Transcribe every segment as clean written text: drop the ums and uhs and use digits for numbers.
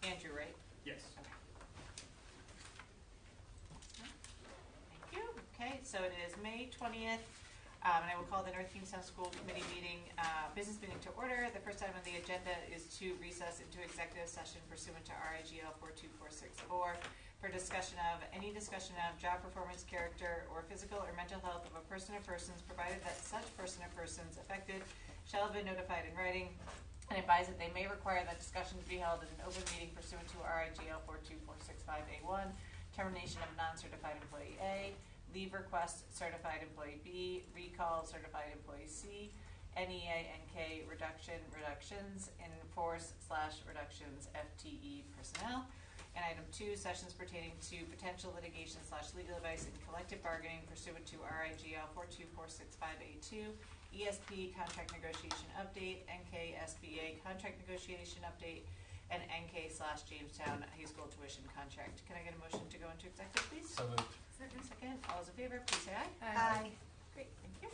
Andrew, right? Yes. Okay. Thank you. Okay, so it is May 20th, and I will call the North Kingstown School Committee meeting, business meeting to order. The first item on the agenda is to recess into executive session pursuant to RIGL 42464 for discussion of job performance, character, or physical or mental health of a person or persons, provided that such person or persons affected shall have been notified in writing and advise that they may require that discussion to be held in an open meeting pursuant to RIGL 42465A1, termination of non-certified employee A, leave request certified employee B, recall certified employee C, NEA, NK, reductions in force/reductions FTE personnel. And item 2, sessions pertaining to potential litigation / legal advice and collective bargaining pursuant to RIGL 42465A2, ESP contract negotiation update, NK SBA contract negotiation update, and NK / Jamestown High School tuition contract. Can I get a motion to go into executive, please? So moved. Second. All those in favor, please say aye. Aye. Great, thank you.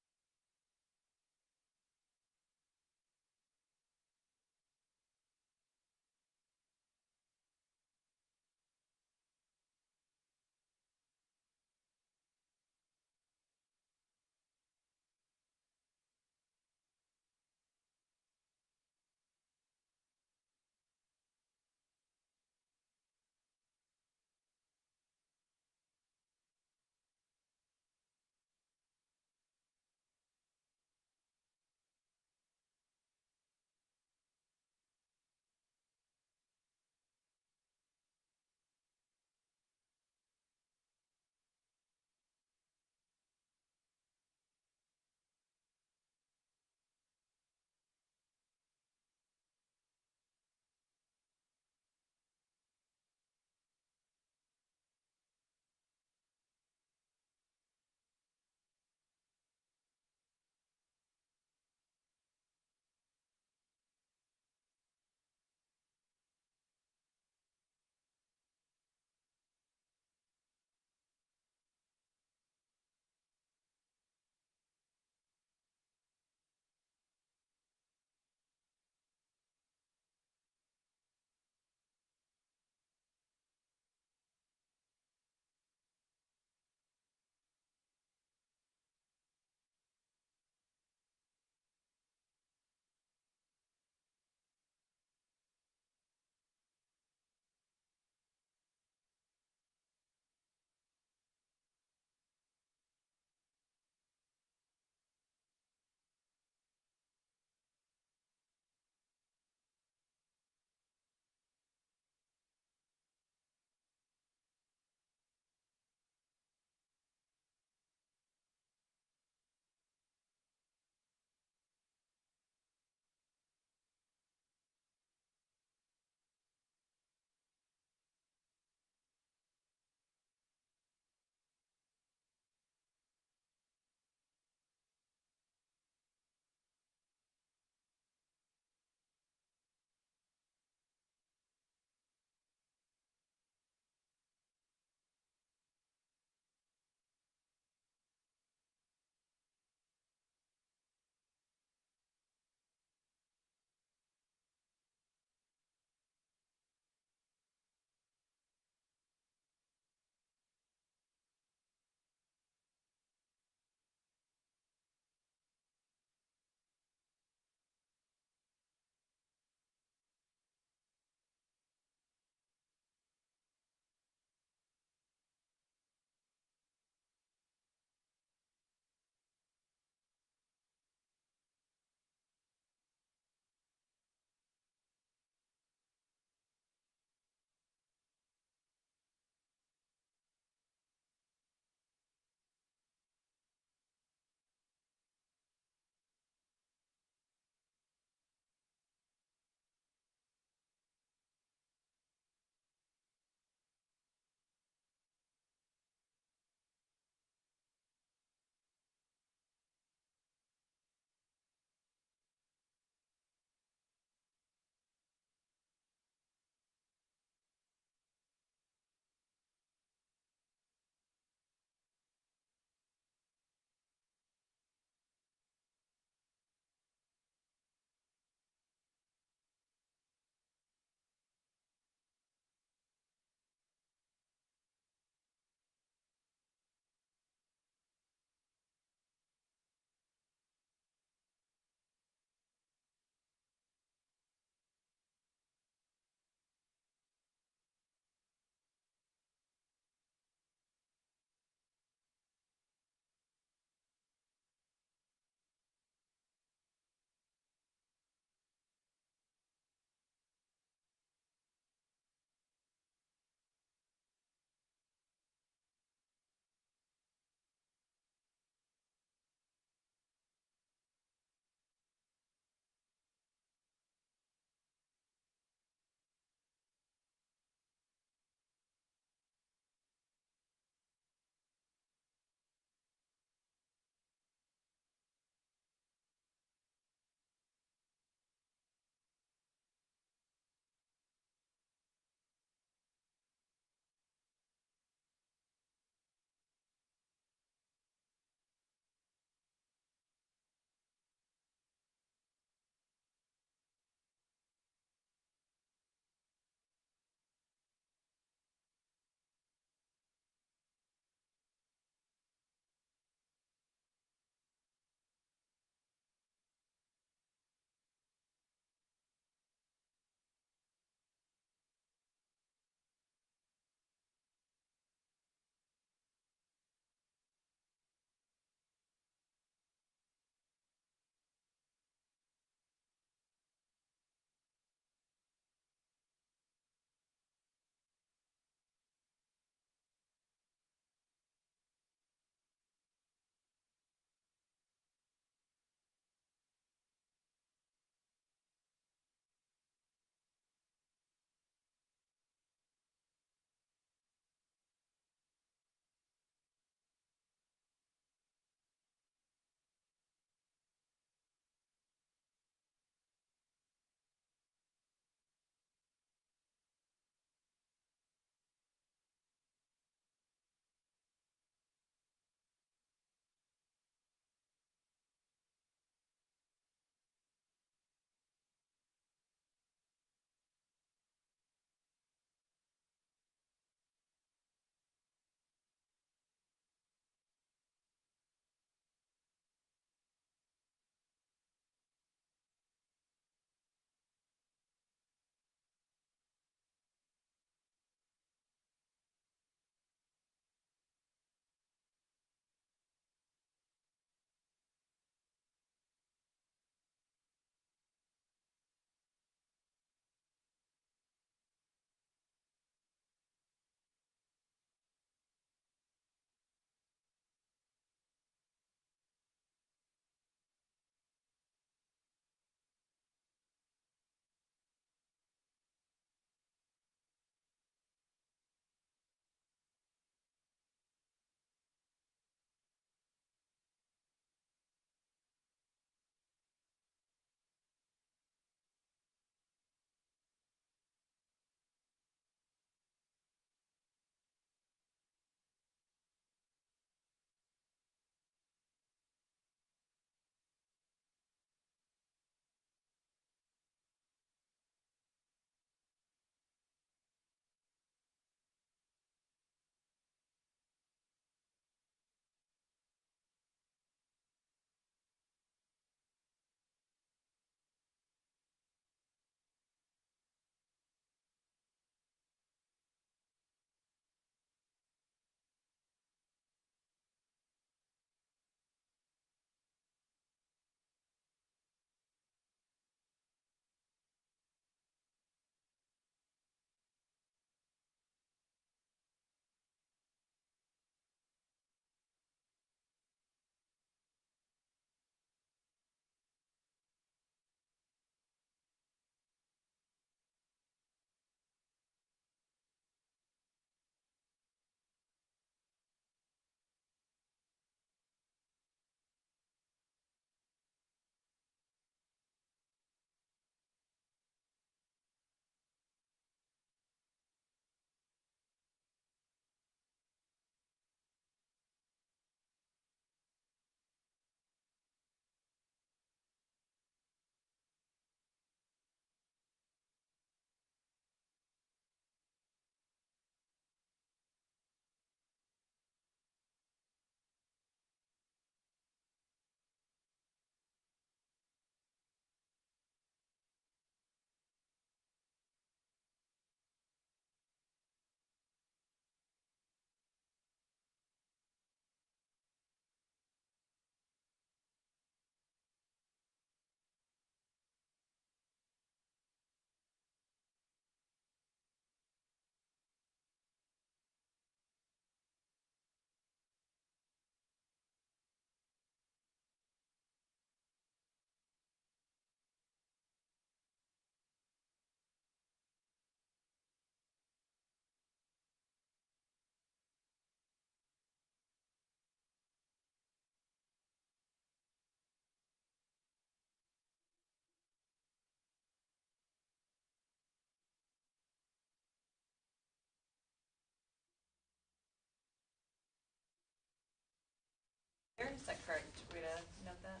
Is that correct way to note that?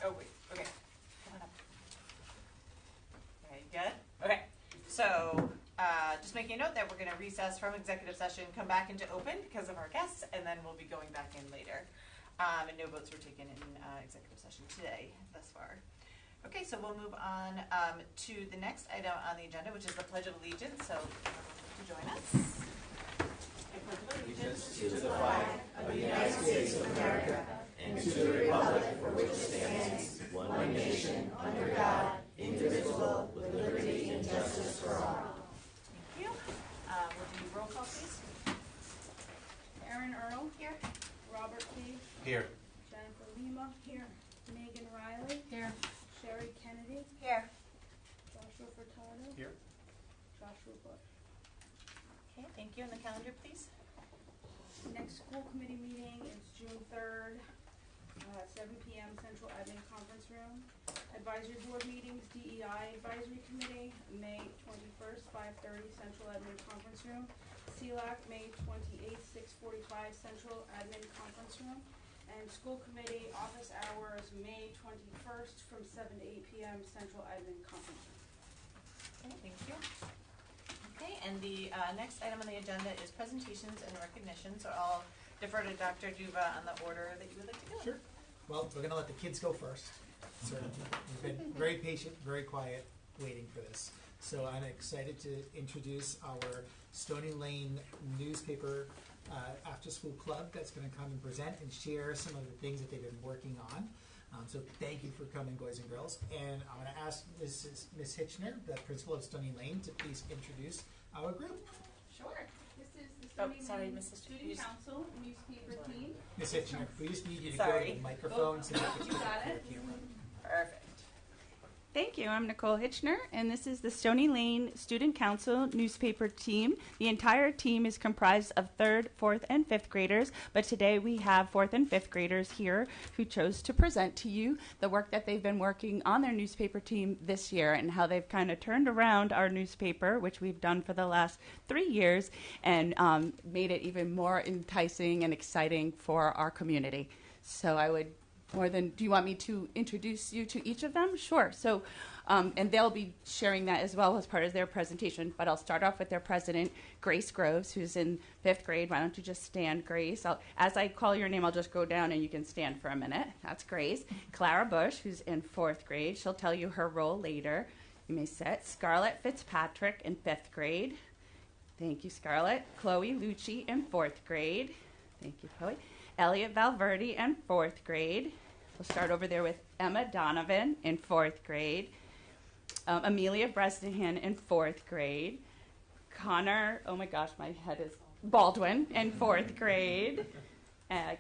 Oh, wait, okay. Come on up. Okay, you good? Okay, so just making a note that we're going to recess from executive session, come back into open because of our guests, and then we'll be going back in later. And no votes were taken in executive session today thus far. Okay, so we'll move on to the next item on the agenda, which is the Pledge of Allegiance. So to join us. I pledge allegiance to the flag of the United States of America and to the republic for which it stands, one nation, under God, indivisible, with liberty and justice for all. Thank you. We'll do roll call, please. Aaron Earl. Here. Robert P. Here. Jennifer Lima. Here. Megan Riley. Here. Sherry Kennedy. Here. Joshua Furtado. Here. Joshua Bush. Okay, thank you. And the calendar, please. The next school committee meeting is June 3rd, 7 p.m. Central Admin Conference Room. Advisory board meetings, DEI Advisory Committee, May 21st, 5:30 Central Admin Conference Room. CELAC, May 28th, 6:45 Central Admin Conference Room. And school committee office hours, May 21st from 7 to 8 p.m. Central Admin Conference Room. Okay, thank you. Okay, and the next item on the agenda is presentations and recognition. So I'll defer to Dr. Duva on the order that you would like to go in. Sure. Well, we're going to let the kids go first. So we've been very patient, very quiet, waiting for this. So I'm excited to introduce our Stony Lane newspaper after-school club that's going to come and present and share some of the things that they've been working on. So thank you for coming, boys and girls. And I'm going to ask Ms. Hitchner, the principal of Stony Lane, to please introduce our group. Sure. This is the Stony Lane Student Council newspaper team. Ms. Hitchner, we just need you to go Sorry. to the microphone so that we You got it. camera. Perfect. Thank you. I'm Nicole Hitchner, and this is the Stony Lane Student Council newspaper team. The entire team is comprised of 3rd, 4th, and 5th graders, but today we have 4th and 5th graders here who chose to present to you the work that they've been working on their newspaper team this year and how they've kind of turned around our newspaper, which we've done for the last 3 years, and made it even more enticing and exciting for our community. So I would do you want me to introduce you to each of them? Sure. So, and they'll be sharing that as well as part of their presentation, but I'll start off with their president, Grace Groves, who's in 5th grade. Why don't you just stand, Grace? As I call your name, I'll just go down and you can stand for a minute. That's Grace. Clara Bush, who's in 4th grade. She'll tell you her role later. You may sit. Scarlett Fitzpatrick in 5th grade. Thank you, Scarlett. Chloe Lucci in 4th grade. Thank you, Chloe. Elliot Valverde in 4th grade. We'll start over there with Emma Donovan in 4th grade. Amelia Bresnahan in 4th grade. Connor, oh my gosh, my head is Baldwin in 4th grade.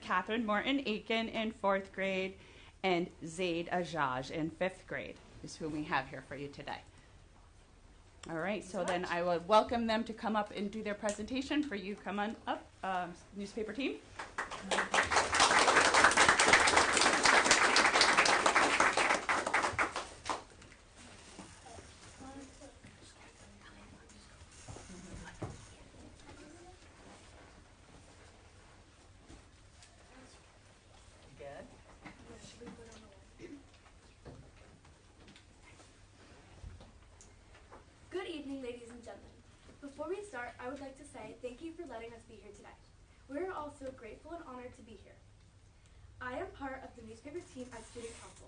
Catherine Morton Aiken in 4th grade. And Zaid Ajaj in 5th grade is who we have here for you today. All right, so then I will welcome them to come up and do their presentation. For you, come on up, newspaper team. Good evening, ladies and gentlemen. Before we start, I would like to say thank you for letting us be here today. We're all so grateful and honored to be here. I am part of the newspaper team at Student Council,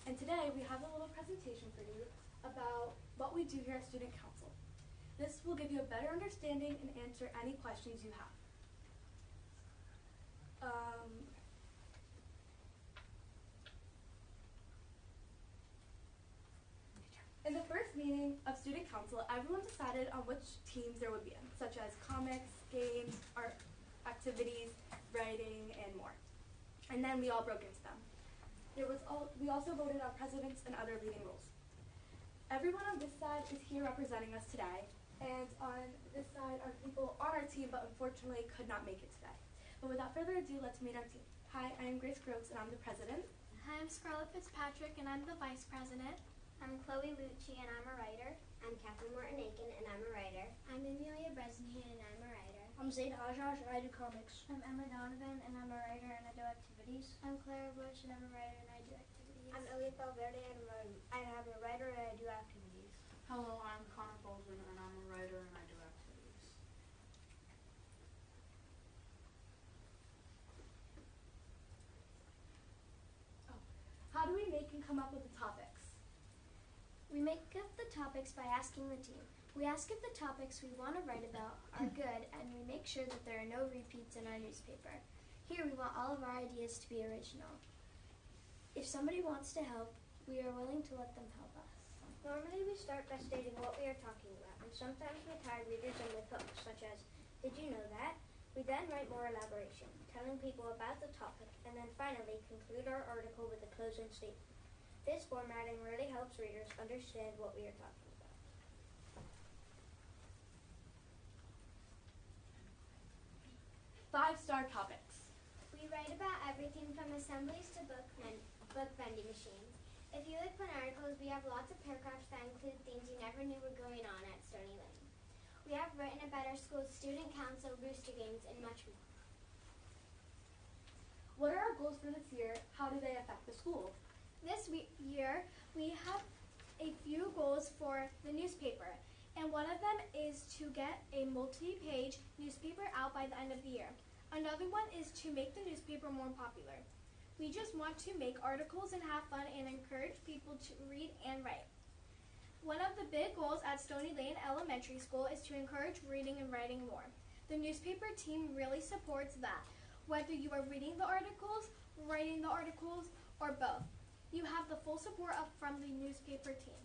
and today we have a little presentation for you about what we do here at Student Council. This will give you a better understanding and answer any questions you have. In the first meeting of Student Council, everyone decided on which teams there would be in, such as comics, games, art activities, writing, and more. And then we all broke into them. We also voted on presidents and other leading roles. Everyone on this side is here representing us today, and on this side are people on our team but unfortunately could not make it today. But without further ado, let's meet our team. Hi, I am Grace Groves, and I'm the president. Hi, I'm Scarlett Fitzpatrick, and I'm the vice president. I'm Chloe Lucci, and I'm a writer. I'm Catherine Morton Aiken, and I'm a writer. I'm Amelia Bresnahan, and I'm a writer. I'm Zaid Hajjaj, and I do comics. I'm Emma Donovan, and I'm a writer and I do activities. I'm Clara Bush, and I'm a writer and I do activities. I'm Elliot Valverde, and I'm a writer and I do activities. Hello, I'm Connor Bolton, and I'm a writer and I do activities. How do we make and come up with the topics? We make up the topics by asking the team. We ask if the topics we want to write about are good, and we make sure that there are no repeats in our newspaper. Here we want all of our ideas to be original. If somebody wants to help, we are willing to let them help us. Normally we start by stating what we are talking about, and sometimes we tag readers in with hooks, such as, "Did you know that?" We then write more elaboration, telling people about the topic, and then finally conclude our article with a closing statement. This formatting really helps readers understand what we are talking about. Five-star topics. We write about everything from assemblies to book vending machines. If you look at articles, we have lots of paragraphs that include things you never knew were going on at Stony Lane. We have written about our school's student council, rooster games, and much more. What are our goals for this year? How do they affect the school? This year, we have a few goals for the newspaper, and one of them is to get a multi-page newspaper out by the end of the year. Another one is to make the newspaper more popular. We just want to make articles and have fun and encourage people to read and write. One of the big goals at Stony Lane Elementary School is to encourage reading and writing more. The newspaper team really supports that, whether you are reading the articles, writing the articles, or both. You have the full support from the newspaper team.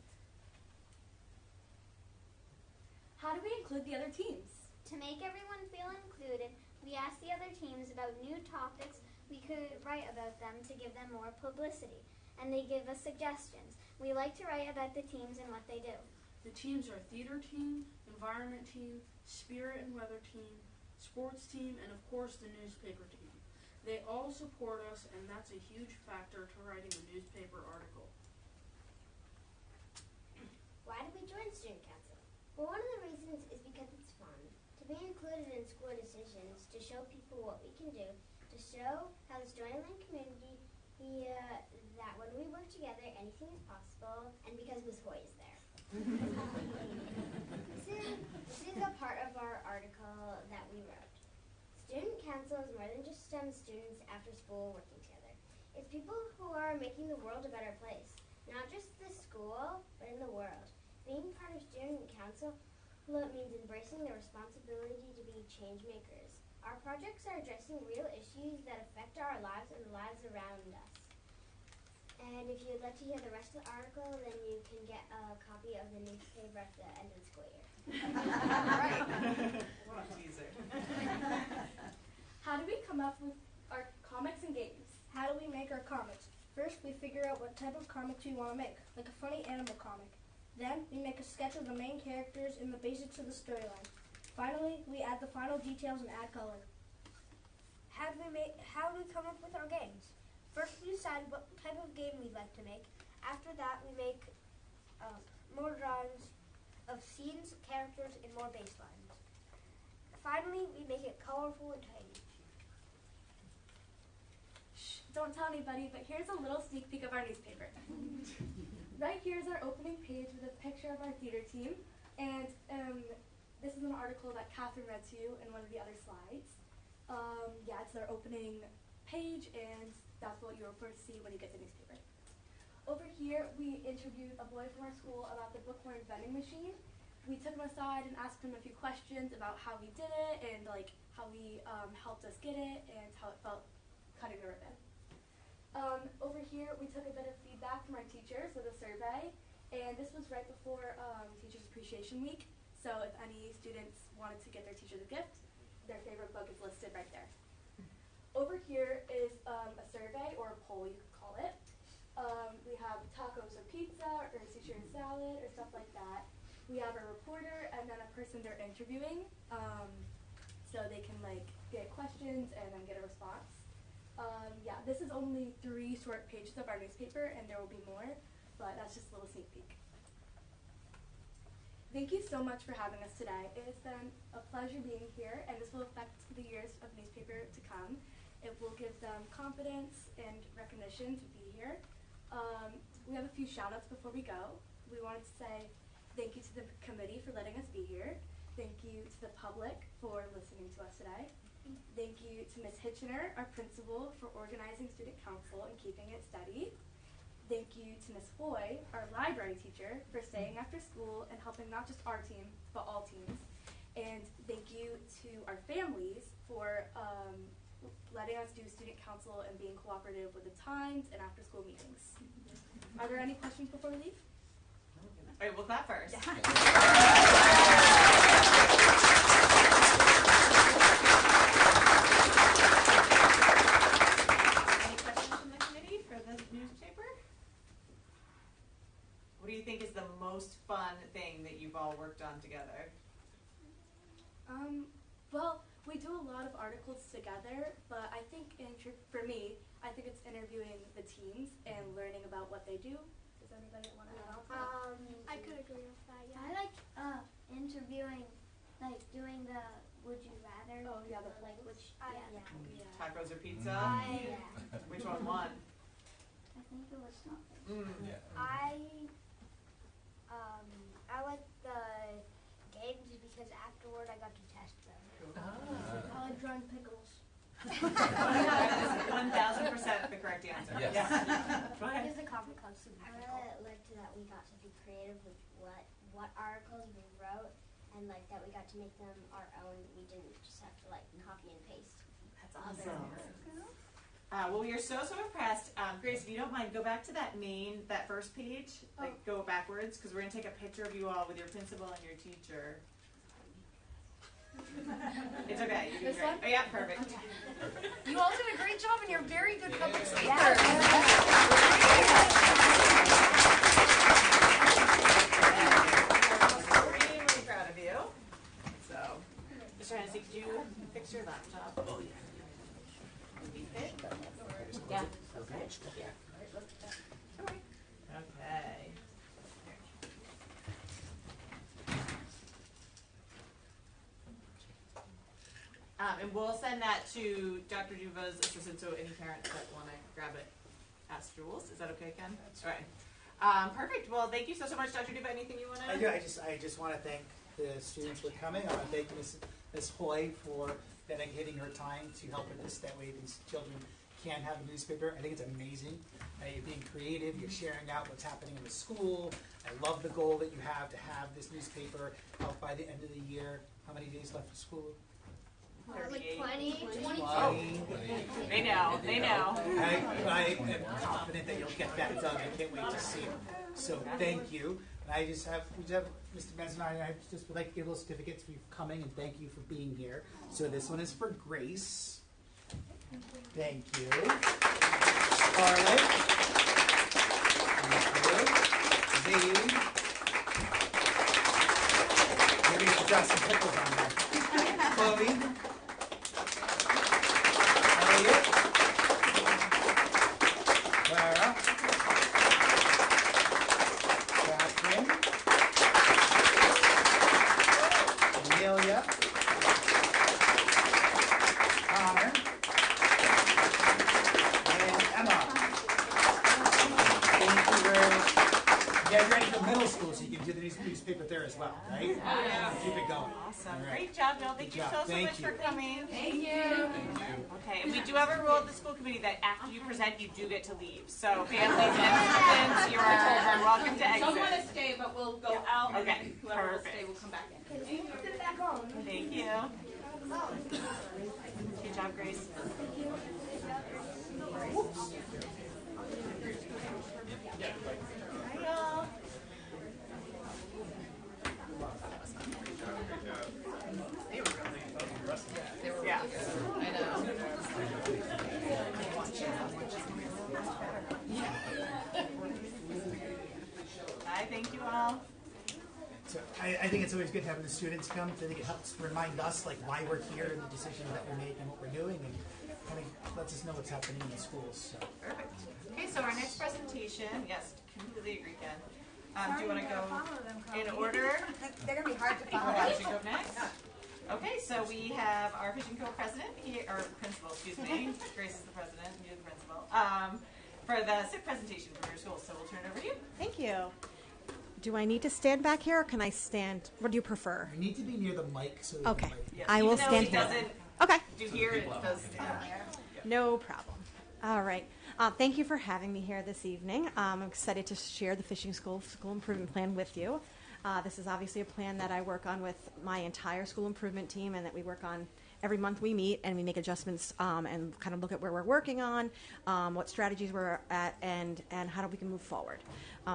How do we include the other teams? To make everyone feel included, we ask the other teams about new topics we could write about them to give them more publicity, and they give us suggestions. We like to write about the teams and what they do. The teams are theater team, environment team, spirit and weather team, sports team, and of course the newspaper team. They all support us, and that's a huge factor to writing a newspaper article. Why do we join Student Council? Well, one of the reasons is because it's fun. To be included in school decisions, to show people what we can do, to show how the Stony Lane community, that when we work together, anything is possible, and because Ms. Hoy is there. This is a part of our article that we wrote. Student Council is more than just some students after school working together. It's people who are making the world a better place, not just the school, but in the world. Being part of Student Council means embracing the responsibility to be change makers. Our projects are addressing real issues that affect our lives and the lives around us. And if you'd like to hear the rest of the article, then you can get a copy of the newspaper at the end of the school year. What a teaser. How do we come up with our comics and games? How do we make our comics? First, we figure out what type of comics we want to make, like a funny animal comic. Then, we make a sketch of the main characters and the basics of the storyline. Finally, we add the final details and add color. How do we come up with our games? First, we decide what type of game we'd like to make. After that, we make more drawings of scenes, characters, and more baselines. Finally, we make it colorful and tiny. Shh, don't tell anybody, but here's a little sneak peek of our newspaper. Right here is our opening page with a picture of our theater team, and this is an article that Catherine read to you in one of the other slides. Yeah, it's their opening page, and that's what you'll first see when you get the newspaper. Over here, we interviewed a boy from our school about the bookworm vending machine. We took him aside and asked him a few questions about how he did it and how he helped us get it and how it felt cutting the ribbon. Over here, we took a bit of feedback from our teachers with a survey, and this was right before Teachers Appreciation Week. So if any students wanted to get their teachers a gift, their favorite book is listed right there. Over here is a survey, or a poll you could call it. We have tacos or pizza, or sushi and salad, or stuff like that. We have a reporter and then a person they're interviewing, so they can get questions and then get a response. Yeah, this is only 3 short pages of our newspaper, and there will be more, but that's just a little sneak peek. Thank you so much for having us today. It has been a pleasure being here, and this will affect the years of newspaper to come. It will give them confidence and recognition to be here. We have a few shout outs before we go. We wanted to say thank you to the committee for letting us be here. Thank you to the public for listening to us today. Thank you to Ms. Hitchener, our principal, for organizing student council and keeping it steady. Thank you to Ms. Foy, our library teacher, for staying after school and helping not just our team, but all teams. And thank you to our families for letting us do student council and being cooperative with the times and after school meetings. Are there any questions before we leave? All right, we'll clap first. Any questions from the committee for the newspaper? What do you think is the most fun thing that you've all worked on together? Well, we do a lot of articles together, but I think for me, I think it's interviewing the teams and learning about what they do. Does anybody want to add on? I could agree with that. Yeah. I like interviewing, like doing the would you rather. Oh, yeah, the like which. Yeah. Tacos or pizza? Yeah. Which one won? I think it was something. Mm. I like the games because afterward I got to test them. I like drawing pickles. That is 1,000% the correct answer. Yes. Yeah. Go ahead. Because the coffee cups would be I really liked that we got to be creative with what articles we wrote, and like that we got to make them our own. We didn't just have to like copy and paste. That's awesome. Well, we are so impressed. Grace, if you don't mind, go back to that first page, go backwards, because we're going to take a picture of you all with your principal and your teacher. It's okay. You can This one? Oh, yeah, perfect. Okay. You all did a great job, and you're very good public speakers. Extremely proud of you. So, Mr. Hennessy, could you fix your laptop? Oh, yeah. Fit? Yeah. Okay. Okay. And we'll send that to Dr. Duva's assistant, so any parents that want to grab it, ask Jules. Is that okay, Ken? All right. Perfect. Well, thank you so much, Dr. Duva. Anything you want to? I do. I just want to thank the students for coming. I want to thank Ms. Hoy for dedicating her time to help with this. That way, these children can have a newspaper. I think it's amazing. You're being creative. You're sharing out what's happening in the school. I love the goal that you have to have this newspaper out by the end of the year. How many days left of school? Like 20. Oh, they know. They know. I am confident that you'll get that done. I can't wait to see it. So thank you. And we just have Mr. Benson and I just would like to give little certificates for you coming and thank you for being here. So this one is for Grace. Thank you. Scarlett. Thank you. Zaid. Maybe you should drop some pickles on there. Chloe. Elliot. Clara. Catherine. Amelia. Connor. And Emma. Thank you very much. You guys ready for middle school so you can do the newspaper there as well, right? Yeah. Keep it going. Awesome. All right. Great job, Jill. Thank Good you job. so Thank much you. for coming. Thank you. Okay, and we do have a rule at the school committee that after you present, you do get to leave. So families and students, you are told you're welcome to exit. Some want to stay, but we'll go out, and Okay, then whoever will perfect. stay will come back in. Put it back on. Thank you. Good job, Grace. Hi, y'all. Yeah. I know. Hi, thank you all. So I think it's always good having the students come. I think it helps remind us like why we're here and the decisions that we're making, what we're doing, and kind of lets us know what's happening in the schools. So. Perfect. Okay, so our next presentation, yes, completely agree, Ken. Do you want to go in order? They're going to be hard to follow. Fishing Cove next. Okay, so we have our Fishing Cove president here, or principal, excuse me. Grace is the president, you're the principal. For the SIP presentation for your school. So we'll turn it over to you. Thank you. Do I need to stand back here, or can I stand? What do you prefer? You need to be near the mic so that Okay. the mic. I will Even though stand he here. doesn't Okay. do here, it does down there. No problem. All right. Thank you for having me here this evening. I'm excited to share the Fishing School Improvement Plan with you. This is obviously a plan that I work on with my entire school improvement team, and that we work on every month. We meet and we make adjustments and kind of look at where we're working on, what strategies we're at, and how we can move forward.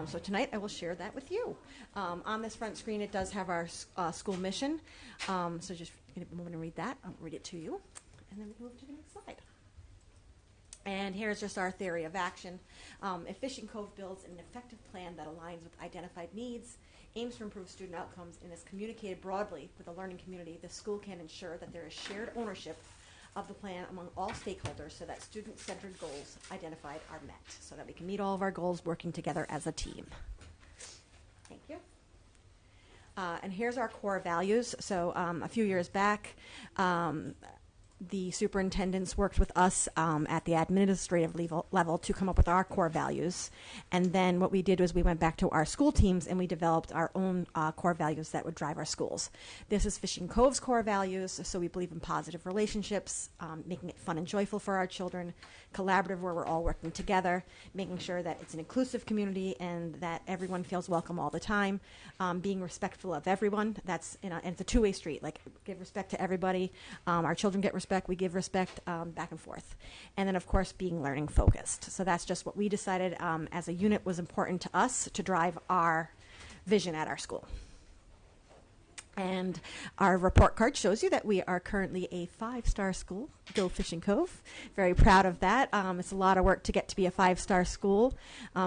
So tonight I will share that with you. On this front screen it does have our school mission. So just give me a moment to read that. I'll read it to you, and then we can move to the next slide. And here's just our theory of action. If Fishing Cove builds an effective plan that aligns with identified needs, aims to improve student outcomes, and is communicated broadly with the learning community, the school can ensure that there is shared ownership of the plan among all stakeholders so that student-centered goals identified are met, so that we can meet all of our goals working together as a team. Thank you. And here's our core values. So a few years back, the superintendents worked with us at the administrative level to come up with our core values. And then what we did was we went back to our school teams and we developed our own core values that would drive our schools. This is Fishing Cove's core values. So we believe in positive relationships, making it fun and joyful for our children, collaborative where we're all working together, making sure that it's an inclusive community and that everyone feels welcome all the time, being respectful of everyone. That's, and it's a two-way street, like give respect to everybody. Our children get respect, we give respect, back and forth. And then of course being learning focused. So that's just what we decided as a unit was important to us to drive our vision at our school. And our report card shows you that we are currently a 5-star school, Go Fishing Cove. Very proud of that. It's a lot of work to get to be a 5-star school.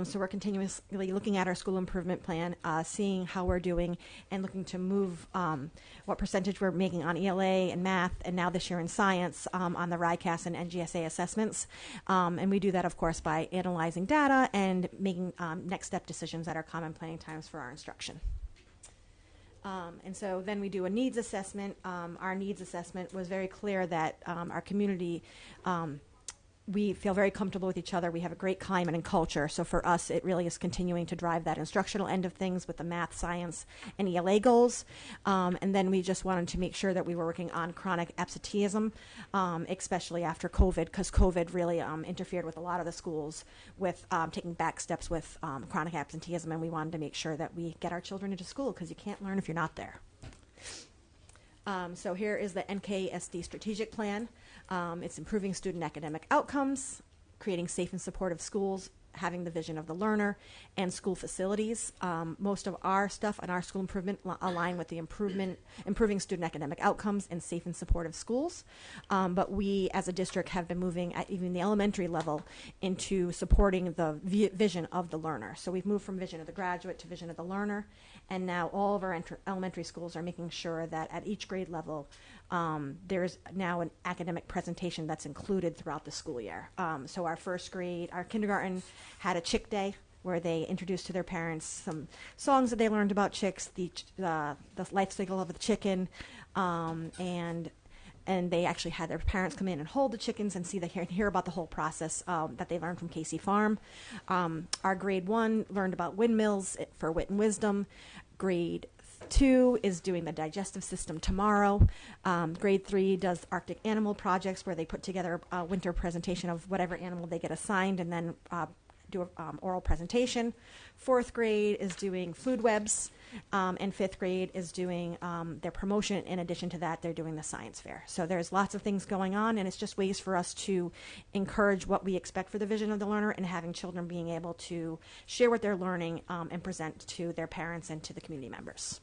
So we're continuously looking at our school improvement plan, seeing how we're doing, and looking to move what percentage we're making on ELA and math, and now this year in science on the RICAS and NGSA assessments. And we do that, of course, by analyzing data and making next step decisions at our common planning times for our instruction. And so then we do a needs assessment. Our needs assessment was very clear that our community, we feel very comfortable with each other. We have a great climate and culture. So for us, it really is continuing to drive that instructional end of things with the math, science, and ELA goals. And then we just wanted to make sure that we were working on chronic absenteeism, especially after COVID, because COVID really interfered with a lot of the schools with taking back steps with chronic absenteeism. And we wanted to make sure that we get our children into school, because you can't learn if you're not there. So here is the NKSD strategic plan. It's improving student academic outcomes, creating safe and supportive schools, having the vision of the learner, and school facilities. Most of our stuff and our school improvement align with the improving student academic outcomes and safe and supportive schools. But we, as a district, have been moving at even the elementary level into supporting the vision of the learner. So we've moved from vision of the graduate to vision of the learner, and now all of our elementary schools are making sure that at each grade level, there's now an academic presentation that's included throughout the school year. So our first grade, our kindergarten had a chick day where they introduced to their parents some songs that they learned about chicks, the life cycle of the chicken, and they actually had their parents come in and hold the chickens and hear about the whole process that they learned from Casey Farm. Our grade 1 learned about windmills for wit and wisdom. Grade 2 is doing the digestive system tomorrow. Grade 3 does Arctic animal projects where they put together a winter presentation of whatever animal they get assigned and then do an oral presentation. 4th grade is doing food webs, and 5th grade is doing their promotion. In addition to that, they're doing the science fair. So there's lots of things going on, and it's just ways for us to encourage what we expect for the vision of the learner and having children being able to share what they're learning and present to their parents and to the community members.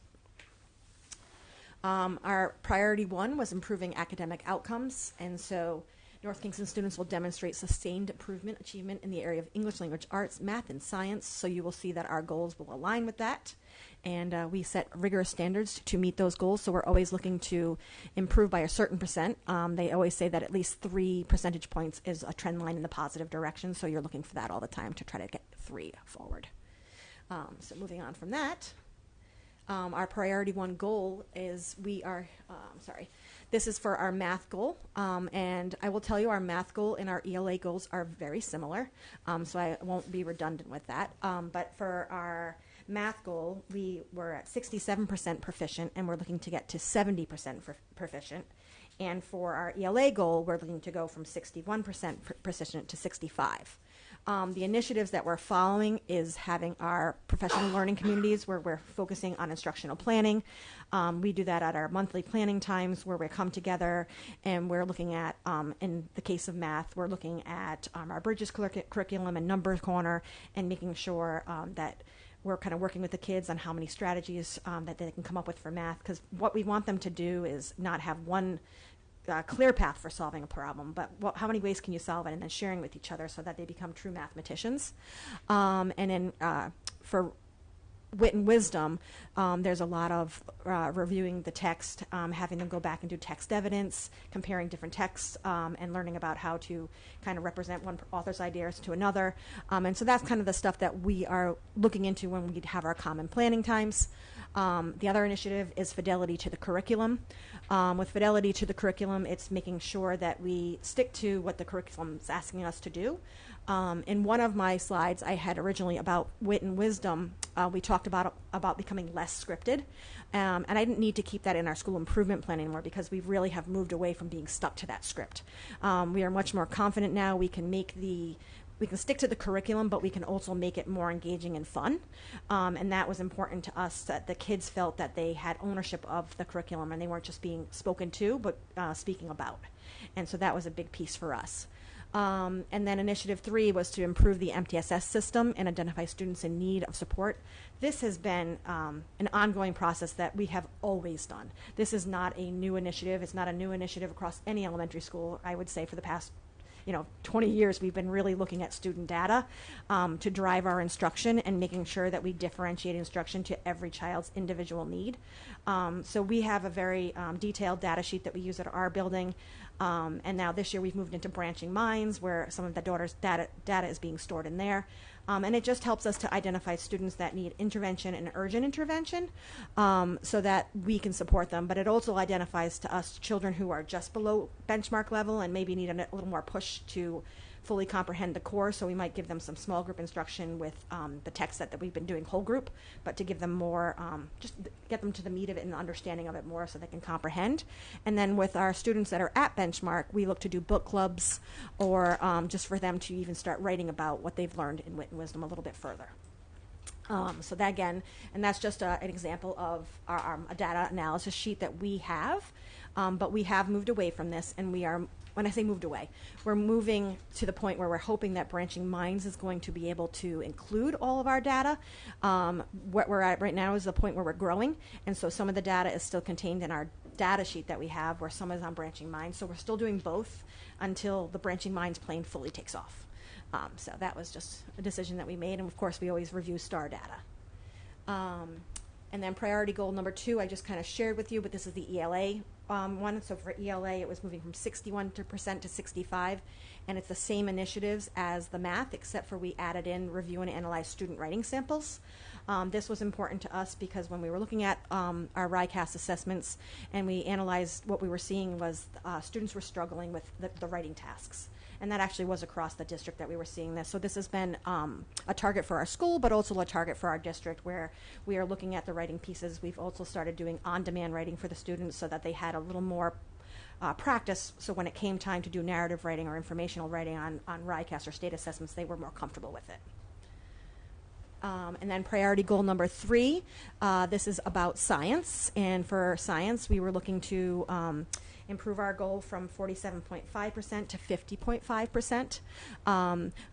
Our priority 1 was improving academic outcomes, and so North Kingston students will demonstrate sustained achievement in the area of English language arts, math, and science. So you will see that our goals will align with that. And we set rigorous standards to meet those goals. So we're always looking to improve by a certain percent. They always say that at least 3 percentage points is a trend line in the positive direction. So you're looking for that all the time to try to get 3 forward. So moving on from that. Our priority one goal is this is for our math goal, and I will tell you our math goal and our ELA goals are very similar, so I won't be redundant with that. But for our math goal, we were at 67% proficient, and we're looking to get to 70% proficient. And for our ELA goal, we're looking to go from 61% proficient to 65. The initiatives that we're following is having our professional learning communities where we're focusing on instructional planning. We do that at our monthly planning times where we come together and we're looking at, in the case of math, we're looking at our Bridges curriculum and Numbers Corner and making sure that we're kind of working with the kids on how many strategies that they can come up with for math, because what we want them to do is not have one clear path for solving a problem, but how many ways can you solve it, and then sharing with each other so that they become true mathematicians. And then for wit and wisdom, there's a lot of reviewing the text, having them go back and do text evidence, comparing different texts, and learning about how to kind of represent one author's ideas to another. And so that's kind of the stuff that we are looking into when we have our common planning times. The other initiative is fidelity to the curriculum. With fidelity to the curriculum, it's making sure that we stick to what the curriculum is asking us to do. In one of my slides, I had originally about wit and wisdom. We talked about becoming less scripted, and I didn't need to keep that in our school improvement plan anymore because we really have moved away from being stuck to that script. We are much more confident now. We can stick to the curriculum, but we can also make it more engaging and fun. And that was important to us, that the kids felt that they had ownership of the curriculum and they weren't just being spoken to, but speaking about. And so that was a big piece for us. And then Initiative 3 was to improve the MTSS system and identify students in need of support. This has been an ongoing process that we have always done. This is not a new initiative. It's not a new initiative across any elementary school. I would say for the past 20 years, we've been really looking at student data to drive our instruction and making sure that we differentiate instruction to every child's individual need. So we have a very detailed data sheet that we use at our building. And now this year we've moved into branching minds where some of the daughter's data is being stored in there. And it just helps us to identify students that need intervention and urgent intervention so that we can support them. But it also identifies to us children who are just below benchmark level and maybe need a little more push to fully comprehend the course. So we might give them some small group instruction with the text that we've been doing whole group, but to give them more, just get them to the meat of it and the understanding of it more so they can comprehend. And then with our students that are at benchmark, we look to do book clubs or just for them to even start writing about what they've learned in wit and wisdom a little bit further. So that again, and that's just an example of a data analysis sheet that we have, but we have moved away from this, and we are, when I say moved away, we're moving to the point where we're hoping that Branching Minds is going to be able to include all of our data. What we're at right now is the point where we're growing, and so some of the data is still contained in our data sheet that we have, where some is on Branching Minds. So we're still doing both until the Branching Minds plane fully takes off. So that was just a decision that we made, and of course we always review STAR data. And then priority goal number 2, I just kind of shared with you, but this is the ELA one. So for ELA, it was moving from 61% to 65%, and it's the same initiatives as the math, except for we added in review and analyze student writing samples. This was important to us because when we were looking at our RICAS assessments and we analyzed, what we were seeing was students were struggling with the writing tasks. And that actually was across the district that we were seeing this. So this has been a target for our school, but also a target for our district, where we are looking at the writing pieces. We've also started doing on-demand writing for the students so that they had a little more practice. So when it came time to do narrative writing or informational writing on RICAS or state assessments, they were more comfortable with it. And then priority goal number 3, this is about science. And for science, we were looking to improve our goal from 47.5% to 50.5%.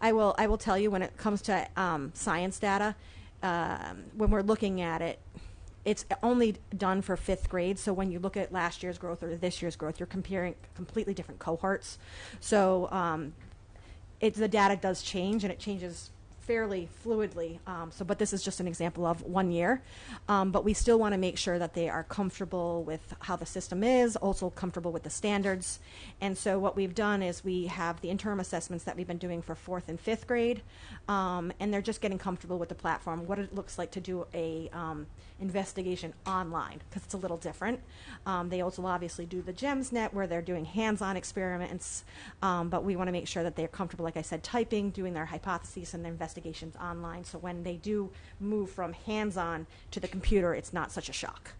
I will tell you, when it comes to science data, when we're looking at it, it's only done for 5th grade. So when you look at last year's growth or this year's growth, you're comparing completely different cohorts. So the data does change, and it changes fairly fluidly. But this is just an example of 1 year. But we still want to make sure that they are comfortable with how the system is, also comfortable with the standards. And so what we've done is we have the interim assessments that we've been doing for 4th and 5th grade, and they're just getting comfortable with the platform, what it looks like to do a investigation online, because it's a little different. They also obviously do the GEMSnet where they're doing hands-on experiments, but we want to make sure that they're comfortable, like I said, typing, doing their hypotheses and their investigations online, so when they do move from hands-on to the computer, it's not such a shock.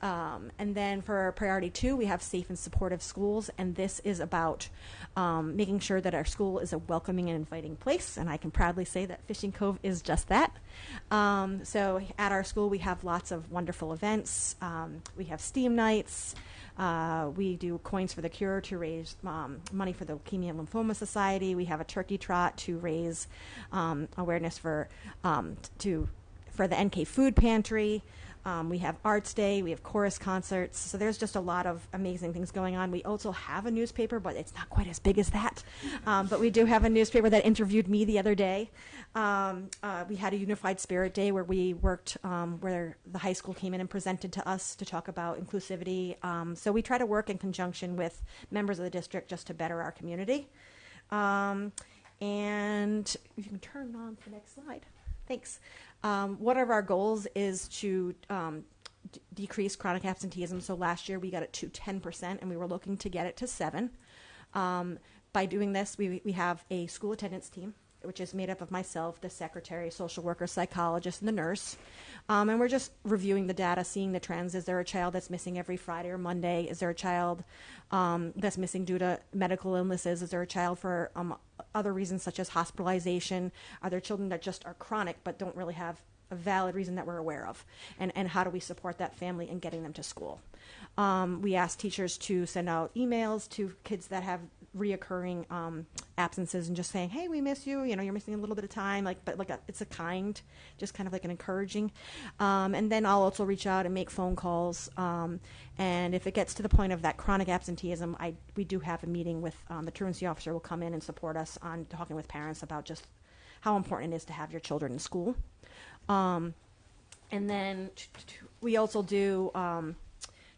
And then for priority 2, we have safe and supportive schools, and this is about making sure that our school is a welcoming and inviting place, and I can proudly say that Fishing Cove is just that. So at our school, we have lots of wonderful events. We have STEAM nights. We do Coins for the Cure to raise money for the Leukemia and Lymphoma Society. We have a turkey trot to raise awareness for the NK Food Pantry. We have Arts Day, we have chorus concerts, so there's just a lot of amazing things going on. We also have a newspaper, but it's not quite as big as that. But we do have a newspaper that interviewed me the other day. We had a Unified Spirit Day where we worked, where the high school came in and presented to us to talk about inclusivity. So we try to work in conjunction with members of the district just to better our community. And if you can turn on to the next slide. Thanks. One of our goals is to decrease chronic absenteeism. So last year we got it to 10%, and we were looking to get it to 7%. By doing this, we have a school attendance team, which is made up of myself, the secretary, social worker, psychologist, and the nurse. And we're just reviewing the data, seeing the trends. Is there a child that's missing every Friday or Monday? Is there a child that's missing due to medical illnesses? Is there a child for other reasons such as hospitalization? Are there children that just are chronic but don't really have a valid reason that we're aware of? And how do we support that family in getting them to school? We ask teachers to send out emails to kids that have reoccurring absences and just saying, hey, we miss you, you're missing a little bit of time, it's a kind, just kind of like an encouraging. And then I'll also reach out and make phone calls. And if it gets to the point of that chronic absenteeism, we do have a meeting with the truancy officer will come in and support us on talking with parents about just how important it is to have your children in school. And then we also do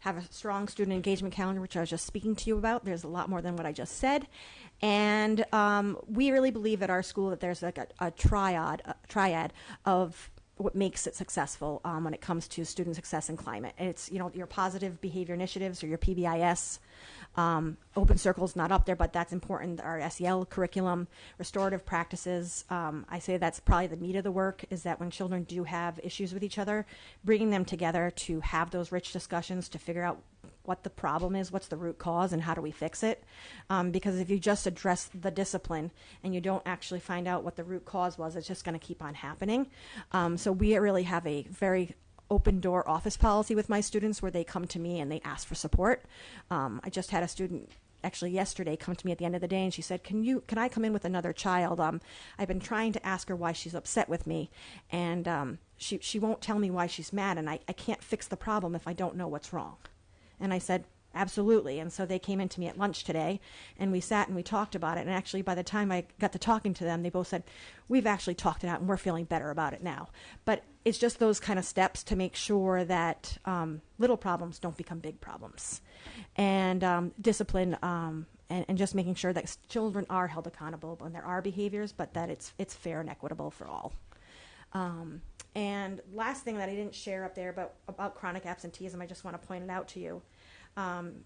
have a strong student engagement calendar, which I was just speaking to you about. There's a lot more than what I just said. And we really believe at our school that there's like a triad of what makes it successful when it comes to student success and climate. It's, your positive behavior initiatives or your PBIS. Open Circle's not up there, but that's important. Our SEL curriculum, restorative practices. I say that's probably the meat of the work, is that when children do have issues with each other, bringing them together to have those rich discussions to figure out what the problem is, what's the root cause, and how do we fix it. Because if you just address the discipline and you don't actually find out what the root cause was, it's just going to keep on happening. So we really have a very open door office policy with my students where they come to me and they ask for support. I just had a student actually yesterday come to me at the end of the day, and she said, can I come in with another child? I've been trying to ask her why she's upset with me, and she won't tell me why she's mad, and I can't fix the problem if I don't know what's wrong. And I said, absolutely. And so they came in to me at lunch today, and we sat and we talked about it. And actually, by the time I got to talking to them, they both said, we've actually talked it out and we're feeling better about it now. But it's just those kind of steps to make sure that little problems don't become big problems. And discipline and just making sure that children are held accountable when there are behaviors, but that it's fair and equitable for all. And last thing that I didn't share up there, but about chronic absenteeism, I just want to point it out to you.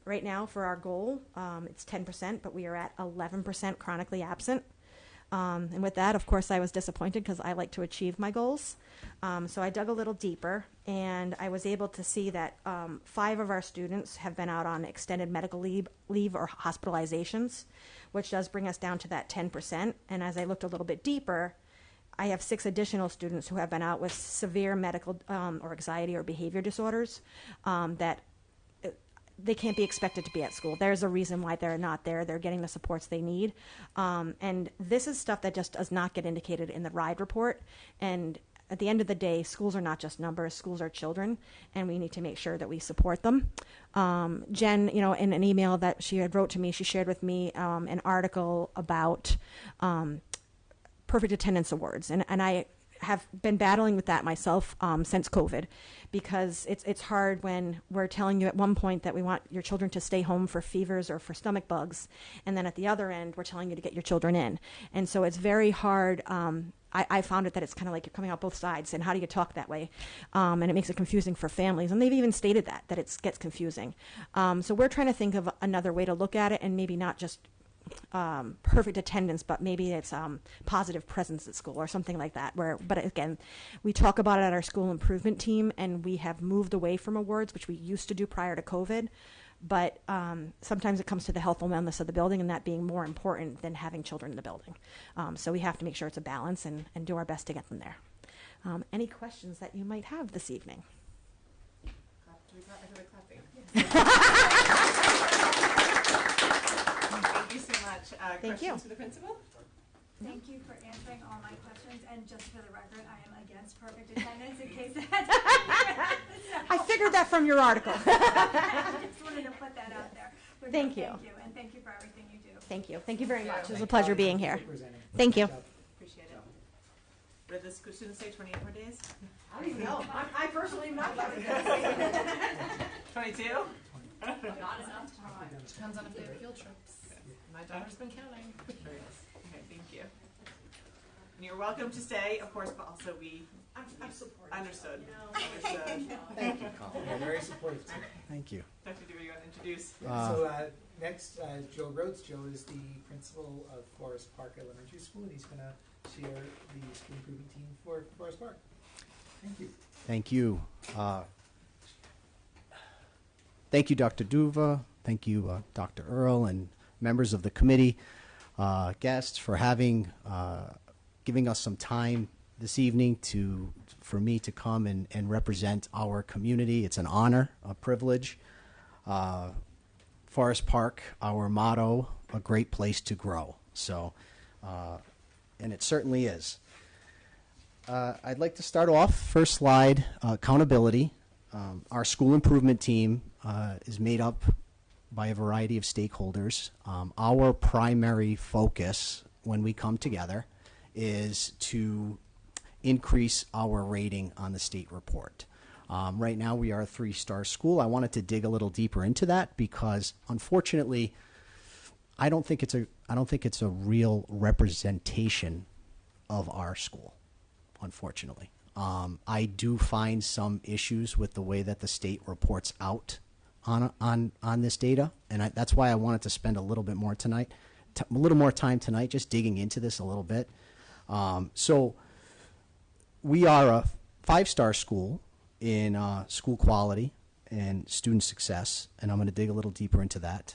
Right now, for our goal, it's 10%, but we are at 11% chronically absent. And with that, of course, I was disappointed because I like to achieve my goals. So I dug a little deeper, and I was able to see that 5 of our students have been out on extended medical leave or hospitalizations, which does bring us down to that 10%. And as I looked a little bit deeper, I have 6 additional students who have been out with severe medical or anxiety or behavior disorders that they can't be expected to be at school. There's a reason why they're not there. They're getting the supports they need. And this is stuff that just does not get indicated in the RIDE report. And at the end of the day, schools are not just numbers. Schools are children, and we need to make sure that we support them. Jen, in an email that she had wrote to me, she shared with me an article about perfect attendance awards, and I have been battling with that myself since COVID, because it's hard when we're telling you at one point that we want your children to stay home for fevers or for stomach bugs, and then at the other end we're telling you to get your children in, and so it's very hard. I found it that it's kind of like you're coming out both sides, and how do you talk that way? And it makes it confusing for families, and they've even stated that it gets confusing. So we're trying to think of another way to look at it, and maybe not just perfect attendance, but maybe it's positive presence at school or something like that. But again, we talk about it at our school improvement team, and we have moved away from awards, which we used to do prior to COVID. But sometimes it comes to the health and wellness of the building, and that being more important than having children in the building. So we have to make sure it's a balance and do our best to get them there. Any questions that you might have this evening? Thank you so much. Thank you. Questions for the principal? Thank you for answering all my questions, and just for the record, I am against perfect attendance in case it has. I figured that from your article. I just wanted to put that out there. But Thank you. Thank you, and thank you for everything you do. Thank you. Thank you very much. It was a Thank pleasure you. being here. Thank you for presenting. Thank you. Good job. Appreciate it. Did the school students say 28 more days? I don't even know. I personally am not allowed to go. 22? Not enough time. Depends on if they have field trips. My daughter's been counting. Okay, thank you. And you're welcome to stay, of course, but also I'm supportive. understood. You know. Thank you, Colin. You're very supportive too. Thank you. Dr. Dewey, you want to introduce? So next, Joe Rhodes. Joe is the principal of Forest Park Elementary School, and he's going to share the school improvement team for Forest Park. Thank you. Thank you. Thank you, Dr. Duva. Thank you, Dr. Earl, and members of the committee, guests, for giving us some time this evening for me to come and represent our community. It's an honor, a privilege. Forest Park, our motto, a great place to grow. So, and it certainly is. I'd like to start off, first slide, accountability. Our school improvement team is made up by a variety of stakeholders. Our primary focus when we come together is to increase our rating on the state report. Right now we are a 3-star school. I wanted to dig a little deeper into that because, unfortunately, I don't think it's a real representation of our school. Unfortunately, I do find some issues with the way that the state reports out on this data, and that's why I wanted to spend a little bit more tonight, a little more time tonight, just digging into this a little bit. So we are a 5-star school in school quality and student success, and I'm going to dig a little deeper into that.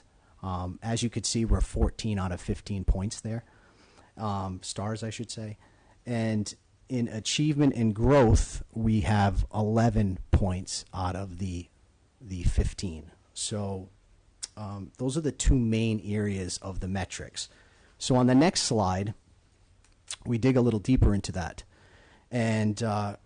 As you could see, we're 14 out of 15 points there, stars, I should say, and in achievement and growth, we have 11 points out of the 15. So those are the two main areas of the metrics. So on the next slide, we dig a little deeper into that. And on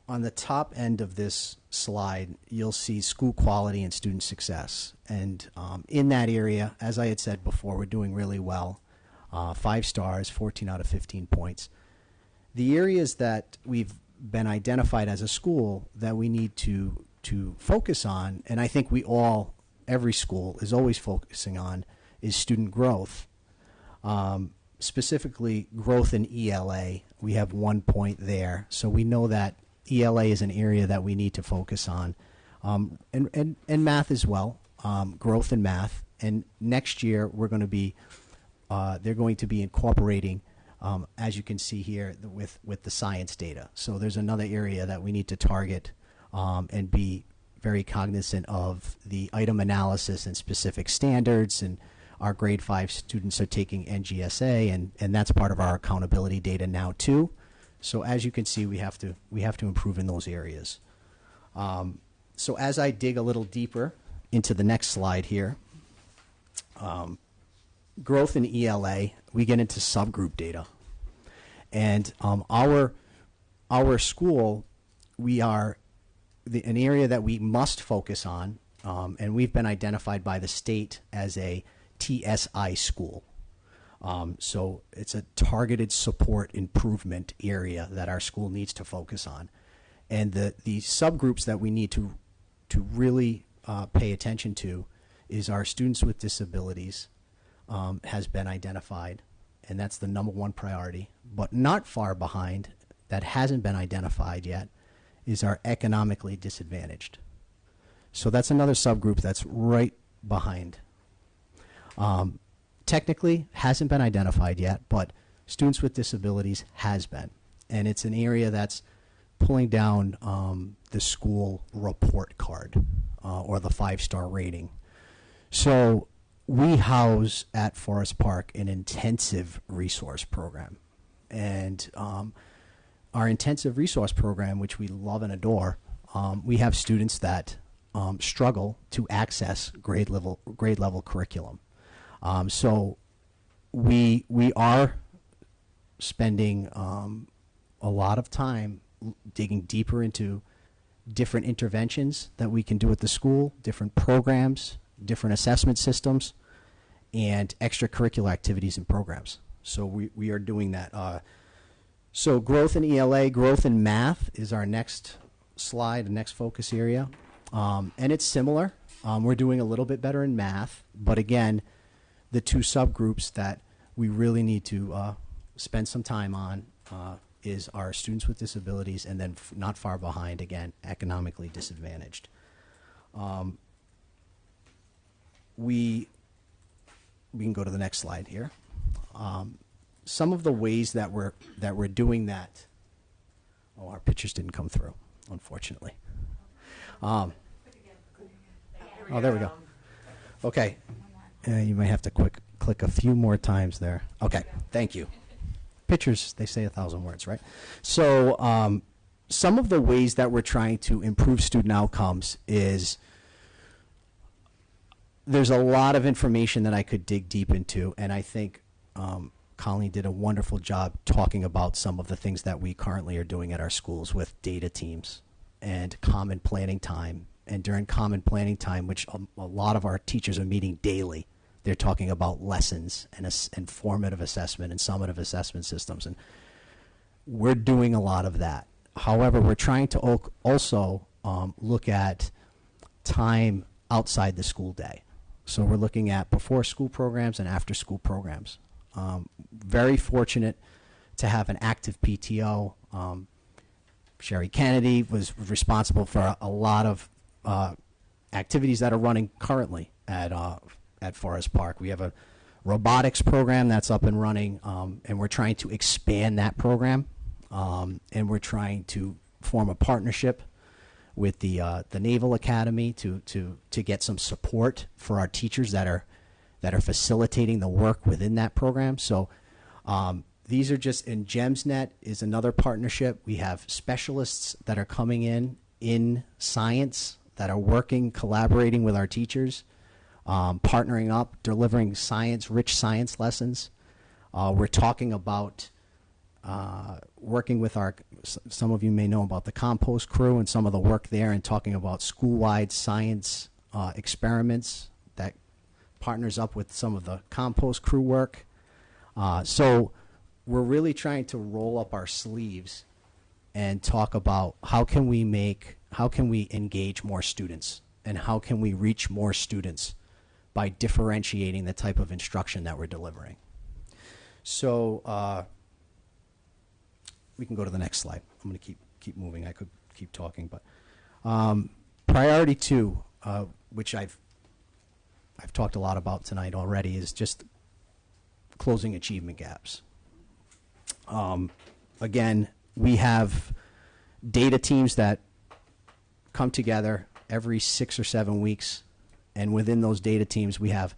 the top end of this slide, you'll see school quality and student success. And in that area, as I had said before, we're doing really well. 5 stars, 14 out of 15 points. The areas that we've been identified as a school that we need to focus on, and I think every school is always focusing on, is student growth. Specifically, growth in ELA. We have 1 point there. So we know that ELA is an area that we need to focus on. And math as well, growth in math. And next year, they're going to be incorporating, as you can see here, with the science data. So there's another area that we need to target and be very cognizant of the item analysis and specific standards. And our grade 5 students are taking NGSA, and that's part of our accountability data now too. So as you can see, we have to improve in those areas. So as I dig a little deeper into the next slide here, growth in ELA, we get into subgroup data. And our school, we are an area that we must focus on, and we've been identified by the state as a TSI school. So it's a targeted support improvement area that our school needs to focus on. And the subgroups that we need to really pay attention to is our students with disabilities has been identified, and that's the number one priority. But not far behind, that hasn't been identified yet, is our economically disadvantaged. So that's another subgroup that's right behind. Technically, hasn't been identified yet, but students with disabilities has been. And it's an area that's pulling down the school report card or the 5-star rating. So we house at Forest Park an intensive resource program. And our intensive resource program, which we love and adore, we have students that struggle to access grade level curriculum. So we are spending a lot of time digging deeper into different interventions that we can do at the school, different programs, different assessment systems, and extracurricular activities and programs. So we are doing that. So growth in ELA, growth in math is our next slide, the next focus area. And it's similar. We're doing a little bit better in math, but again, the two subgroups that we really need to spend some time on is our students with disabilities, and then not far behind, again, economically disadvantaged. We can go to the next slide here. Some of the ways that we're doing that. Oh, our pictures didn't come through, unfortunately. Oh, there we go. Okay, you might have to click a few more times there. Okay, thank you. Pictures, they say 1,000 words, right? So some of the ways that we're trying to improve student outcomes is there's a lot of information that I could dig deep into, and I think Colleen did a wonderful job talking about some of the things that we currently are doing at our schools with data teams and common planning time. And during common planning time, which a lot of our teachers are meeting daily, they're talking about lessons and formative assessment and summative assessment systems. And we're doing a lot of that. However, we're trying to also look at time outside the school day. So we're looking at before school programs and after school programs. Very fortunate to have an active PTO. Sherry Kennedy was responsible for a lot of activities that are running currently at Forest Park. We have a robotics program that's up and running, and we're trying to expand that program, and we're trying to form a partnership with the Naval Academy to get some support for our teachers that are facilitating the work within that program. So these are just, and GEMSNet is another partnership. We have specialists that are coming in science that are working, collaborating with our teachers, partnering up, delivering rich science lessons. We're talking about working with some of you may know about the compost crew and some of the work there, and talking about school-wide science experiments that partners up with some of the compost crew work. So we're really trying to roll up our sleeves and talk about how can we engage more students, and how can we reach more students by differentiating the type of instruction that we're delivering. So we can go to the next slide. I'm going to keep moving. I could keep talking, but priority 2, which I've talked a lot about tonight already, is just closing achievement gaps. Again, we have data teams that come together every 6 or 7 weeks, and within those data teams we have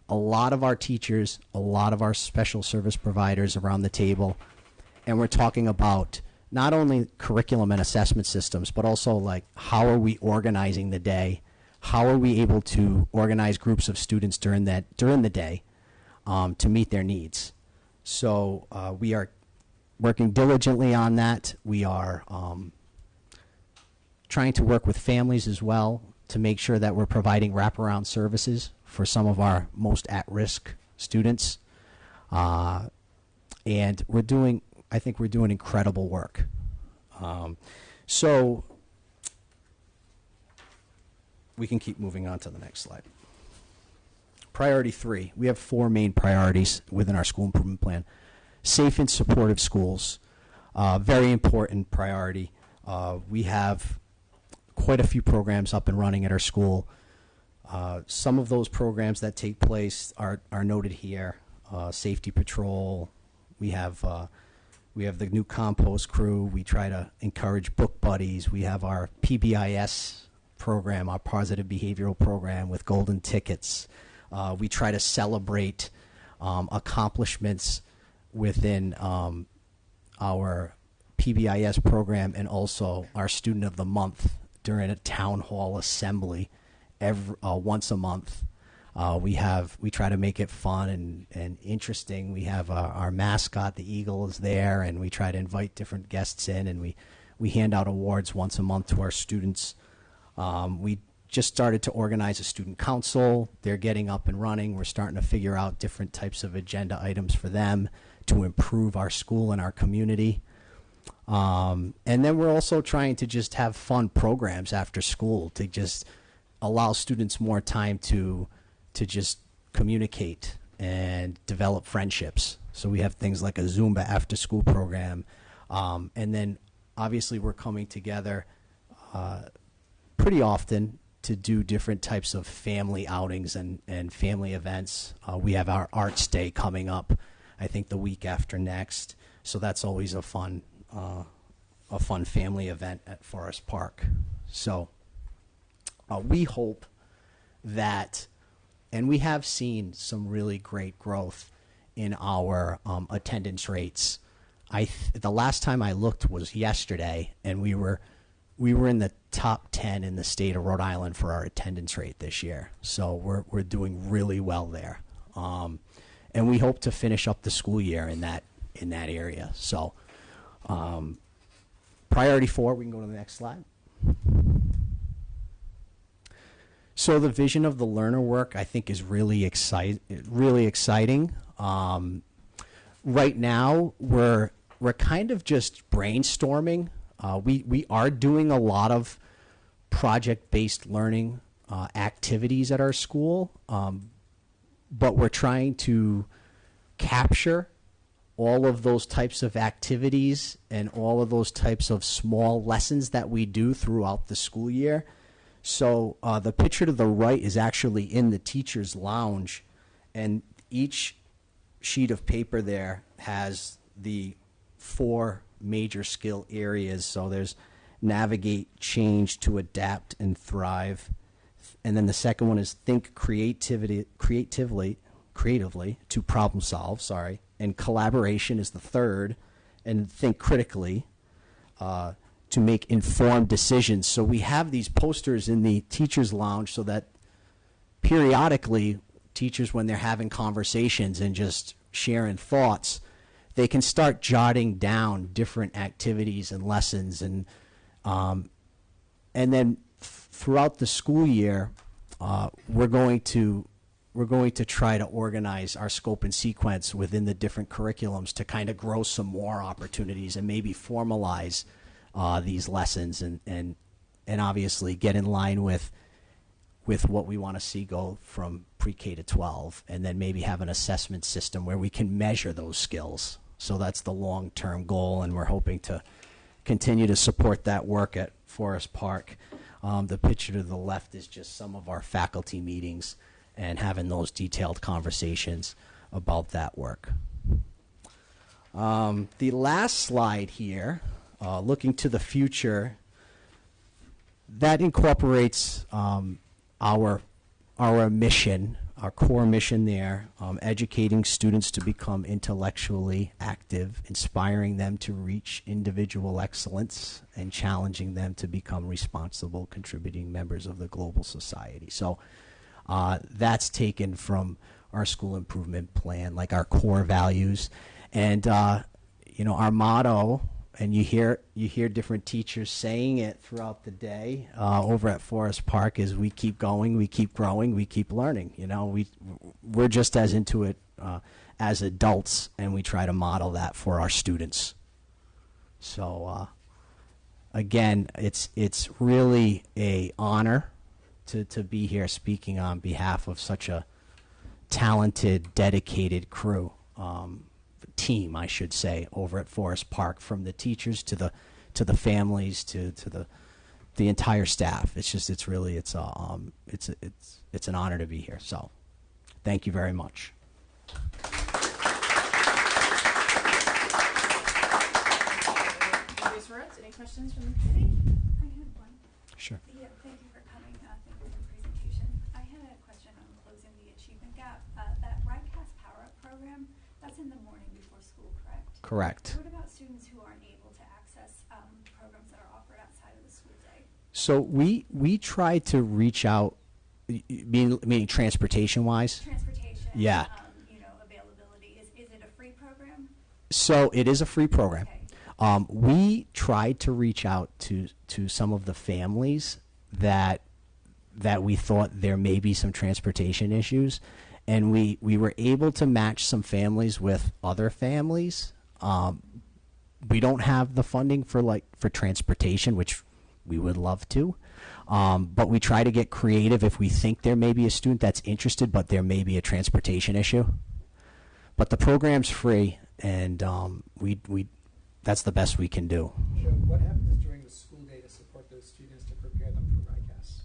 a lot of our teachers, a lot of our special service providers around the table, and we're talking about not only curriculum and assessment systems, but also like how are we organizing the day, how are we able to organize groups of students during the day to meet their needs. So we are working diligently on that. We are trying to work with families as well to make sure that we're providing wraparound services for some of our most at-risk students. And I think we're doing incredible work. So we can keep moving on to the next slide. Priority 3, we have 4 main priorities within our school improvement plan. Safe and supportive schools, very important priority. We have quite a few programs up and running at our school. Some of those programs that take place are noted here. Safety patrol. We have the new compost crew. We try to encourage book buddies. We have our PBIS program, our positive behavioral program with golden tickets. We try to celebrate accomplishments within our PBIS program and also our Student of the Month during a town hall assembly once a month. We try to make it fun and interesting. We have our mascot, the eagle, is there, and we try to invite different guests in, and we hand out awards once a month to our students. We just started to organize a student council. They're getting up and running. We're starting to figure out different types of agenda items for them to improve our school and our community. And then we're also trying to just have fun programs after school to just allow students more time to just communicate and develop friendships. So we have things like a Zumba after school program. And then obviously we're coming together pretty often to do different types of family outings and family events. We have our Arts Day coming up, I think the week after next. So that's always a fun family event at Forest Park. So we hope that, and we have seen some really great growth in our attendance rates. The last time I looked was yesterday, and we were in the top 10 in the state of Rhode Island for our attendance rate this year. So we're doing really well there, and we hope to finish up the school year in that area. So priority 4, we can go to the next slide. So the vision of the learner work, I think, is really exciting. Right now, we're kind of just brainstorming. We are doing a lot of project-based learning activities at our school, but we're trying to capture all of those types of activities and all of those types of small lessons that we do throughout the school year. So the picture to the right is actually in the teacher's lounge, and each sheet of paper there has the 4 major skill areas. So there's navigate, change, to adapt, and thrive. And then the second one is think creatively, to problem solve, and collaboration is the third, and think critically, to make informed decisions. So we have these posters in the teacher's lounge so that periodically teachers, when they're having conversations and just sharing thoughts, they can start jotting down different activities and lessons, and then throughout the school year, we're going to try to organize our scope and sequence within the different curriculums to kind of grow some more opportunities and maybe formalize these lessons and obviously get in line with what we want to see go from pre-K to 12, and then maybe have an assessment system where we can measure those skills. So that's the long-term goal, and we're hoping to continue to support that work at Forest Park. The picture to the left is just some of our faculty meetings and having those detailed conversations about that work. The last slide here, looking to the future, that incorporates our mission, our core mission there, educating students to become intellectually active, inspiring them to reach individual excellence, and challenging them to become responsible, contributing members of the global society. So that's taken from our school improvement plan, like our core values. And our motto, and you hear different teachers saying it throughout the day over at Forest Park, is we keep going, we keep growing, we keep learning. We're just as into it as adults, and we try to model that for our students. So again, it's really a honor to be here speaking on behalf of such a talented, dedicated crew, team, I should say, over at Forest Park, from the teachers to the families to the entire staff. It's an honor to be here. So, thank you very much. Ms. Rhodes, any questions from the committee? I had one. Sure. Yeah, thank you for coming. Thank you for the presentation. I had a question on closing the achievement gap. That RIDECAST Power Up program, that's in the morning before school, correct? Correct. What about students who aren't able to access programs that are offered outside of the school day? So we try to reach out, meaning transportation-wise. Transportation, Yeah. Availability. Is it a free program? So it is a free program. Okay. We tried to reach out to some of the families that we thought there may be some transportation issues, and we were able to match some families with other families. We don't have the funding for transportation, which we would love to, but we try to get creative if we think there may be a student that's interested, but there may be a transportation issue. But the program's free, and we that's the best we can do. Joe, what happens during the school day to support those students to prepare them for RIDECAST?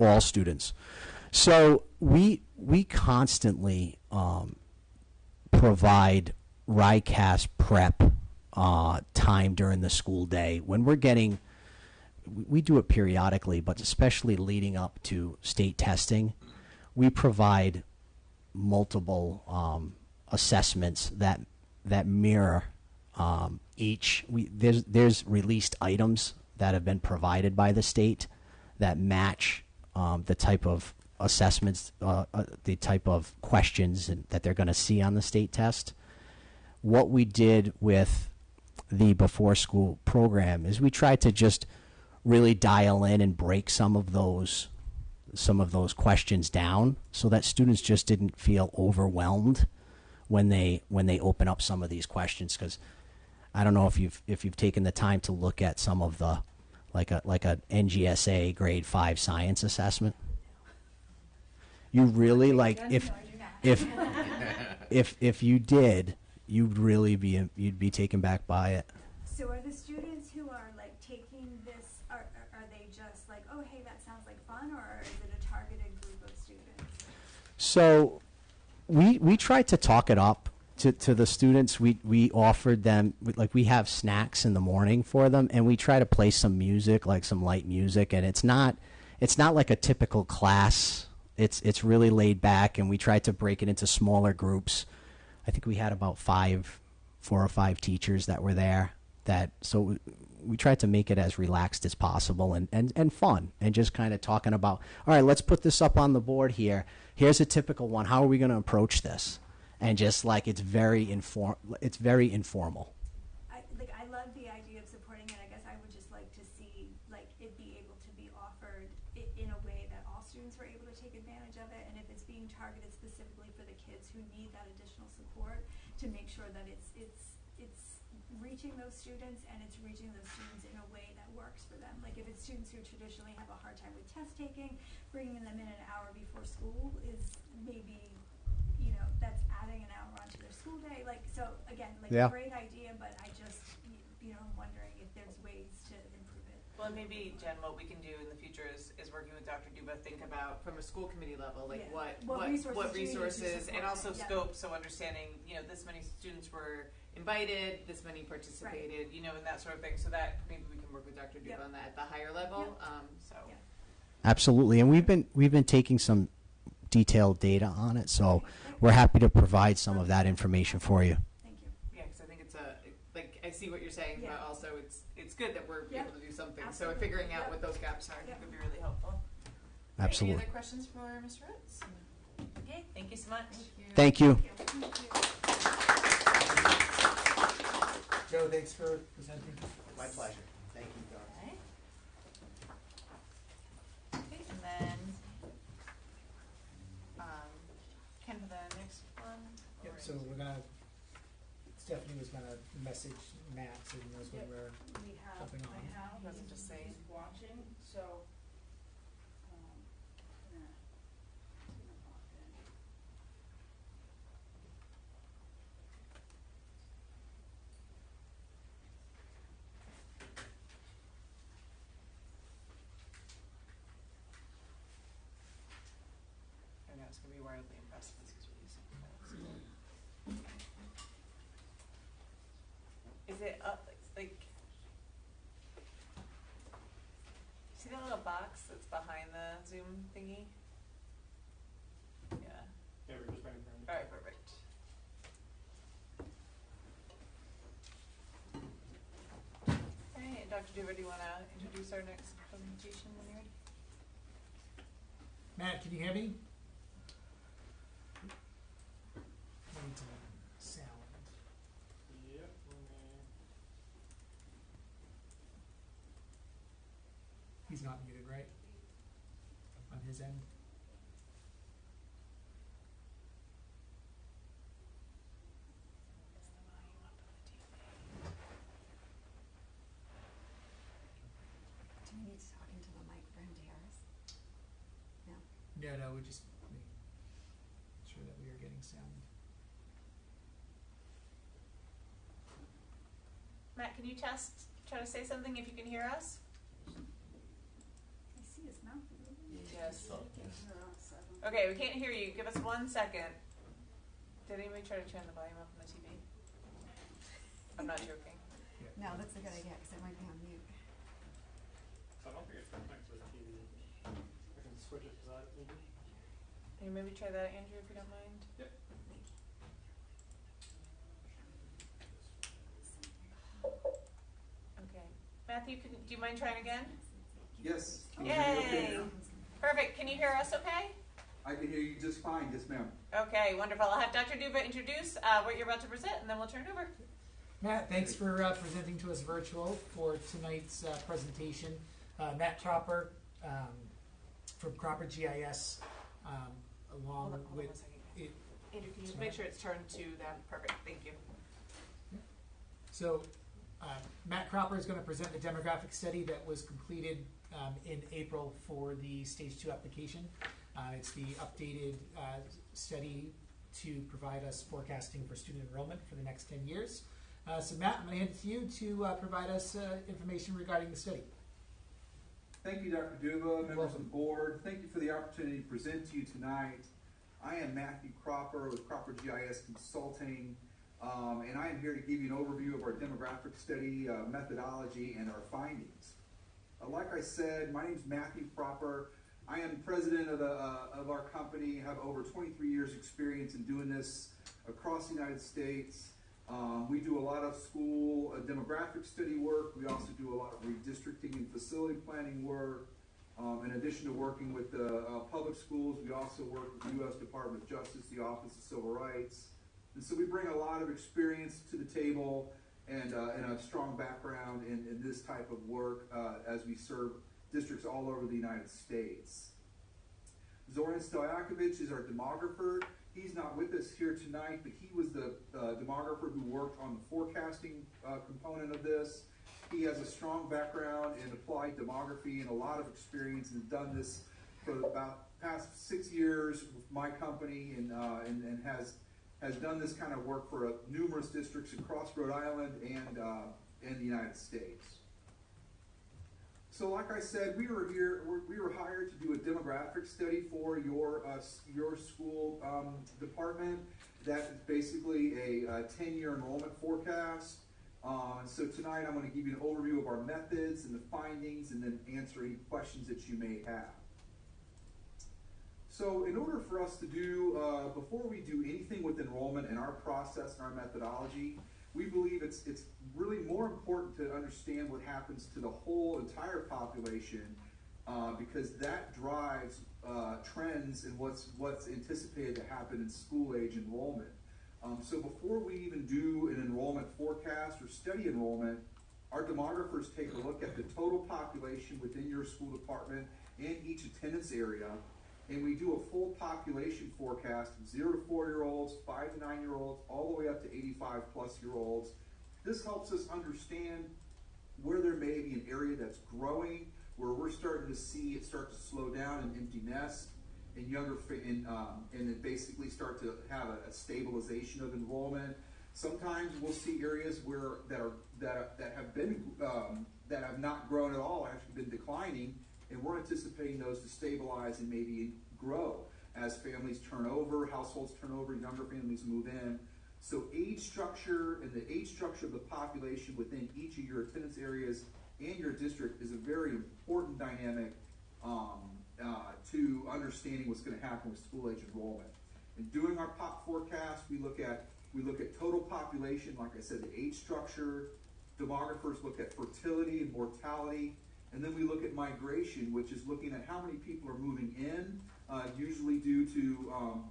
All students. So we constantly provide RIDECAST prep time during the school day. When we're getting, we do it periodically, but especially leading up to state testing, we provide multiple assessments that mirror each. There's released items that have been provided by the state that match the type of assessments, the type of questions that they're going to see on the state test. What we did with the before school program is we tried to just really dial in and break some of those questions down so that students just didn't feel overwhelmed when they open up some of these questions. Because I don't know if you've taken the time to look at some of the like a NGSA grade 5 science assessment. You really if you did, you'd be taken back by it. So are the students who are taking this, are they just oh hey, that sounds like fun, or is it a targeted group of students? So we tried to talk it up to the students. We offered them, we have snacks in the morning for them, and we try to play some music, some light music, and it's not like a typical class. It's really laid back, and we tried to break it into smaller groups. I think we had about 4 or 5 teachers that were there. So we tried to make it as relaxed as possible and fun, and just kind of talking about, all right, let's put this up on the board here. Here's a typical one. How are we going to approach this? And just it's very informal. I love the idea of supporting it. I guess I would just like to see it be able to be offered in a way that all students were able to take advantage of it, and if it's being targeted specifically for the kids who need that additional support, to make sure that it's reaching those students, and it's reaching those students in a way that works for them. If it's students who traditionally have a hard time with test taking, bringing them in an hour before school is maybe, that's adding an hour onto their school day. So again, Yeah. Great idea, but I just, I'm wondering if there's ways to improve it. Well, maybe, Jen, what we can do in the future is working with Dr. Duba, think about from a school committee level, what resources and also scope. So understanding, this many students were invited, this many participated, and that sort of thing. So that maybe we can work with Dr. Duba on that at the higher level. Absolutely, and we've been taking some detailed data on it, so we're happy to provide some of that information for you. Thank you. Yeah, because I think it's I see what you're saying, but also it's good that we're able to do something. Absolutely. So figuring out what those gaps are would be really helpful. Absolutely. Any other questions for Ms. Rhodes? Okay, thank you so much. Thank you. Joe, thanks for presenting. My pleasure. Thank you, Doc. Okay, and then So we're gonna, Stephanie was gonna message Matt so he knows when Yep. we're We have, jumping on. I have, Doesn't just say- he's watching, so, yeah, it's gonna pop in. I know it's gonna be wildly impressed with these releasing files. Is it up, like, see the little box that's behind the Zoom thingy? Yeah. Yeah, we're just waiting for him. Alright, perfect. Alright, Dr. Duva, do you wanna introduce our next presentation when you're ready? Matt, can you hear me? I need some sound. Yep, let me. He's not muted, right? On his end? Do we need to talk into the mic for him to hear us? No. No, we're just making sure that we are getting sound. Matt, can you try to say something if you can hear us? I see his mouth a little bit. Yes. So, Okay, we can't hear you. Give us 1 second. Did anybody try to turn the volume up on the TV? I'm not joking. No, that's a good idea because it might be on mute. So I don't think it's connected to the TV. I can switch it to that maybe. Can you maybe try that, Andrew, if you don't mind? Yep. Okay. Matthew, do you mind trying again? Yes. Can you hear me okay? Yay! Perfect. Can you hear us okay? I can hear you just fine. Yes, ma'am. Okay, wonderful. I'll have Dr. Duva introduce what you're about to present, and then we'll turn it over. Matt, thanks for presenting to us virtual for tonight's presentation. Matt Cropper from Cropper GIS, along Hold on with 1 second. it. Andrew, can you Sorry. make sure it's turned to them? Perfect. Thank you. So, Matt Cropper is going to present the demographic study that was completed in April for the Stage 2 application. It's the updated study to provide us forecasting for student enrollment for the next 10 years. So Matt, I'm going to hand it to you to provide us information regarding the study. Thank you, Dr. Duva, members of the board. Thank you for the opportunity to present to you tonight. I am Matthew Cropper with Cropper GIS Consulting, and I am here to give you an overview of our demographic study methodology and our findings. Like I said, my name is Matthew Cropper. I am president of our company, have over 23 years experience in doing this across the United States. We do a lot of school demographic study work. We also do a lot of redistricting and facility planning work. In addition to working with the public schools, we also work with the U.S. Department of Justice, the Office of Civil Rights. And so we bring a lot of experience to the table and a strong background in this type of work as we serve districts all over the United States. Zoran Stojakovic is our demographer. He's not with us here tonight, but he was the demographer who worked on the forecasting component of this. He has a strong background in applied demography and a lot of experience and has done this for about past 6 years with my company and has done this kind of work for numerous districts across Rhode Island and the United States. So like I said, we were hired to do a demographic study for your school department. That is basically a 10-year enrollment forecast. So tonight I'm going to give you an overview of our methods and the findings and then answer any questions that you may have. So in order for us to do, before we do anything with enrollment and our process and our methodology, we believe it's really more important to understand what happens to the whole entire population because that drives trends in what's anticipated to happen in school age enrollment. So before we even do an enrollment forecast or study enrollment, our demographers take a look at the total population within your school department and each attendance area, and we do a full population forecast of 0 to 4-year-olds, 5 to 9-year-olds, all the way up to 85 plus year olds. This helps us understand where there may be an area that's growing, where we're starting to see it start to slow down and empty nest, and and then basically start to have a stabilization of enrollment. Sometimes we'll see areas that have not grown at all, actually been declining, and we're anticipating those to stabilize and maybe grow as families turn over, households turn over, younger families move in. So age structure and the age structure of the population within each of your attendance areas and your district is a very important dynamic to understanding what's going to happen with school age enrollment. In doing our pop forecast, we look at total population, like I said, the age structure. Demographers look at fertility and mortality, and then we look at migration, which is looking at how many people are moving in, usually due to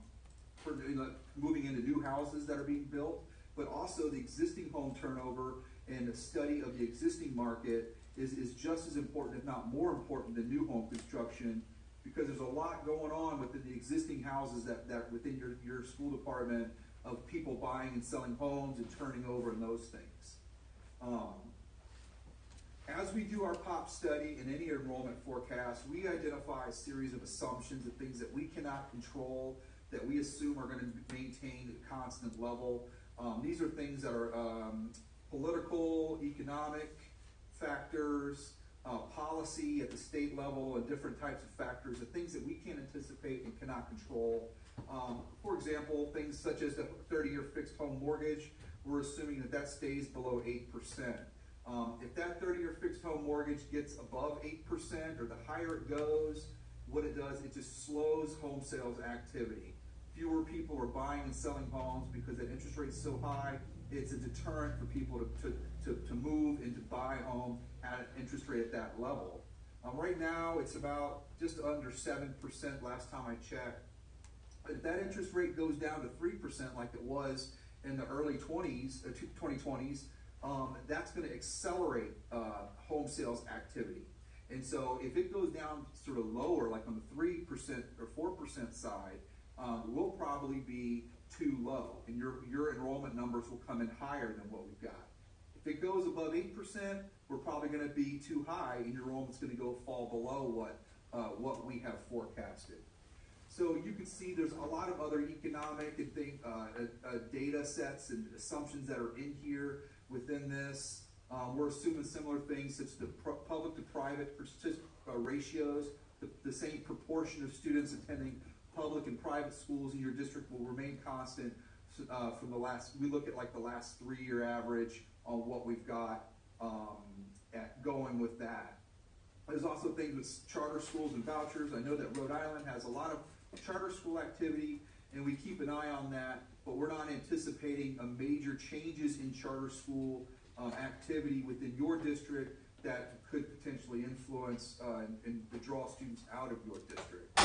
moving into new houses that are being built, but also the existing home turnover, and a study of the existing market is just as important, if not more important, than new home construction, because there's a lot going on within the existing houses that within your school department of people buying and selling homes and turning over and those things. As we do our POP study and any enrollment forecast, we identify a series of assumptions of things that we cannot control, that we assume are going to maintain at a constant level. These are things that are political, economic factors, policy at the state level, and different types of factors, the things that we can't anticipate and cannot control. For example, things such as the 30-year fixed home mortgage, we're assuming that stays below 8%. If that 30-year fixed home mortgage gets above 8%, or the higher it goes, what it does, it just slows home sales activity. Fewer people are buying and selling homes because that interest rate's so high. It's a deterrent for people to move and to buy a home at an interest rate at that level. Right now, it's about just under 7% last time I checked. If that interest rate goes down to 3% like it was in the early 2020s, that's going to accelerate home sales activity. And so if it goes down sort of lower, like on the 3% or 4% side, we'll probably be too low, and your enrollment numbers will come in higher than what we've got. If it goes above 8%, we're probably going to be too high, and your enrollment's going to go fall below what we have forecasted. So you can see there's a lot of other economic and data sets and assumptions that are in here within this. We're assuming similar things such as the public to private ratios, the same proportion of students attending public and private schools in your district will remain constant from the last, we look at like the last 3-year average on what we've got going with that. There's also things with charter schools and vouchers. I know that Rhode Island has a lot of charter school activity, and we keep an eye on that, but we're not anticipating a major changes in charter school activity within your district that could potentially influence and draw students out of your district.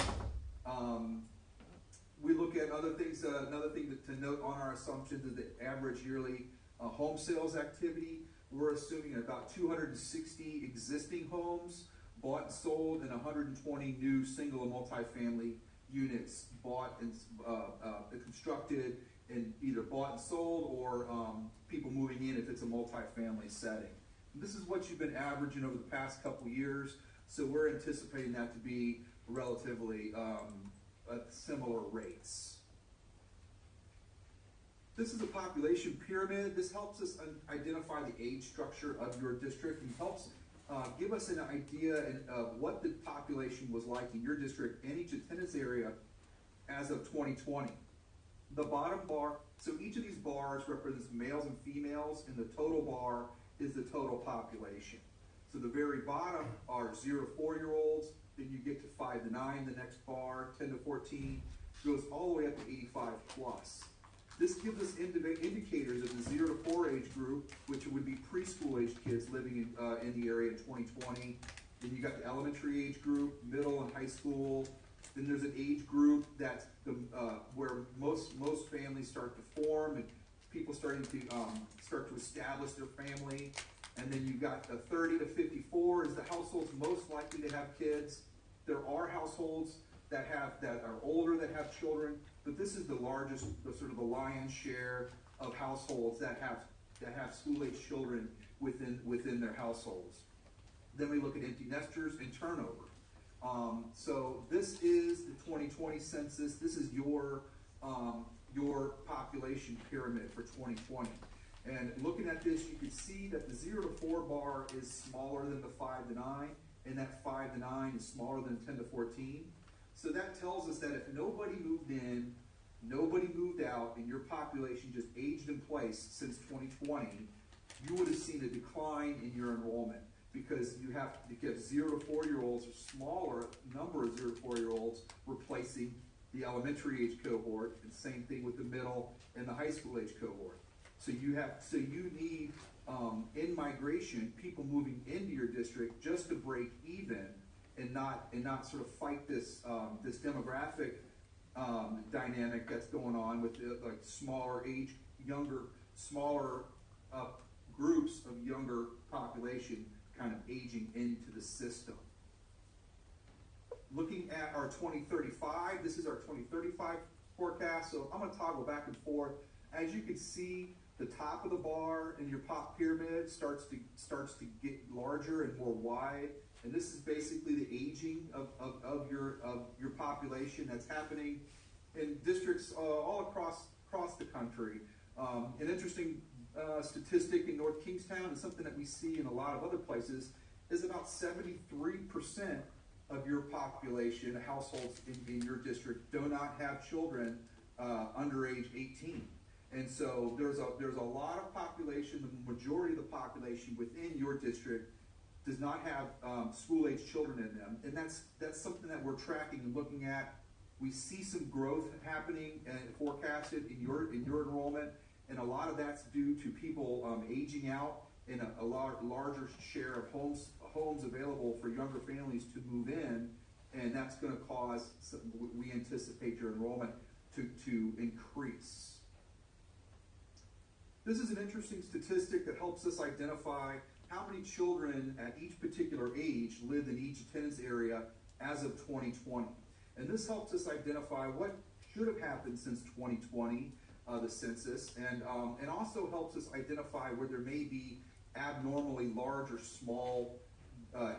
We look at other things. Another thing to note on our assumptions is the average yearly home sales activity. We're assuming about 260 existing homes bought and sold, and 120 new single and multifamily units bought and constructed, and either bought and sold, or people moving in if it's a multifamily setting. And this is what you've been averaging over the past couple years, so we're anticipating that to be relatively at similar rates. This is a population pyramid. This helps us identify the age structure of your district and helps give us an idea of what the population was like in your district and each attendance area as of 2020. The bottom bar, so each of these bars represents males and females, and the total bar is the total population. So the very bottom are 0 to 4-year-olds, then you get to 5 to 9, the next bar, 10 to 14, goes all the way up to 85 plus. This gives us indicators of the 0 to 4 age group, which would be preschool age kids living in the area in 2020. Then you got the elementary age group, middle and high school. Then there's an age group that's where most families start to form and people starting to start to establish their family. And then you've got the 30 to 54 is the households most likely to have kids. There are households that are older that have children, but this is the largest, sort of the lion's share of households that have school-age children within their households. Then we look at empty nesters and turnover. So this is the 2020 census. This is your population pyramid for 2020. And looking at this, you can see that the 0 to 4 bar is smaller than the 5 to 9, and that 5 to 9 is smaller than 10 to 14. So that tells us that if nobody moved in, nobody moved out, and your population just aged in place since 2020, you would have seen a decline in your enrollment, because you have 0 to 4-year-olds, or smaller number of 0 to 4-year-olds replacing the elementary age cohort, and same thing with the middle and the high school age cohort. So you need in migration people moving into your district just to break even, and not sort of fight this this demographic dynamic that's going on with like smaller groups of younger population kind of aging into the system. Looking at our 2035, this is our 2035 forecast. So I'm going to toggle back and forth. As you can see, the top of the bar in your pop pyramid starts to get larger and more wide, and this is basically the aging of your population that's happening in districts all across the country. An interesting statistic in North Kingstown, and something that we see in a lot of other places, is about 73% of your population, households in your district, do not have children under age 18. And so there's a lot of population, the majority of the population within your district does not have school-age children in them, and that's something that we're tracking and looking at. We see some growth happening and forecasted in your enrollment, and a lot of that's due to people aging out, and a larger share of homes available for younger families to move in, and that's going to cause, we anticipate your enrollment to increase. This is an interesting statistic that helps us identify how many children at each particular age lived in each attendance area as of 2020. And this helps us identify what should have happened since 2020, the census, and also helps us identify where there may be abnormally large or small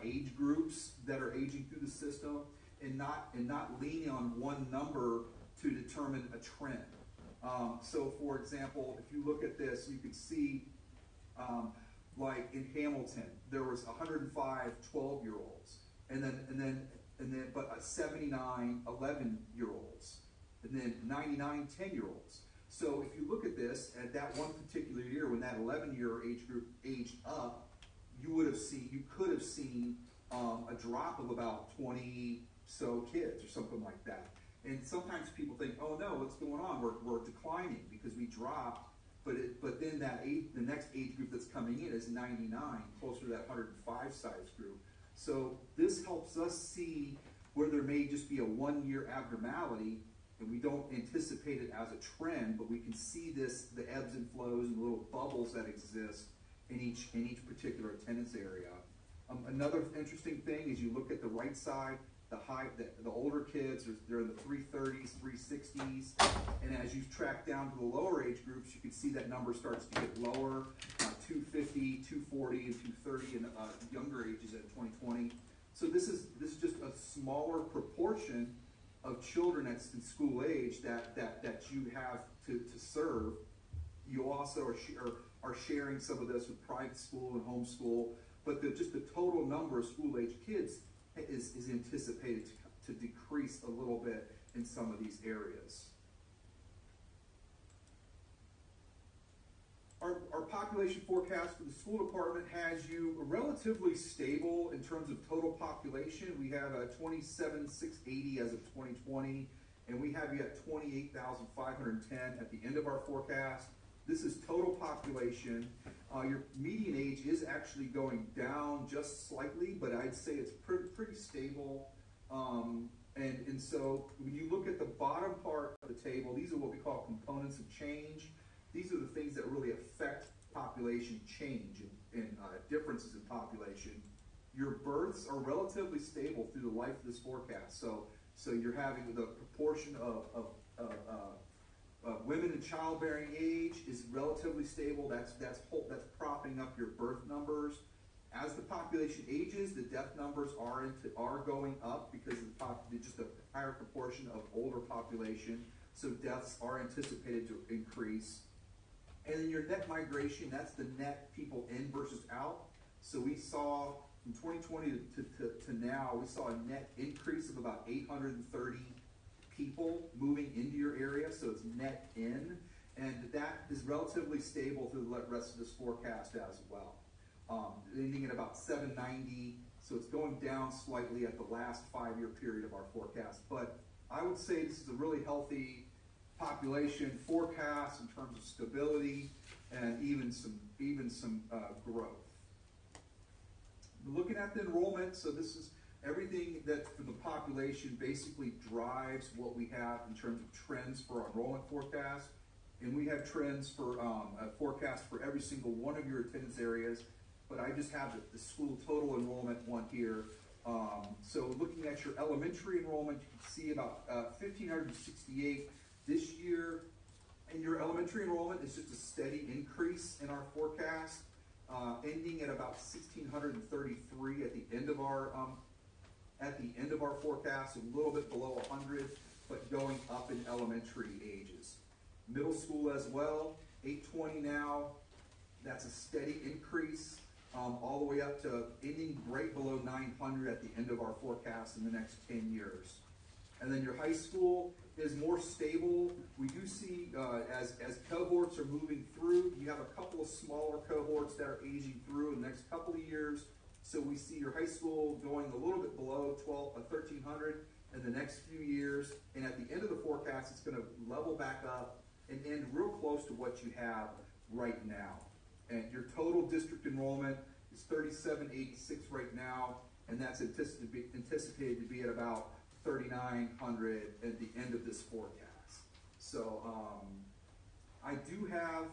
age groups that are aging through the system, and not leaning on one number to determine a trend. So, for example, if you look at this, you could see, like in Hamilton, there was 105 12-year-olds, but 79 11-year-olds, and then 99 10-year-olds. So, if you look at this at that one particular year, when that 11-year age group aged up, you could have seen a drop of about 20 so kids or something like that. And sometimes people think, oh no, what's going on? We're declining because we dropped, but then the next age group that's coming in is 99, closer to that 105 size group. So this helps us see where there may just be a one-year abnormality, and we don't anticipate it as a trend, but we can see the ebbs and flows and little bubbles that exist in each particular attendance area. Another interesting thing is you look at the right side. The older kids, they're in the 330s, 360s, and as you track down to the lower age groups, you can see that number starts to get lower, 250, 240, and 230 in younger ages at 2020. So this is just a smaller proportion of children that's in school age that you have to serve. You also are sharing some of this with private school and homeschool, but just the total number of school age kids is anticipated to decrease a little bit in some of these areas. Our population forecast for the school department has you relatively stable in terms of total population. We have 27,680 as of 2020, and we have you at 28,510 at the end of our forecast. This is total population. Your median age is actually going down just slightly, but I'd say it's pretty stable. And so when you look at the bottom part of the table, these are what we call components of change. These are the things that really affect population change and differences in population. Your births are relatively stable through the life of this forecast. So So you're having the proportion of women in childbearing age is relatively stable. That's propping up your birth numbers. As the population ages, the death numbers are going up because of just a higher proportion of older population. So deaths are anticipated to increase. And then your net migration, that's the net people in versus out. So we saw from 2020 to now, we saw a net increase of about 830 people moving into your area, so it's net in, and that is relatively stable through the rest of this forecast as well. Ending at about 790, so it's going down slightly at the last 5-year period of our forecast. But I would say this is a really healthy population forecast in terms of stability and even some growth. Looking at the enrollment, so this is everything that for the population basically drives what we have in terms of trends for our enrollment forecast. And we have trends for a forecast for every single one of your attendance areas, but I just have the school total enrollment one here. So looking at your elementary enrollment, you can see about 1,568 this year. And your elementary enrollment is just a steady increase in our forecast, ending at about 1,633 at the end of our forecast, a little bit below 100, but going up in elementary ages. Middle school as well, 820 now. That's a steady increase, all the way up to ending right below 900 at the end of our forecast in the next 10 years. And then your high school is more stable. We do see as cohorts are moving through, you have a couple of smaller cohorts that are aging through in the next couple of years. So we see your high school going a little bit below 1,300 in the next few years. And at the end of the forecast, it's going to level back up and end real close to what you have right now. And your total district enrollment is 3,786 right now, and that's anticipated to be at about 3,900 at the end of this forecast. So I do have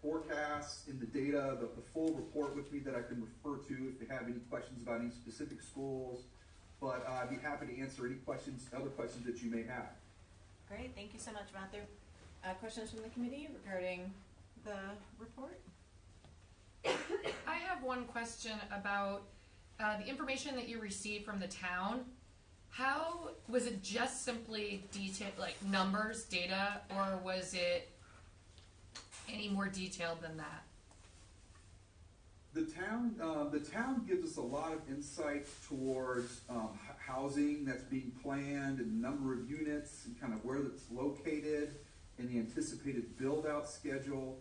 forecasts in the data, the full report with me that I can refer to if you have any questions about any specific schools. But I'd be happy to answer any questions, other questions that you may have. Great, thank you so much, Matthew. Questions from the committee regarding the report? I have one question about the information that you received from the town. How was it just simply detail, like numbers, data, or was it any more detailed than that? The town gives us a lot of insight towards housing that's being planned and the number of units and kind of where it's located and the anticipated build-out schedule.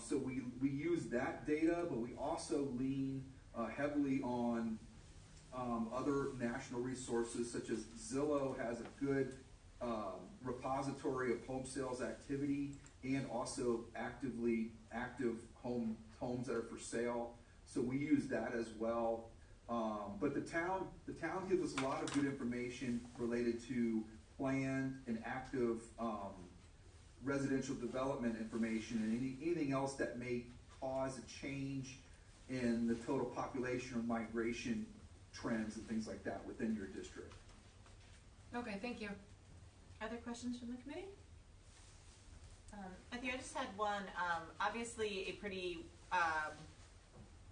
So we use that data, but we also lean heavily on other national resources, such as Zillow has a good repository of home sales activity and also active homes that are for sale. So we use that as well. But the town gives us a lot of good information related to planned and active residential development information and anything else that may cause a change in the total population or migration trends and things like that within your district. Okay, thank you. Other questions from the committee? I think I just had one. Obviously, a pretty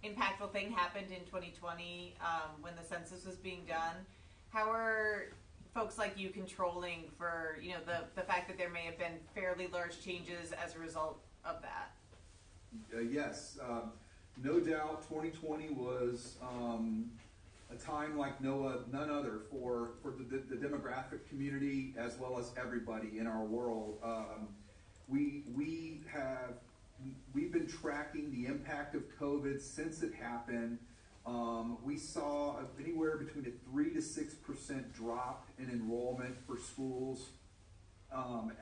impactful thing happened in 2020 when the census was being done. How are folks like you controlling for the fact that there may have been fairly large changes as a result of that? Yes, no doubt 2020 was a time like none other for the demographic community as well as everybody in our world. We've been tracking the impact of COVID since it happened. We saw anywhere between a 3 to 6% drop in enrollment for schools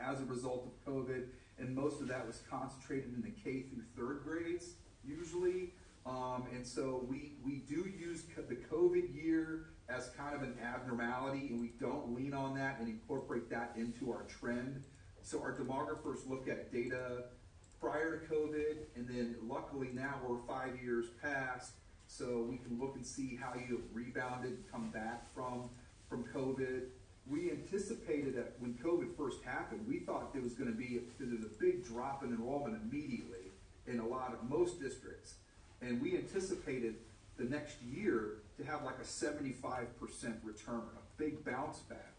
as a result of COVID, and most of that was concentrated in the K through 3rd grades usually. And so we do use the COVID year as kind of an abnormality, and we don't lean on that and incorporate that into our trend. So our demographers look at data prior to COVID, and then luckily now we're 5 years past, so we can look and see how you have rebounded, come back from COVID. we anticipated that when COVID first happened, we thought there was going to be because there's a big drop in enrollment immediately in most districts, and we anticipated the next year to have like a 75% return, a big bounce back.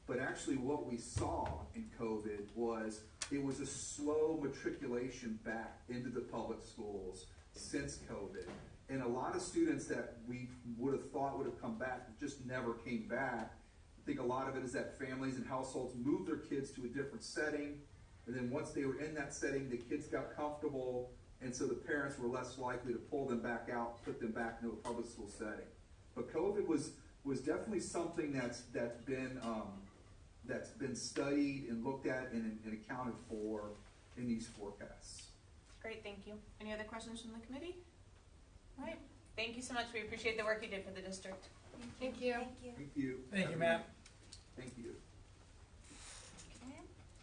But actually, what we saw in COVID was it was a slow matriculation back into the public schools since COVID. And a lot of students that we would have thought would have come back just never came back. I think a lot of it is that families and households moved their kids to a different setting. And then once they were in that setting, the kids got comfortable. And so the parents were less likely to pull them back out, put them back into a public school setting. But COVID was definitely something that's been studied and looked at and accounted for in these forecasts. Great, thank you. Any other questions from the committee? All right, thank you so much. We appreciate the work you did for the district. Thank you. Thank you. Thank you, Matt. Thank you. Okay,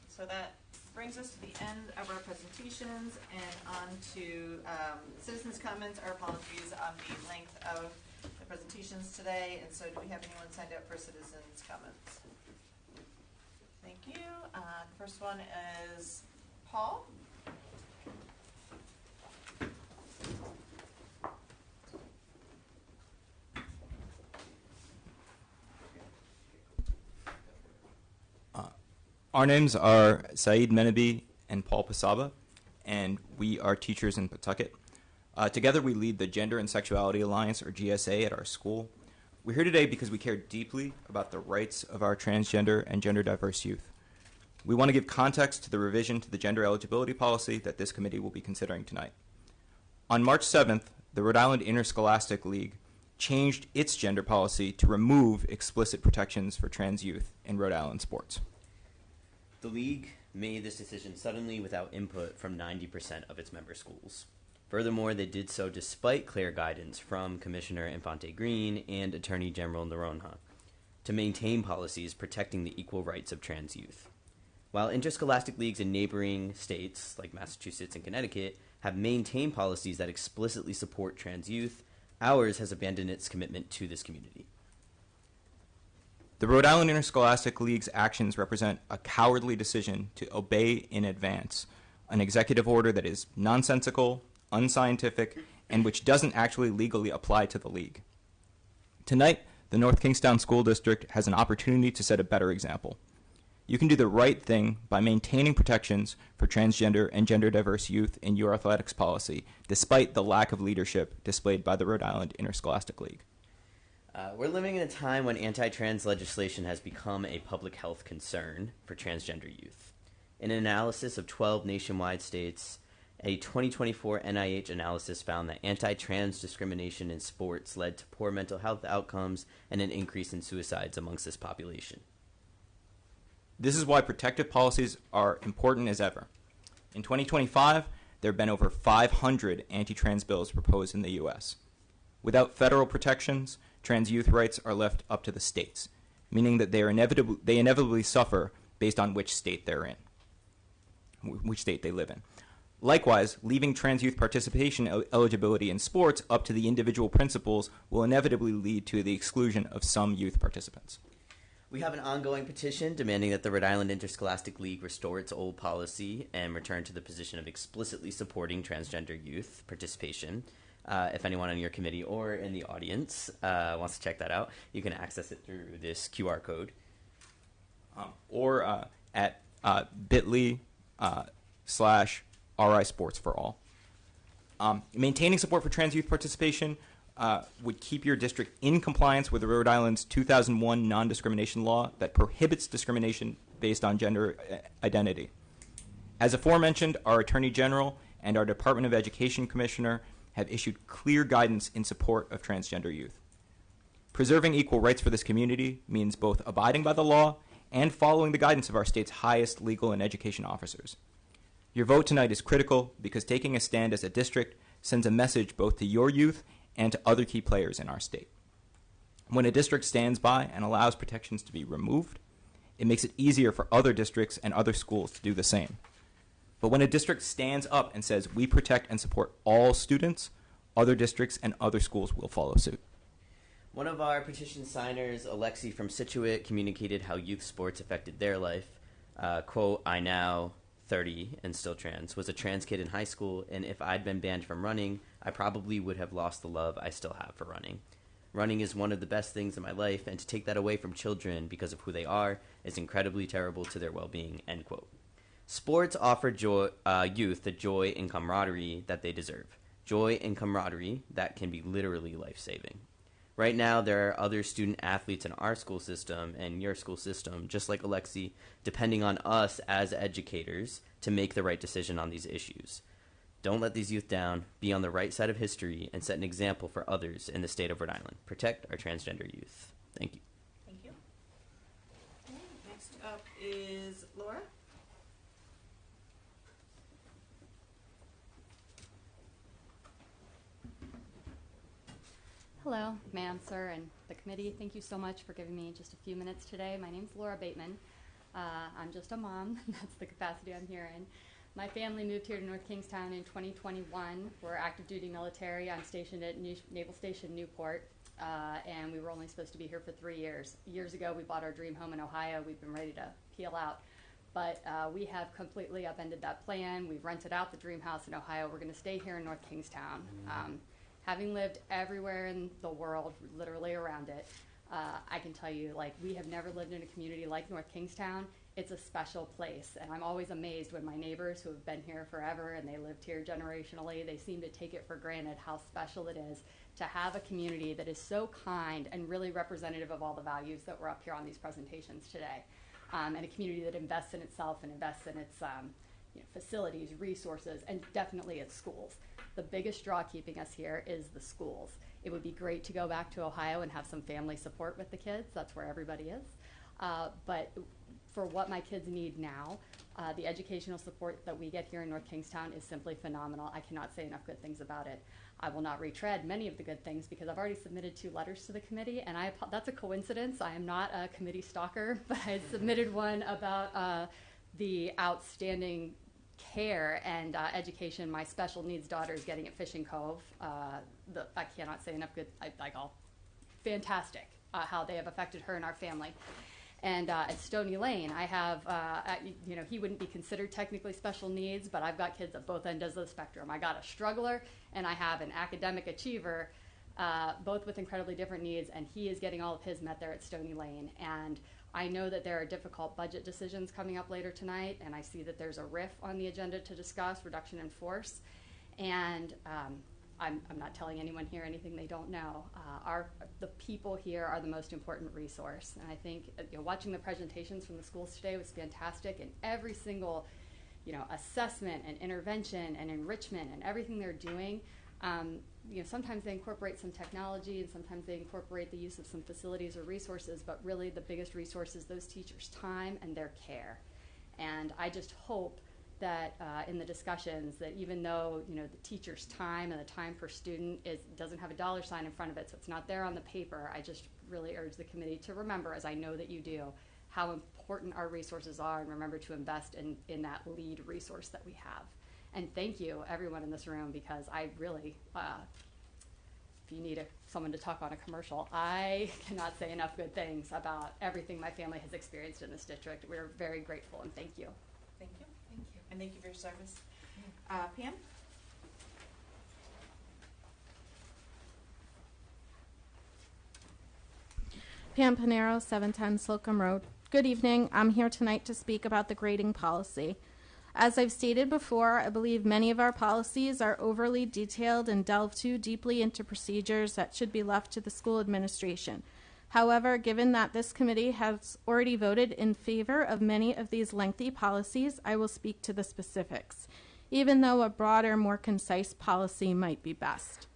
so that brings us to the end of our presentations and on to citizens' comments. Our apologies on the length of the presentations today. And so do we have anyone signed up for citizens' comments? Thank you. The first one is Paul. Our names are Saeed Menabi and Paul Pasaba, and we are teachers in Pawtucket. Together we lead the Gender and Sexuality Alliance, or GSA, at our school. We're here today because we care deeply about the rights of our transgender and gender diverse youth. We want to give context to the revision to the gender eligibility policy that this committee will be considering tonight. On March 7th, the Rhode Island Interscholastic League changed its gender policy to remove explicit protections for trans youth in Rhode Island sports. The league made this decision suddenly without input from 90% of its member schools. Furthermore, they did so despite clear guidance from Commissioner Infante Green and Attorney General Noronha to maintain policies protecting the equal rights of trans youth. While interscholastic leagues in neighboring states like Massachusetts and Connecticut have maintained policies that explicitly support trans youth, ours has abandoned its commitment to this community. The Rhode Island Interscholastic League's actions represent a cowardly decision to obey in advance an executive order that is nonsensical, unscientific, and which doesn't actually legally apply to the league. Tonight, the North Kingstown School District has an opportunity to set a better example. You can do the right thing by maintaining protections for transgender and gender diverse youth in your athletics policy, despite the lack of leadership displayed by the Rhode Island Interscholastic League. We're living in a time when anti-trans legislation has become a public health concern for transgender youth. In an analysis of 12 nationwide states, a 2024 NIH analysis found that anti-trans discrimination in sports led to poor mental health outcomes and an increase in suicides amongst this population. This is why protective policies are important as ever. In 2025, there have been over 500 anti-trans bills proposed in the U.S. Without federal protections, trans youth rights are left up to the states, meaning that they inevitably suffer based on which state they're in, which state they live in. Likewise, leaving trans youth participation eligibility in sports up to the individual principals will inevitably lead to the exclusion of some youth participants. We have an ongoing petition demanding that the Rhode Island Interscholastic League restore its old policy and return to the position of explicitly supporting transgender youth participation. If anyone on your committee or in the audience wants to check that out, you can access it through this QR code. Or at bit.ly/RI Sports for All. Maintaining support for trans youth participation would keep your district in compliance with Rhode Island's 2001 non-discrimination law that prohibits discrimination based on gender identity. As aforementioned, our Attorney General and our Department of Education Commissioner have issued clear guidance in support of transgender youth. Preserving equal rights for this community means both abiding by the law and following the guidance of our state's highest legal and education officers. Your vote tonight is critical because taking a stand as a district sends a message both to your youth and to other key players in our state. When a district stands by and allows protections to be removed, it makes it easier for other districts and other schools to do the same. But when a district stands up and says, we protect and support all students, other districts and other schools will follow suit. One of our petition signers, Alexi from Situate, communicated how youth sports affected their life. Quote, I now, 30 and still trans, was a trans kid in high school, and if I'd been banned from running, I probably would have lost the love I still have for running. Running is one of the best things in my life, and to take that away from children because of who they are is incredibly terrible to their well-being, end quote. Sports offer youth the joy and camaraderie that they deserve. Joy and camaraderie that can be literally life-saving. Right now, there are other student athletes in our school system and your school system, just like Alexi, depending on us as educators to make the right decision on these issues. Don't let these youth down. Be on the right side of history and set an example for others in the state of Rhode Island. Protect our transgender youth. Thank you. Thank you. Okay, next up is Laura. Hello, ma'am, sir, and the committee. Thank you so much for giving me just a few minutes today. My name's Laura Bateman. I'm just a mom. That's the capacity I'm here in. My family moved here to North Kingstown in 2021. We're active duty military. I'm stationed at Naval Station Newport, and we were only supposed to be here for 3 years. Years ago, we bought our dream home in Ohio. We've been ready to peel out. But we have completely upended that plan. We've rented out the dream house in Ohio. We're going to stay here in North Kingstown. Having lived everywhere in the world, literally around it, I can tell you, like, we have never lived in a community like North Kingstown. It's a special place, and I'm always amazed when my neighbors who have been here forever and they lived here generationally, they seem to take it for granted how special it is to have a community that is so kind and really representative of all the values that were up here on these presentations today. And a community that invests in itself and invests in its facilities, resources, and definitely its schools. The biggest draw keeping us here is the schools. It would be great to go back to Ohio and have some family support with the kids. That's where everybody is. But for what my kids need now, the educational support that we get here in North Kingstown is simply phenomenal. I cannot say enough good things about it. I will not retread many of the good things because I've already submitted 2 letters to the committee, and that's a coincidence. I am not a committee stalker, but I submitted one about the outstanding care and education my special needs daughter is getting at Fishing Cove. I cannot say enough good, fantastic how they have affected her and our family. And at Stony Lane, I have, he wouldn't be considered technically special needs, but I've got kids at both ends of the spectrum. I got a struggler and I have an academic achiever, both with incredibly different needs, and he is getting all of his met there at Stony Lane. And I know that there are difficult budget decisions coming up later tonight, and I see that there's a RIF on the agenda to discuss, reduction in force. And I'm not telling anyone here anything they don't know. The people here are the most important resource. And I think watching the presentations from the schools today was fantastic, and every single assessment and intervention and enrichment and everything they're doing, sometimes they incorporate some technology and sometimes they incorporate the use of some facilities or resources, but really the biggest resource is those teachers' time and their care. And I just hope that in the discussions that even though the teacher's time and the time per student doesn't have a dollar sign in front of it, so it's not there on the paper, I just really urge the committee to remember, as I know that you do, how important our resources are, and remember to invest in that lead resource that we have. And thank you, everyone in this room, because I really, if you need someone to talk on a commercial, I cannot say enough good things about everything my family has experienced in this district. We're very grateful, and thank you. Thank you. Thank you. And thank you for your service. Pam? Pam Panero, 710 Slocum Road. Good evening. I'm here tonight to speak about the grading policy. As I've stated before, I believe many of our policies are overly detailed and delve too deeply into procedures that should be left to the school administration. However, given that this committee has already voted in favor of many of these lengthy policies, I will speak to the specifics, even though a broader, more concise policy might be best.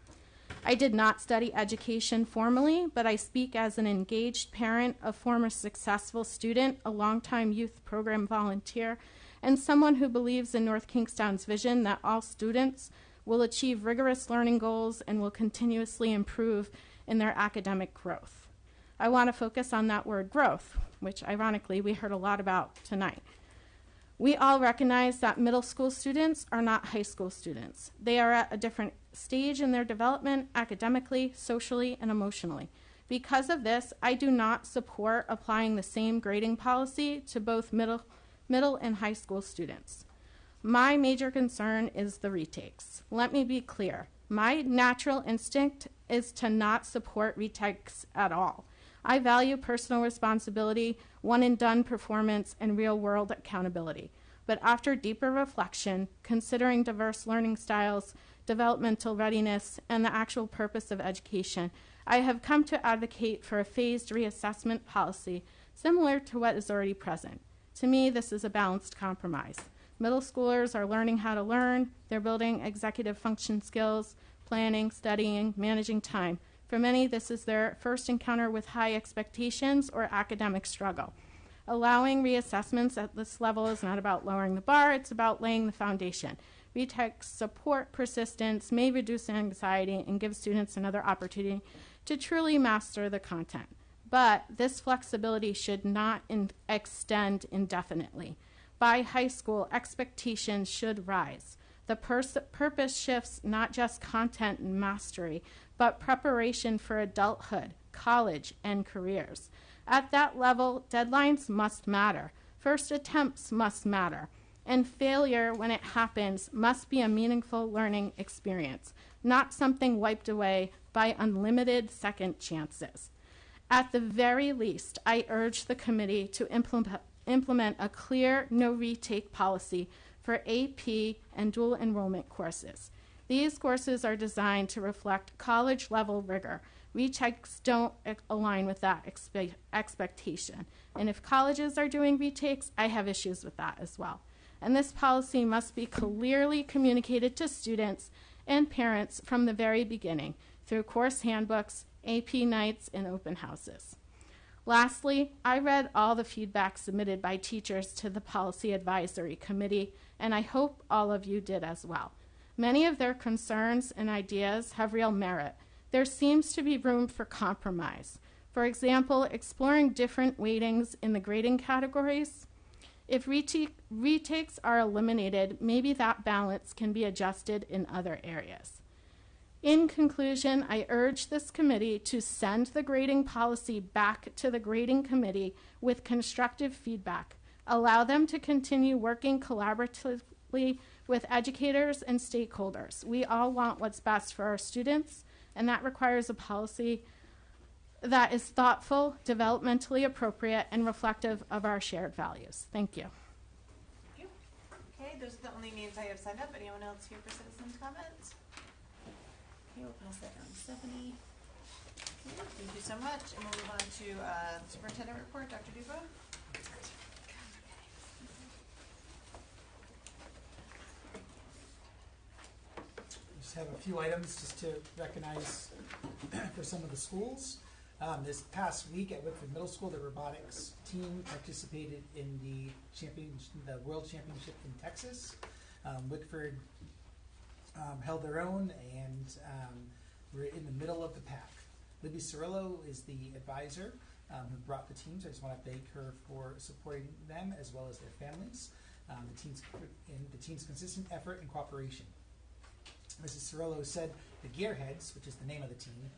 I did not study education formally, but I speak as an engaged parent, a former successful student, a longtime youth program volunteer, and someone who believes in North Kingstown's vision that all students will achieve rigorous learning goals and will continuously improve in their academic growth. I want to focus on that word growth, which ironically we heard a lot about tonight. We all recognize that middle school students are not high school students. They are at a different stage in their development, academically, socially, and emotionally. Because of this, I do not support applying the same grading policy to both middle and high school students. My major concern is the retakes. Let me be clear. My natural instinct is to not support retakes at all. I value personal responsibility, one-and-done performance, and real-world accountability. But after deeper reflection, considering diverse learning styles, developmental readiness, and the actual purpose of education, I have come to advocate for a phased reassessment policy similar to what is already present. To me, this is a balanced compromise. Middle schoolers are learning how to learn. They're building executive function skills, planning, studying, managing time. For many, this is their first encounter with high expectations or academic struggle. Allowing reassessments at this level is not about lowering the bar, it's about laying the foundation. Retakes support persistence, may reduce anxiety, and give students another opportunity to truly master the content. But this flexibility should not extend indefinitely. By high school, expectations should rise. The purpose shifts not just content and mastery, but preparation for adulthood, college, and careers. At that level, deadlines must matter. First attempts must matter. And failure, when it happens, must be a meaningful learning experience, not something wiped away by unlimited second chances. At the very least, I urge the committee to implement a clear no retake policy for AP and dual enrollment courses. These courses are designed to reflect college-level rigor. Retakes don't align with that expectation. And if colleges are doing retakes, I have issues with that as well. And this policy must be clearly communicated to students and parents from the very beginning through course handbooks, AP nights, and open houses. Lastly, I read all the feedback submitted by teachers to the Policy Advisory Committee, and I hope all of you did as well. Many of their concerns and ideas have real merit. There seems to be room for compromise. For example, exploring different weightings in the grading categories. If retakes are eliminated, maybe that balance can be adjusted in other areas. In conclusion, I urge this committee to send the grading policy back to the grading committee with constructive feedback. Allow them to continue working collaboratively with educators and stakeholders. We all want what's best for our students, and that requires a policy that is thoughtful, developmentally appropriate, and reflective of our shared values. Thank you. Thank you. Okay, those are the only names I have signed up. Anyone else here for citizens' comments? Okay, we'll pass that down to Stephanie. Okay, thank you so much. And we'll move on to superintendent report. Dr. Dubo? Just have a few items just to recognize for some of the schools. This past week at Wickford Middle School, the robotics team participated in the World Championship in Texas. Wickford held their own, and we're in the middle of the pack. Libby Cirillo is the advisor who brought the team, so I just want to thank her for supporting them as well as their families. The team's consistent effort and cooperation. Mrs. Cirillo said the Gearheads, which is the name of the team,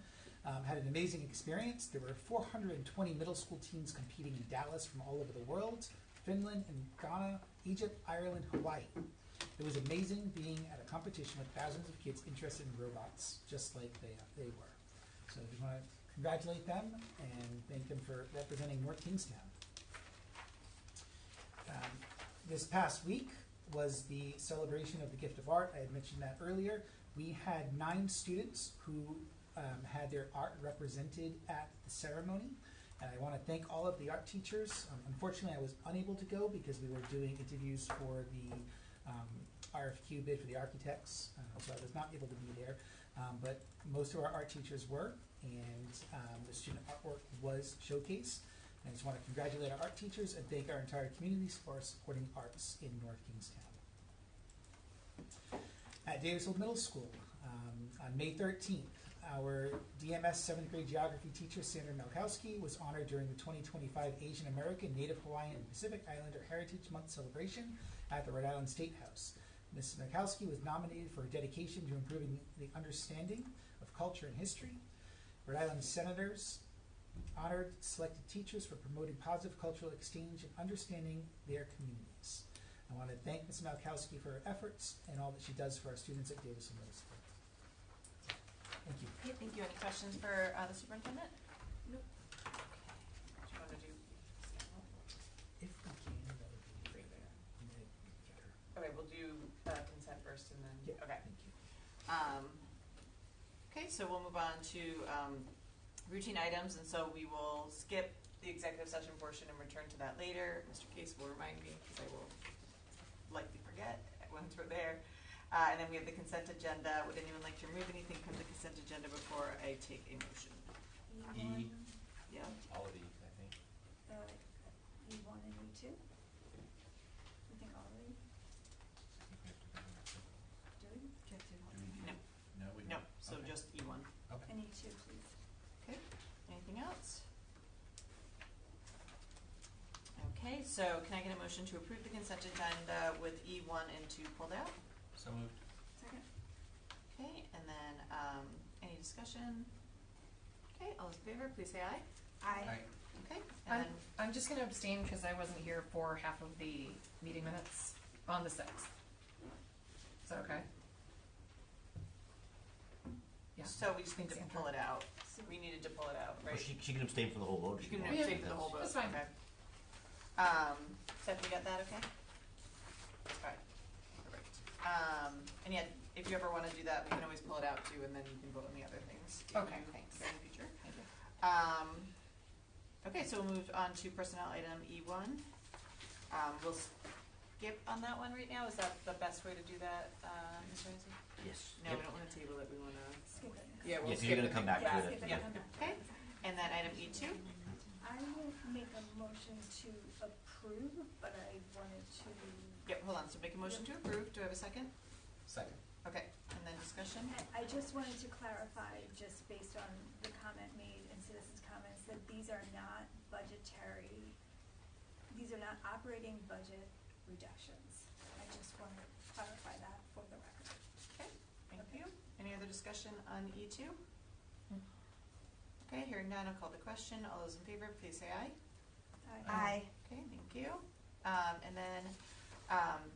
had an amazing experience. There were 420 middle school teams competing in Dallas from all over the world, Finland and Ghana, Egypt, Ireland, Hawaii. It was amazing being at a competition with thousands of kids interested in robots, just like they were. So I just want to congratulate them and thank them for representing North Kingstown. This past week was the celebration of the gift of art. I had mentioned that earlier. We had 9 students who had their art represented at the ceremony. And I want to thank all of the art teachers. Unfortunately, I was unable to go because we were doing interviews for the RFQ bid for the architects, so I was not able to be there. But most of our art teachers were, and the student artwork was showcased. And I just want to congratulate our art teachers and thank our entire communities for supporting arts in North Kingstown. At Davisville Middle School, on May 13th, our DMS 7th grade geography teacher, Sandra Malkowski, was honored during the 2025 Asian American, Native Hawaiian, and Pacific Islander Heritage Month celebration at the Rhode Island State House. Ms. Malkowski was nominated for her dedication to improving the understanding of culture and history. Rhode Island Senators honored selected teachers for promoting positive cultural exchange and understanding their communities. I want to thank Ms. Malkowski for her efforts and all that she does for our students at Davison Middle School. Thank you. Okay, thank you. Any questions for the superintendent? Nope. Okay. Do you want to do? If we can, that would be great. Okay, we'll do consent first and then. Yeah. Okay. Thank you. Okay, so we'll move on to routine items, and so we will skip the executive session portion and return to that later. Mr. Case will remind me because I will likely forget once we're there. And then we have the consent agenda. Would anyone like to remove anything from the consent agenda before I take a motion? E1. Yeah. All of these, I think. E1 and E2. I think all of these. Do we? No. No, we No. don't. So Okay. just E1. Okay. And E2, please. Okay. Anything else? Okay, so can I get a motion to approve the consent agenda with E1 and 2 pulled out? So moved. Second. Okay, and then any discussion? Okay, all those in favor, please say aye. Aye. Okay, and then I'm just going to abstain because I wasn't here for half of the meeting minutes on the 6th. Is that okay? Yeah. so we just need to pull it out. We needed to pull it out, right? She can abstain for the whole vote. if You she can wants. abstain for the whole vote. That's fine. Okay. Steph, you got that okay? Alright, perfect. And yeah, if you ever want to do that, we can always pull it out too, and then you can vote on the other things. if Okay, you thanks. do In the future. Thank you. Okay, so we'll move on to personnel item E1. We'll skip on that one right now. Is that the best way to do that, Ms. Ramsey? Yes. No, Yep. we don't want to table it. We want to. Skip it. Yeah, we'll Yes, skip you're gonna it. come back to Yeah, it. skip it. Yeah. Come back. Okay. And then item E2. I will make a motion to approve, but I wanted to. Yep, hold on. So make a motion to approve. Do I have a second? Second. Okay, and then discussion? I just wanted to clarify, just based on the comment made in citizens' comments, that these are not budgetary, these are not operating budget reductions. I just want to clarify that for the record. Okay, thank you. Any other discussion on E2? Okay, hearing none, I'll call the question. All those in favor, please say aye. Aye. Okay, thank you. And then,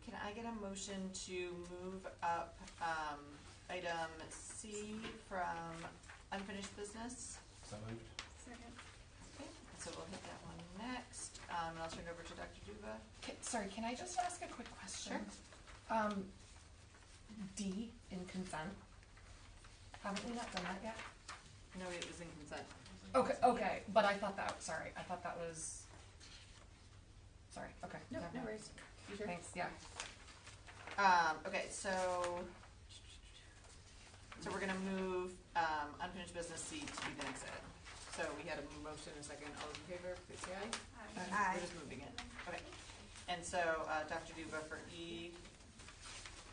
can I get a motion to move up item C from unfinished business? So moved. Second. Okay, so we'll hit that one next. And I'll turn it over to Dr. Duba. Sorry, can I just ask a quick question? Sure. D in consent. Haven't we not done that yet? No, it was in consent. Okay, but I thought that was, sorry, okay. No, never no mind. worries. You sure? Thanks, yeah. Okay, so we're gonna move unfinished business C to be the next item. So we had a motion and a second. All those in favor, please say aye. Aye. We're just moving it. Okay. And so Dr. Duba for E.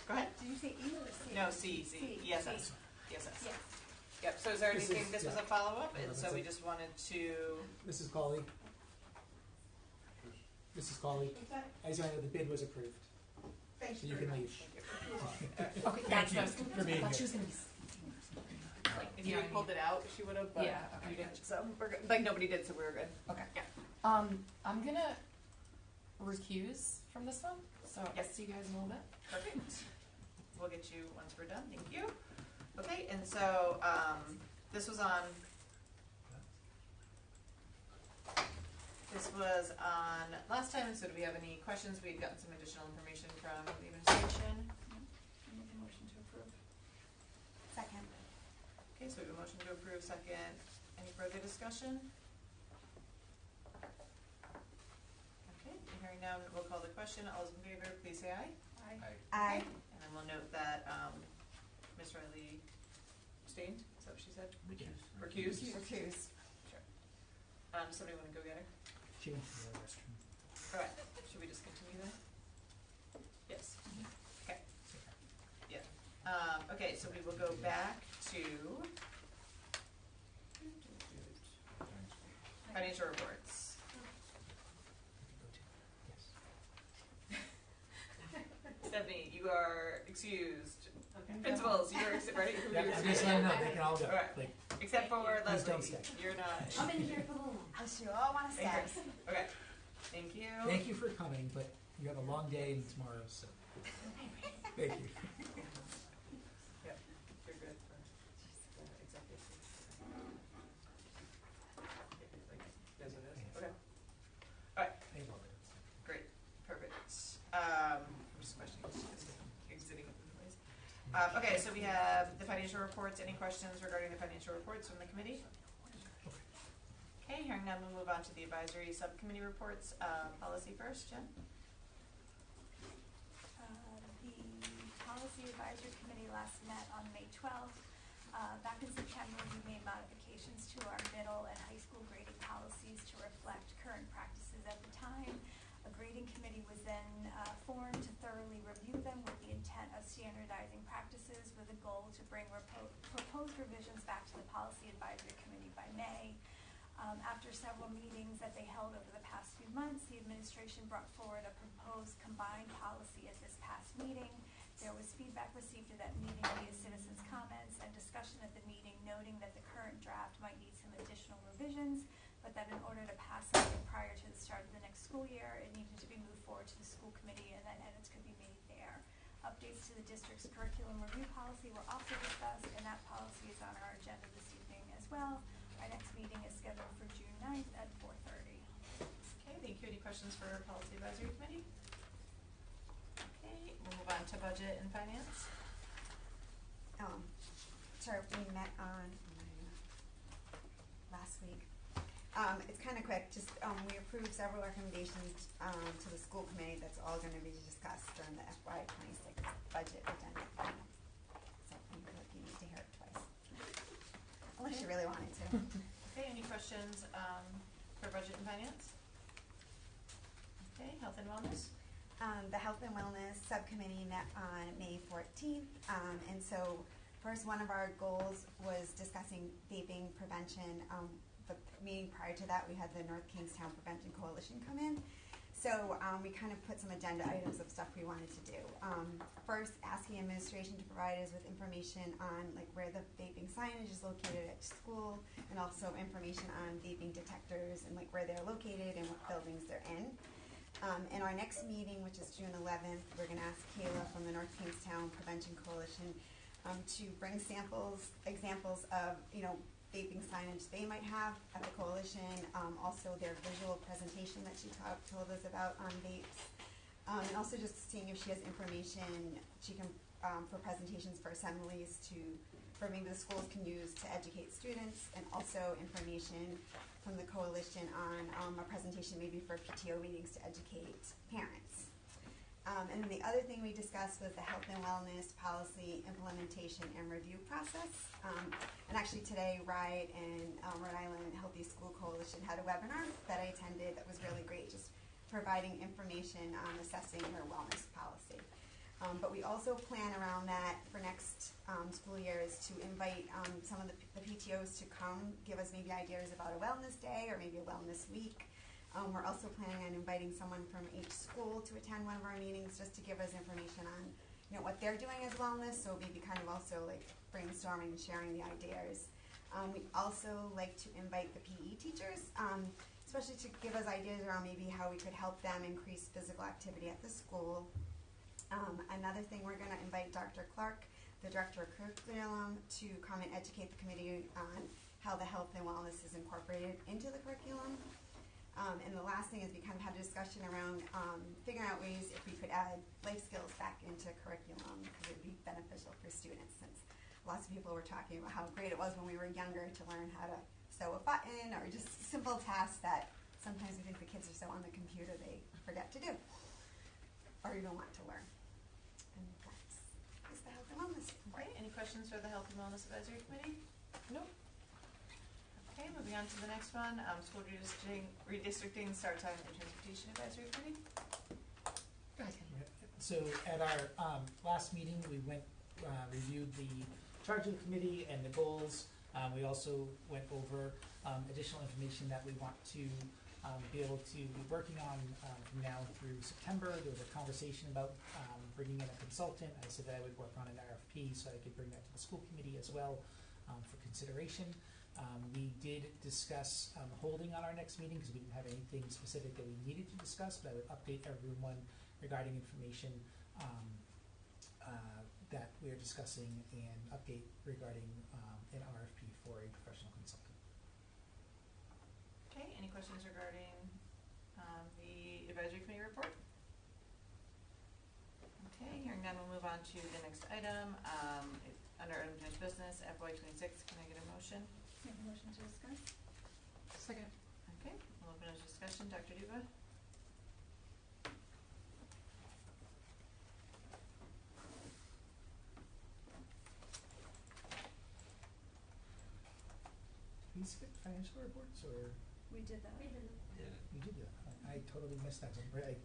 Go ahead. Did you say E or C? No, C. C. ESS. ESS. Yes. Yep. So is there This anything? is- This was yeah. a follow-up, and That's so we it. just wanted to. Mrs. Cawley. Mrs. Cawley, I just wanted to know the bid was approved. Thank So you can leave. Okay, Thank you that's for being I thought here. she was gonna be. Like, if you had pulled it out, she would have, but Yeah, okay. you didn't. So we're good. Like nobody did, so we were good. Okay. Yeah. I'm gonna recuse from this one, so I'll see you guys in a little bit. Perfect. We'll get you once we're done. Thank you. Okay, and so this was on. This was on last time, and so do we have any questions? We had gotten some additional information from the administration. I make a motion to approve. Second. Okay, so we have a motion to approve, second. Any further discussion? Okay, hearing none, we'll call the question. All those in favor, please say aye. Aye. Okay, and then we'll note that Ms. Riley abstained. Is that what she said? Recused. Recused. Sure. Somebody want to go get her? She went to the restroom. Alright, should we just continue then? Yes. Okay. Yeah. Okay, so we will go back to financial reports. Stephanie, you are excused. Principals, you are ready? Yeah, I'm just letting them know, they can all go. Alright. Like, Except for Please Leslie. don't stay. You're not. I'm in here for the long. Yes, you all want to stay. Okay. Thank you. Thank you for coming, but you have a long day tomorrow, so thank you. Yep, you're good for executive. Yes, it is. Okay. All right. Great. Perfect. I'm just questioning exiting the place. Okay, so we have the financial reports. Any questions regarding the financial reports from the committee? Okay, hearing none, we'll move on to the advisory subcommittee reports. Policy first, Jen. The Policy Advisory Committee last met on May 12th. Back in September, we made modifications to our middle and high school grading policies to reflect current practices at the time. A grading committee was then formed to thoroughly review them with the intent of standardizing practices with a goal to bring proposed revisions back to the Policy Advisory Committee by May. After several meetings that they held over the past few months, the administration brought forward a proposed combined policy at this past meeting. There was feedback received at that meeting via citizens' comments and discussion at the meeting, noting that the current draft might need some additional revisions, but that in order to pass something prior to the start of the next school year, it needed to be moved forward to the school committee and that edits could be made there. Updates to the district's curriculum review policy were also discussed, and that policy is on our agenda this evening as well. Our next meeting is scheduled for June 9th at 4:30. Okay, thank you. Any questions for Policy Advisory Committee? Okay, we'll move on to budget and finance. Sure, we met on last week. It's kind of quick. Just we approved several recommendations to the school committee. That's all going to be discussed during the FY26 budget agenda. So I feel like you need to hear it twice, unless you really wanted to. Okay, any questions for budget and finance? Okay, health and wellness. The Health and Wellness Subcommittee met on May 14th, and so first one of our goals was discussing vaping prevention. The meeting prior to that, we had the North Kingstown Prevention Coalition come in. So we kind of put some agenda items of stuff we wanted to do. First, asking administration to provide us with information on like where the vaping signage is located at school, and also information on vaping detectors and like where they're located and what buildings they're in. In our next meeting, which is June 11th, we're going to ask Kayla from the North Kingstown Prevention Coalition to bring examples of vaping signage they might have at the coalition, also their visual presentation that she told us about on vapes, and also just seeing if she has information she can for presentations for assemblies for maybe the schools can use to educate students, and also information from the coalition on a presentation maybe for PTO meetings to educate parents. And then the other thing we discussed was the health and wellness policy implementation and review process. And actually today, RIDE and Rhode Island Healthy School Coalition had a webinar that I attended that was really great, just providing information on assessing their wellness policy. But we also plan around that for next school year is to invite some of the PTOs to come give us maybe ideas about a wellness day or maybe a wellness week. We're also planning on inviting someone from each school to attend one of our meetings just to give us information on what they're doing as wellness, so maybe kind of also like brainstorming and sharing the ideas. We also like to invite the PE teachers, especially to give us ideas around maybe how we could help them increase physical activity at the school. Another thing, we're going to invite Dr. Clark, the Director of Curriculum, to come and educate the committee on how the health and wellness is incorporated into the curriculum. And the last thing is we kind of had a discussion around figuring out ways if we could add life skills back into curriculum, because it would be beneficial for students, since lots of people were talking about how great it was when we were younger to learn how to sew a button or just simple tasks that sometimes we think the kids are so on the computer they forget to do or even want to learn. And that's the health and wellness. Right. Any questions for the Health and Wellness Advisory Committee? Nope. Okay, moving on to the next one. School redistricting start time and transportation advisory committee. Go ahead. So at our last meeting, we reviewed the charge of the committee and the goals. We also went over additional information that we want to be able to be working on from now through September. There was a conversation about bringing in a consultant. I said that I would work on an RFP so I could bring that to the school committee as well for consideration. We did discuss holding on our next meeting because we didn't have anything specific that we needed to discuss, but I would update everyone regarding information that we are discussing and update regarding an RFP for a professional consultant. Okay, any questions regarding the advisory committee report? Okay, hearing none, we'll move on to the next item. Under unfinished business, FY26, can I get a motion? Make a motion to discuss. Second. Okay, we'll open a discussion. Dr. Duba? Did we skip financial reports, or? We did that. You did that. I totally missed that one. Right.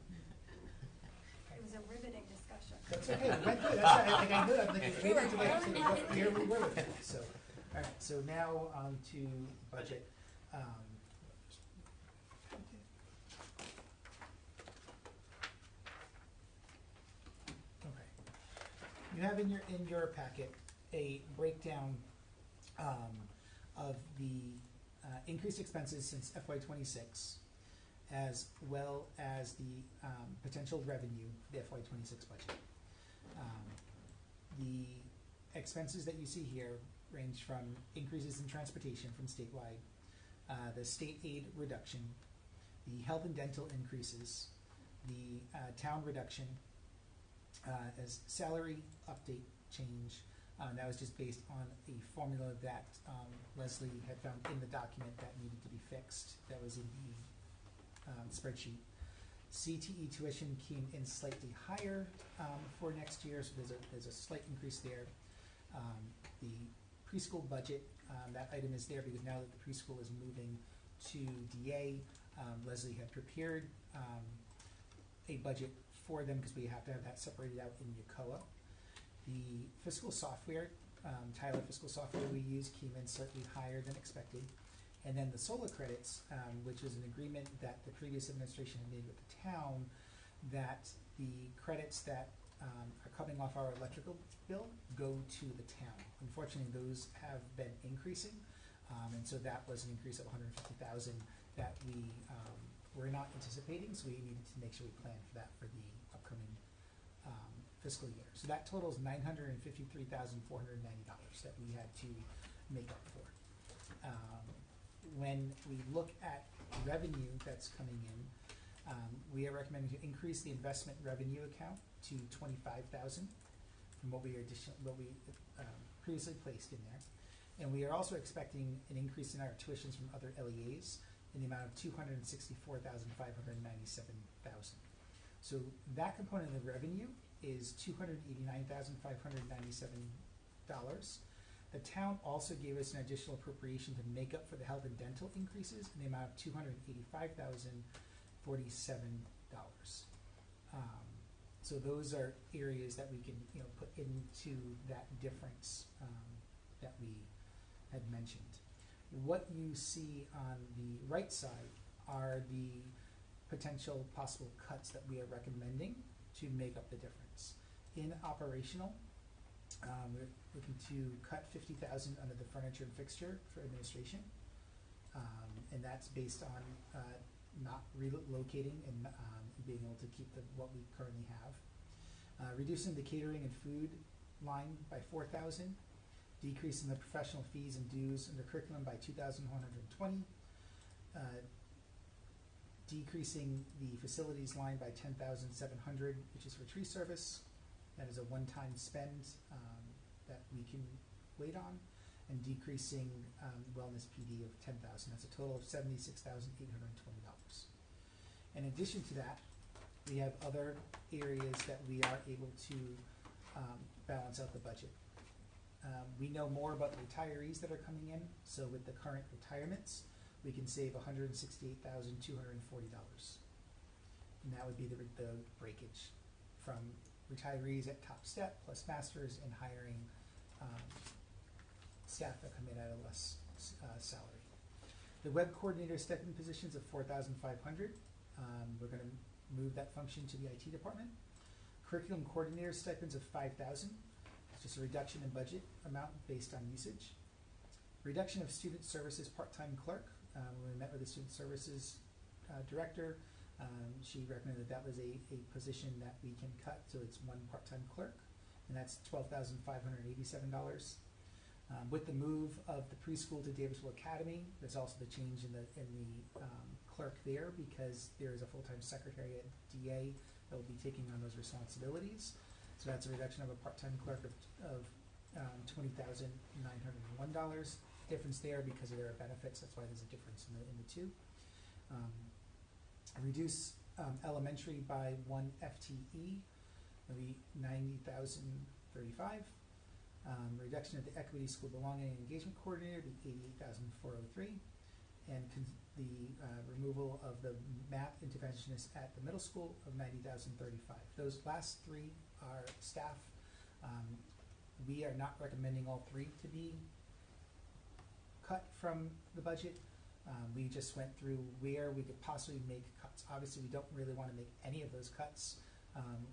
It was a riveting discussion. That's okay. We went through. That's right. Like I knew that. Like we waited to what year we were with it. So, all right. So now on to budget. Okay. You have in your packet a breakdown of the increased expenses since FY26, as well as the potential revenue for the FY26 budget. The expenses that you see here range from increases in transportation from statewide, the state aid reduction, the health and dental increases, the town reduction, as salary update change. That was just based on a formula that Leslie had found in the document that needed to be fixed. That was in the spreadsheet. CTE tuition came in slightly higher for next year, so there's a slight increase there. The preschool budget, that item is there because now that the preschool is moving to DA, Leslie had prepared a budget for them because we have to have that separated out in UCOA. The fiscal software, Tyler fiscal software we use came in slightly higher than expected. And then the solar credits, which is an agreement that the previous administration had made with the town, that the credits that are coming off our electrical bill go to the town. Unfortunately, those have been increasing, and so that was an increase of $150,000 that we were not anticipating, so we needed to make sure we planned for that for the upcoming fiscal year. So that totals $953,490 that we had to make up for. When we look at revenue that's coming in, we are recommending to increase the investment revenue account to $25,000 from what we previously placed in there. And we are also expecting an increase in our tuitions from other LEAs in the amount of $264,597,000. So that component of the revenue is $289,597. The town also gave us an additional appropriation to make up for the health and dental increases in the amount of $285,047. So those are areas that we can, put into that difference that we had mentioned. What you see on the right side are the potential possible cuts that we are recommending to make up the difference. In operational, we're looking to cut $50,000 under the furniture and fixture for administration, and that's based on not relocating and being able to keep what we currently have. Reducing the catering and food line by $4,000, decreasing the professional fees and dues under curriculum by $2,120, decreasing the facilities line by $10,700, which is for tree service. That is a one-time spend that we can wait on, and decreasing wellness PD of $10,000. That's a total of $76,820. In addition to that, we have other areas that we are able to balance out the budget. We know more about the retirees that are coming in, so with the current retirements, we can save $168,240. And that would be the breakage from retirees at top step plus masters and hiring staff that come in at a less salary. The web coordinator stipend positions of $4,500. We're going to move that function to the IT department. Curriculum coordinator stipends of $5,000. It's just a reduction in budget amount based on usage. Reduction of student services part-time clerk. When we met with the student services director, she recommended that was a position that we can cut, so it's one part-time clerk, and that's $12,587. With the move of the preschool to Davisville Academy, there's also the change in the clerk there, because there is a full-time secretary at DA that will be taking on those responsibilities. So that's a reduction of a part-time clerk of $20,901. Difference there because of their benefits. That's why there's a difference in the two. Reduce elementary by 1 FTE. That'll be $90,035. Reduction of the equity school belonging and engagement coordinator be $88,403. And the removal of the math interventionist at the middle school of $90,035. Those last three are staff. We are not recommending all three to be cut from the budget. We just went through where we could possibly make cuts. Obviously, we don't really want to make any of those cuts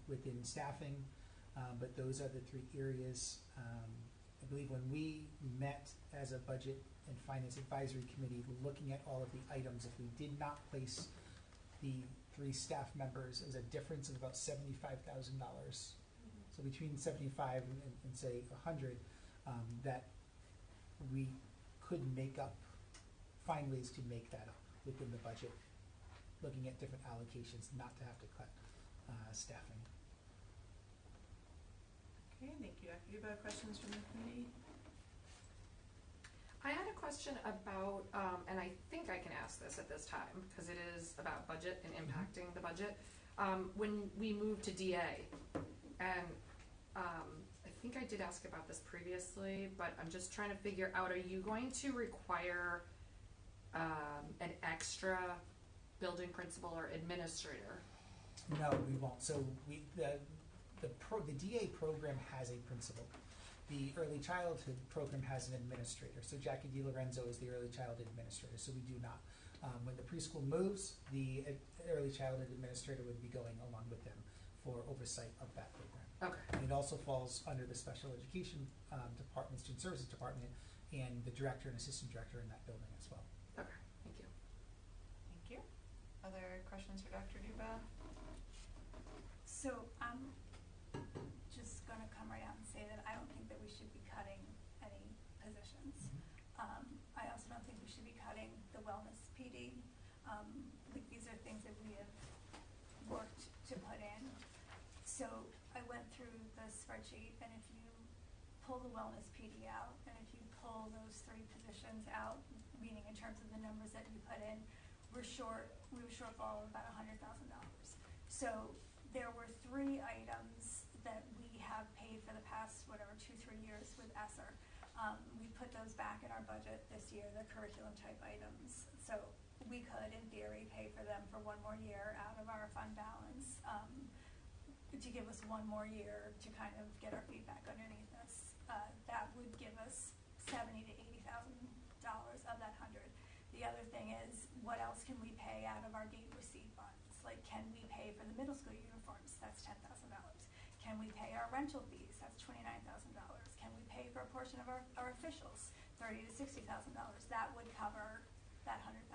within staffing, but those are the three areas. I believe when we met as a budget and finance advisory committee, looking at all of the items, if we did not place the three staff members, it was a difference of about $75,000. So between 75 and say 100, that we could make up, find ways to make that up within the budget, looking at different allocations, not to have to cut staffing. Okay, thank you. Dr. Duba, questions from the committee? I had a question about, and I think I can ask this at this time because it is about budget and impacting the budget. When we moved to DA, and I think I did ask about this previously, but I'm just trying to figure out, are you going to require an extra building principal or administrator? No, we won't. So the DA program has a principal. The early childhood program has an administrator. So Jackie DiLorenzo is the early childhood administrator, so we do not. When the preschool moves, the early childhood administrator would be going along with them for oversight of that program. Okay. And it also falls under the special education department, student services department, and the director and assistant director in that building as well. Okay, thank you. Thank you. Other questions for Dr. Duba? So I'm just going to come right out and say that I don't think that we should be cutting any positions. I also don't think we should be cutting the wellness PD. Like these are things that we have worked to put in. So I went through the spreadsheet, and if you pull the wellness PD out, and if you pull those three positions out, meaning in terms of the numbers that you put in, we were shortfall of about $100,000. So there were three items that we have paid for the past, 2-3 years with ESSER. We put those back in our budget this year, the curriculum type items. So we could, in theory, pay for them for one more year out of our fund balance to give us one more year to kind of get our feet back underneath us. That would give us $70,000 to $80,000 of that 100. The other thing is, what else can we pay out of our gate receipt funds? Like, can we pay for the middle school uniforms? That's $10,000. Can we pay our rental fees? That's $29,000. Can we pay for a portion of our officials? $30,000 to $60,000. That would cover that $100,000.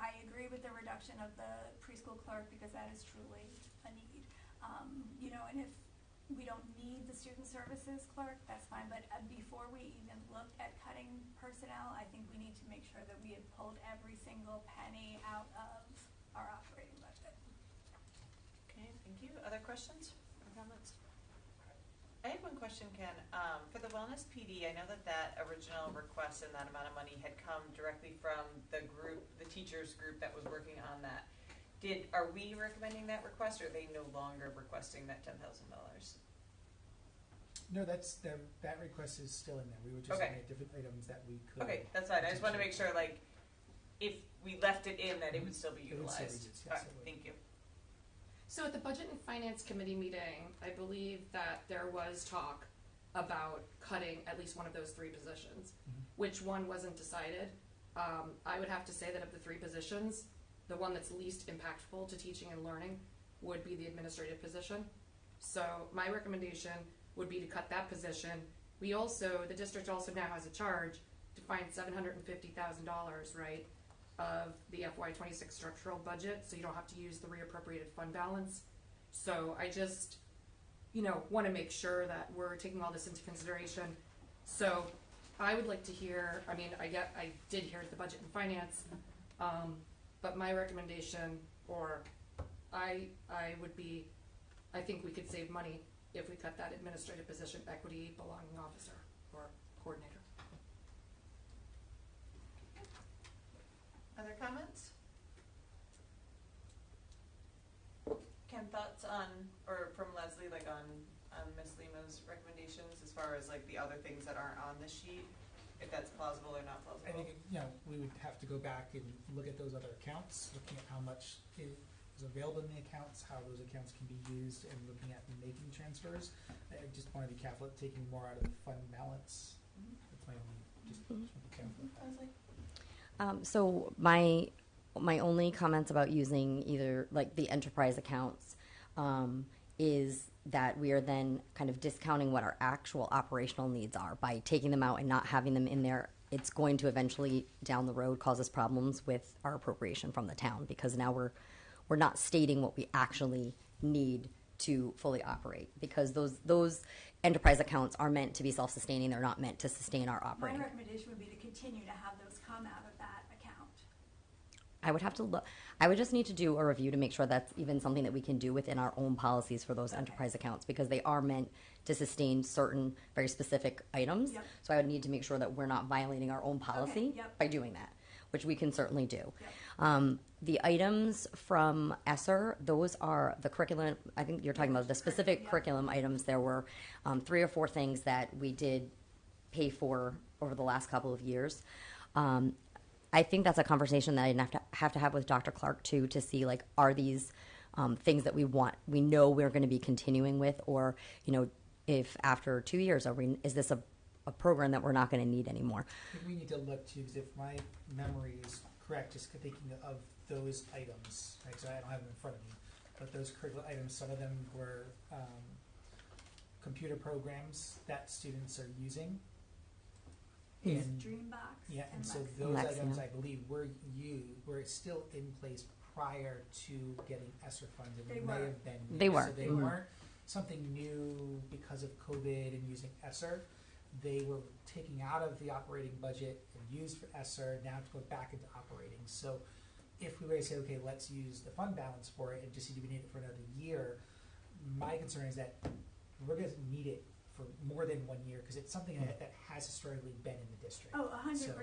I agree with the reduction of the preschool clerk because that is truly a need. And if we don't need the student services clerk, that's fine. But before we even look at cutting personnel, I think we need to make sure that we have pulled every single penny out of our operating budget. Okay, thank you. Other questions or comments? I had one question, Ken. For the wellness PD, I know that original request and that amount of money had come directly from the group, the teachers group that was working on that. Are we recommending that request, or are they no longer requesting that $10,000? No, that request is still in there. We were just looking at different items that we could. Okay, that's fine. I just want to make sure, if we left it in, that it would still be utilized. It would still be used, yes, it would. Thank you. So at the Budget and Finance Committee meeting, I believe that there was talk about cutting at least one of those three positions. Which one wasn't decided. I would have to say that of the three positions, the one that's least impactful to teaching and learning would be the administrative position. So my recommendation would be to cut that position we also, the district also now has a charge to find $750,000, right, of the FY26 structural budget, so you don't have to use the reappropriated fund balance. So I just, want to make sure that we're taking all this into consideration. So I would like to hear, I did hear the budget and finance, but my recommendation, or I think we could save money if we cut that administrative position, equity belonging officer or coordinator. Other comments? Ken, thoughts on, or from Leslie, like on Ms. Lima's recommendations as far as like the other things that aren't on the sheet, if that's plausible or not plausible? I think, we would have to go back and look at those other accounts, looking at how much is available in the accounts, how those accounts can be used, and looking at making transfers. I just want to be careful at taking more out of the fund balance. That's my only, just want to be careful with that. So my only comments about using either like the enterprise accounts is that we are then kind of discounting what our actual operational needs are by taking them out and not having them in there. It's going to eventually down the road cause us problems with our appropriation from the town, because now we're not stating what we actually need to fully operate, because those enterprise accounts are meant to be self-sustaining. They're not meant to sustain our operating. My recommendation would be to continue to have those come out of that account. I would have to look. I would just need to do a review to make sure that's even something that we can do within our own policies for those enterprise accounts, because they are meant to sustain certain very specific items. Yep. So I would need to make sure that we're not violating our own policy by doing that, which we can certainly do. The items from ESSER, those are the curriculum. I think you're talking about the specific curriculum items. There were 3 or 4 things that we did pay for over the last couple of years. I think that's a conversation that I have to have with Dr. Clark too, to see like, are these things that we know we're going to be continuing with, or if after 2 years, is this a program that we're not going to need anymore? I think we need to look too, because if my memory is correct, just thinking of those items, right, so I don't have them in front of me, but those curricular items, some of them were computer programs that students are using. And Dreambox. Yeah, and so those items, I believe, were still in place prior to getting ESSER funds, and They may were. have been. They were. So they weren't something new because of COVID and using ESSER. They were taken out of the operating budget and used for ESSER, now to go back into operating. So if we were to say, okay, let's use the fund balance for it and just see if we need it for another year, my concern is that we're going to need it for more than 1 year, because it's something that has historically been in the district. Oh, 100%.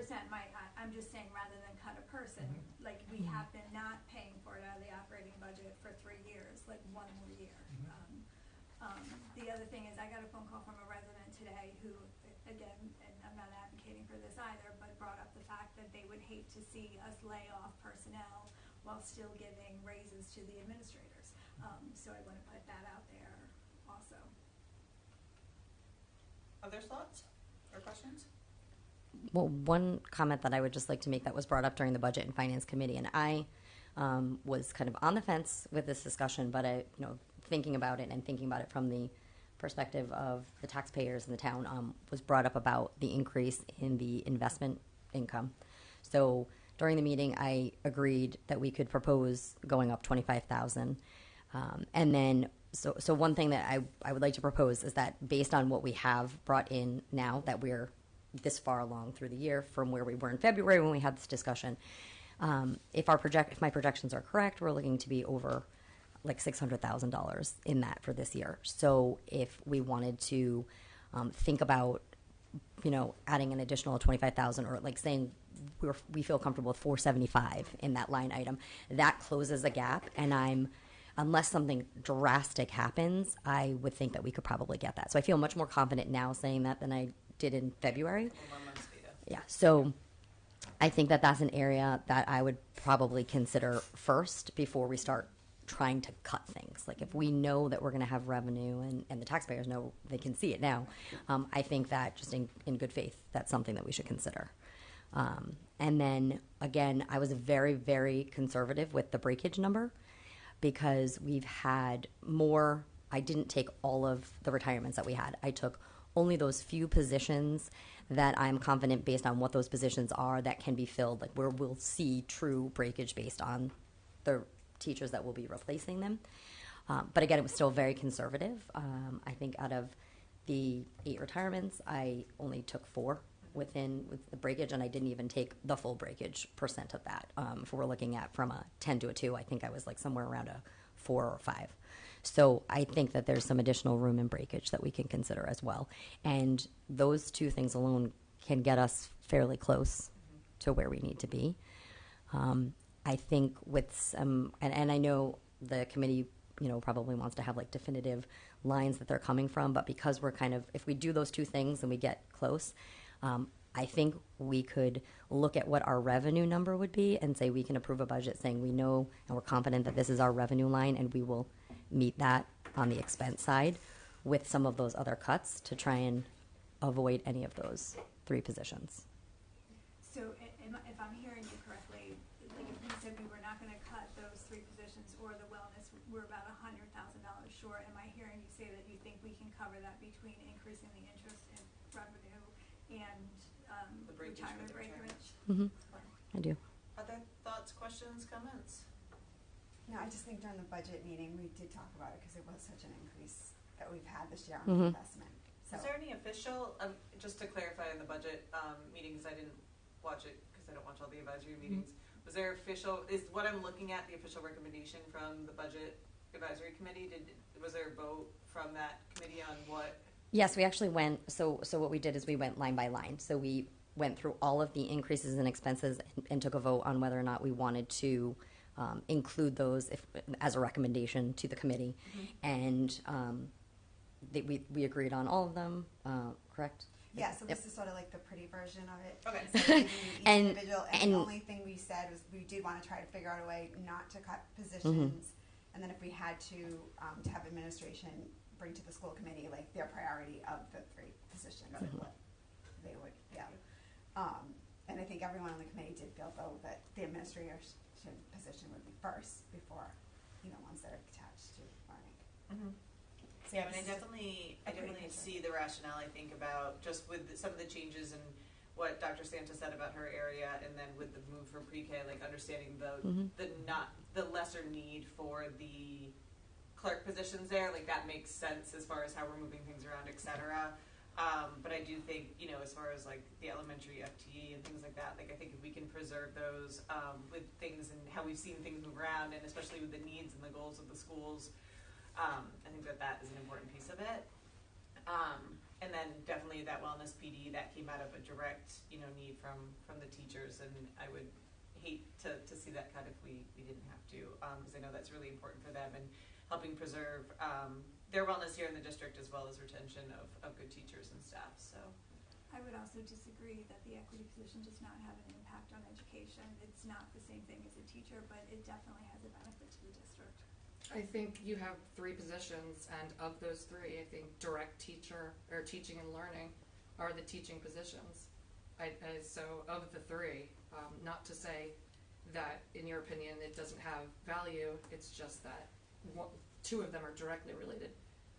I'm just saying, rather than cut a person, like we have been not paying for it out of the operating budget for 3 years, like 1 more year. The other thing is, I got a phone call from a resident today who, again, and I'm not advocating for this either, but brought up the fact that they would hate to see us lay off personnel while still giving raises to the administrators. So I want to put that out there also. Other thoughts or questions? Well, one comment that I would just like to make that was brought up during the Budget and Finance Committee, and I was kind of on the fence with this discussion, but thinking about it from the perspective of the taxpayers in the town, was brought up about the increase in the investment income. So during the meeting, I agreed that we could propose going up $25,000, and then. So one thing that I would like to propose is that based on what we have brought in now, that we're this far along through the year from where we were in February when we had this discussion, if my projections are correct, we're looking to be over like $600,000 in that for this year. So if we wanted to think about, adding an additional $25,000, or like saying we feel comfortable with $475 in that line item, that closes a gap, and unless something drastic happens, I would think that we could probably get that. So I feel much more confident now saying that than I did in February. Yeah, so I think that that's an area that I would probably consider first before we start trying to cut things. Like if we know that we're going to have revenue and the taxpayers know they can see it now, I think that just in good faith, that's something that we should consider. And then, again, I was very, very conservative with the breakage number, because we've had more. I didn't take all of the retirements that we had. I took only those few positions that I'm confident based on what those positions are that can be filled, like where we'll see true breakage based on the teachers that will be replacing them. But again, it was still very conservative. I think out of the 8 retirements, I only took 4 with the breakage, and I didn't even take the full breakage percent of that. If we're looking at from a 10 to a 2, I think I was like somewhere around a 4 or 5. So I think that there's some additional room in breakage that we can consider as well. And those 2 things alone can get us fairly close to where we need to be. I think with some, and I know the committee, probably wants to have like definitive lines that they're coming from, but because we're kind of, if we do those 2 things and we get close, I think we could look at what our revenue number would be and say we can approve a budget saying we know and we're confident that this is our revenue line and we will meet that on the expense side with some of those other cuts to try and avoid any of those 3 positions. So if I'm hearing you correctly, like if we said we were not going to cut those 3 positions or the wellness, we're about $100,000 short. Am I hearing you say that you think we can cover that between increasing the interest in revenue and the breakage retirement breakage? I do. Other thoughts, questions, comments? No, I just think during the budget meeting, we did talk about it because it was such an increase that we've had this year on the investment. So. Is there any official, just to clarify in the budget meetings, I didn't watch it because I don't watch all the advisory meetings. Was there official, is what I'm looking at the official recommendation from the budget advisory committee? Was there a vote from that committee on what? Yes, we actually went, so what we did is we went line by line. So we went through all of the increases in expenses and took a vote on whether or not we wanted to include those as a recommendation to the committee. And we agreed on all of them, correct? Yeah, so this is sort of like the pretty version of it. Okay. And the only thing we said was we did want to try to figure out a way not to cut positions. And then if we had to have administration bring to the school committee like their priority of the 3 positions, they would, yeah. And I think everyone on the committee did feel though that the administration position would be first before, ones that are attached to learning. So yeah, I mean, I definitely see the rationale. I think about just with some of the changes and what Dr. Santa said about her area, and then with the move from pre-K, like understanding the lesser need for the clerk positions there, like that makes sense as far as how we're moving things around, etc. But I do think, as far as like the elementary FTE and things like that, like I think if we can preserve those with things and how we've seen things move around, and especially with the needs and the goals of the schools, I think that is an important piece of it. And then definitely that wellness PD that came out of a direct, need from the teachers, and I would hate to see that cut if we didn't have to, because I know that's really important for them and helping preserve their wellness here in the district as well as retention of good teachers and staff. So I would also disagree that the equity position does not have an impact on education. It's not the same thing as a teacher, but it definitely has a benefit to the district. I think you have 3 positions, and of those 3, I think direct teacher or teaching and learning are the teaching positions. So of the 3, not to say that in your opinion it doesn't have value, it's just that 2 of them are directly related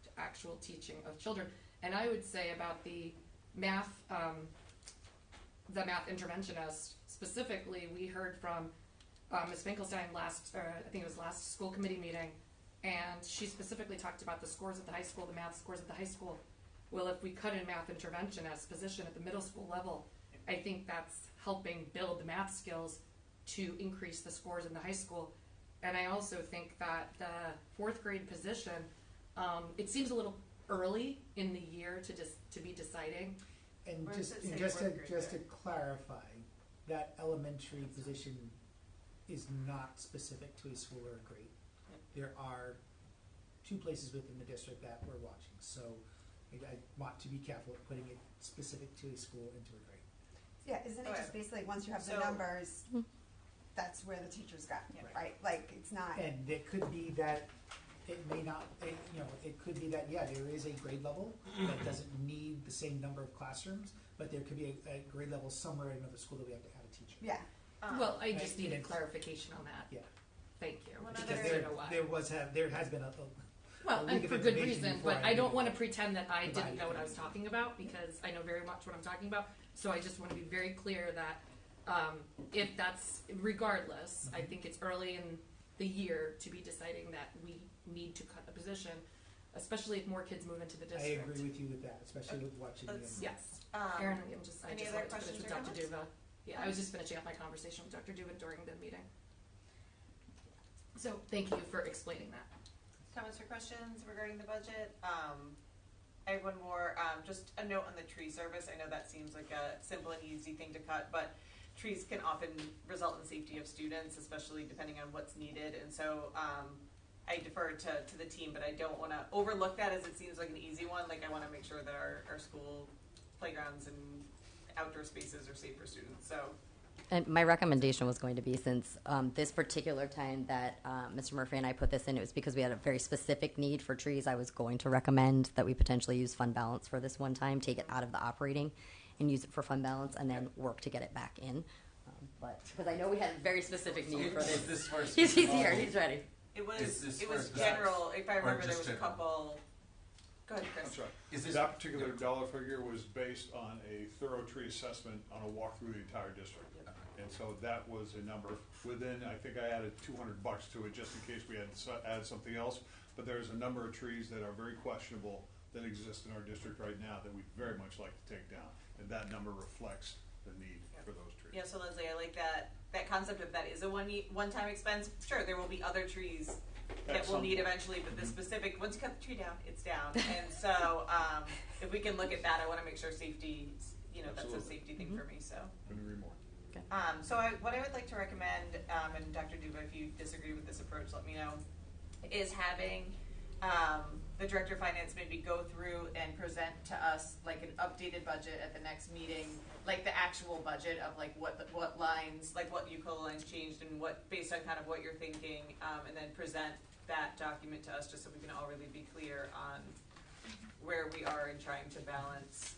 to actual teaching of children. And I would say about the math interventionist specifically, we heard from Ms. Finkelstein I think it was last school committee meeting, and she specifically talked about the scores at the high school, the math scores at the high school. Well, if we cut in math interventionist position at the middle school level, I think that's helping build the math skills to increase the scores in the high school. And I also think that the 4th grade position, it seems a little early in the year to be deciding. And just to clarify, that elementary position is not specific to a school or a grade. There are 2 places within the district that we're watching. So I want to be careful of putting it specific to a school and to a grade. Yeah, isn't it just basically once you have the numbers, that's where the teachers got, right? Like it's not. And it could be that it may not, it could be that, there is a grade level that doesn't need the same number of classrooms, but there could be a grade level somewhere in another school that we have to add a teacher. Yeah. Well, I just needed clarification on that. Yeah. Thank you. Because there has been Well, leak and of for good information reason, before but I don't give want to it. pretend that I Provide didn't know what I was information. talking about, because I know very much what I'm talking about. So I just want to be very clear that if that's, regardless, I think it's early in the year to be deciding that we need to cut a position, especially if more kids move into the I district. agree with you with that, especially with watching the. Yes. Erin, I just any wanted other to finish questions with or Dr. comments? Duva. Yeah, I was just finishing up my conversation with Dr. Duva during the meeting. So thank you for explaining that. Comments or questions regarding the budget? I have one more, just a note on the tree service. I know that seems like a simple and easy thing to cut, but trees can often result in safety of students, especially depending on what's needed. And so I defer to the team, but I don't want to overlook that as it seems like an easy one. Like, I want to make sure that our school playgrounds and outdoor spaces are safe for students. So And my recommendation was going to be, since this particular time that Mr. Murphy and I put this in, it was because we had a very specific need for trees. I was going to recommend that we potentially use fund balance for this one time, take it out of the operating and use it for fund balance, and then work to get it back in. But because I know we had a very specific need for this. He's here. He's ready. it was general. If I remember, there was a couple. Go ahead, Chris. I'm sorry. That particular dollar figure was based on a thorough tree assessment on a walk through the entire district. And so that was a number. Within, I think I added $200 to it just in case we had to add something else. But there's a number of trees that are very questionable that exist in our district right now that we'd very much like to take down. And that number reflects the need for those trees. Yeah, so Leslie, I like that concept of that is a one-time expense. Sure, there will be other trees that we'll need eventually, but the specific, once you cut the tree down, it's down. And so if we can look at that, I want to make sure safety, that's a safety thing for me. So. Couldn't agree more. So what I would like to recommend, and Dr. Duva, if you disagree with this approach, let me know, is having the Director of Finance maybe go through and present to us like an updated budget at the next meeting, like the actual budget of like what lines, like what UCOLA lines changed and what, based on kind of what you're thinking, and then present that document to us just so we can all really be clear on where we are in trying to balance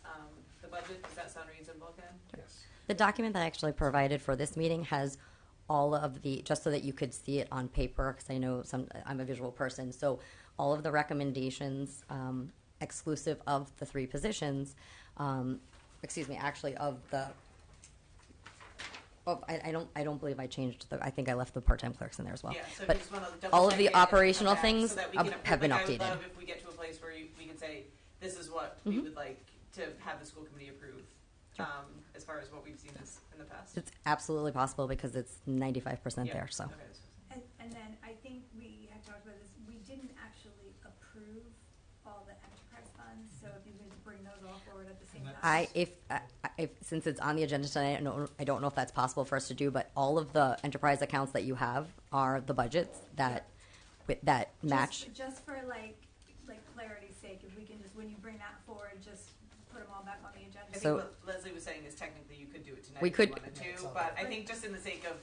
the budget. Does that sound reasonable, Ken? Yes. The document that I actually provided for this meeting has all of the, just so that you could see it on paper, because I know I'm a visual person, so all of the recommendations, exclusive of the 3 positions, actually of the, I don't believe I changed I think I left the part-time clerks in there as well. Yeah, so but if you just want to all of the operational so things that we can have been I would updated. love if we get to a place where we can say, this is what we would like to have the school committee approve. Sure. As far as what we've seen in the past. It's absolutely possible because it's 95% there. So. And then I think we had talked about this. We didn't actually approve all the enterprise funds. So if you could bring those all forward at the same time. If since it's on the agenda tonight, I don't know if that's possible for us to do, but all of the enterprise accounts that you have are the budgets that match. Just for like clarity's sake, if we can just, when you bring that forward, just put them all back on the agenda. I think So- what Leslie was saying is technically you could do it tonight We if could- you wanted to, but I think just in the sake of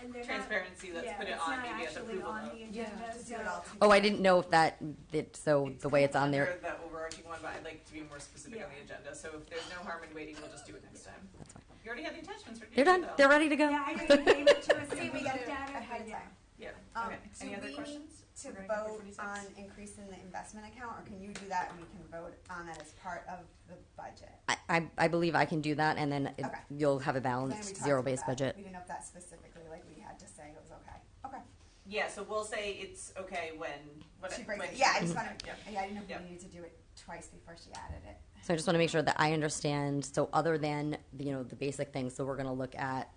And they're transparency, let's put it it's on not maybe as actually approval on note. the agenda. Just do it all together. Oh, I didn't know if so the way it's on there. Under the overarching one, but I'd like to be more specific on the agenda. So if there's no harm in waiting, we'll just do it next time. That's fine. You already have the attachments ready. They're done. They're ready to go. Yeah, I know you gave it to us. See, we get it looked at ahead of but time. Yeah. Do Okay. Any other we questions? need to regarding vote 46? on increasing the investment account, or can you do that and we can vote on that as part of the budget? I believe I can do that, and then Okay. you'll have a Then we balanced talked zero-based about that. budget. We didn't know if that specifically, like we had to say it was okay. Okay. Yeah, so we'll say it's okay when She breaks when it. Yeah, I just Yeah. want to. Yeah, I didn't know if we needed to do it twice before she added it. So I just want to make sure that I understand. So other than the basic things, so we're going to look at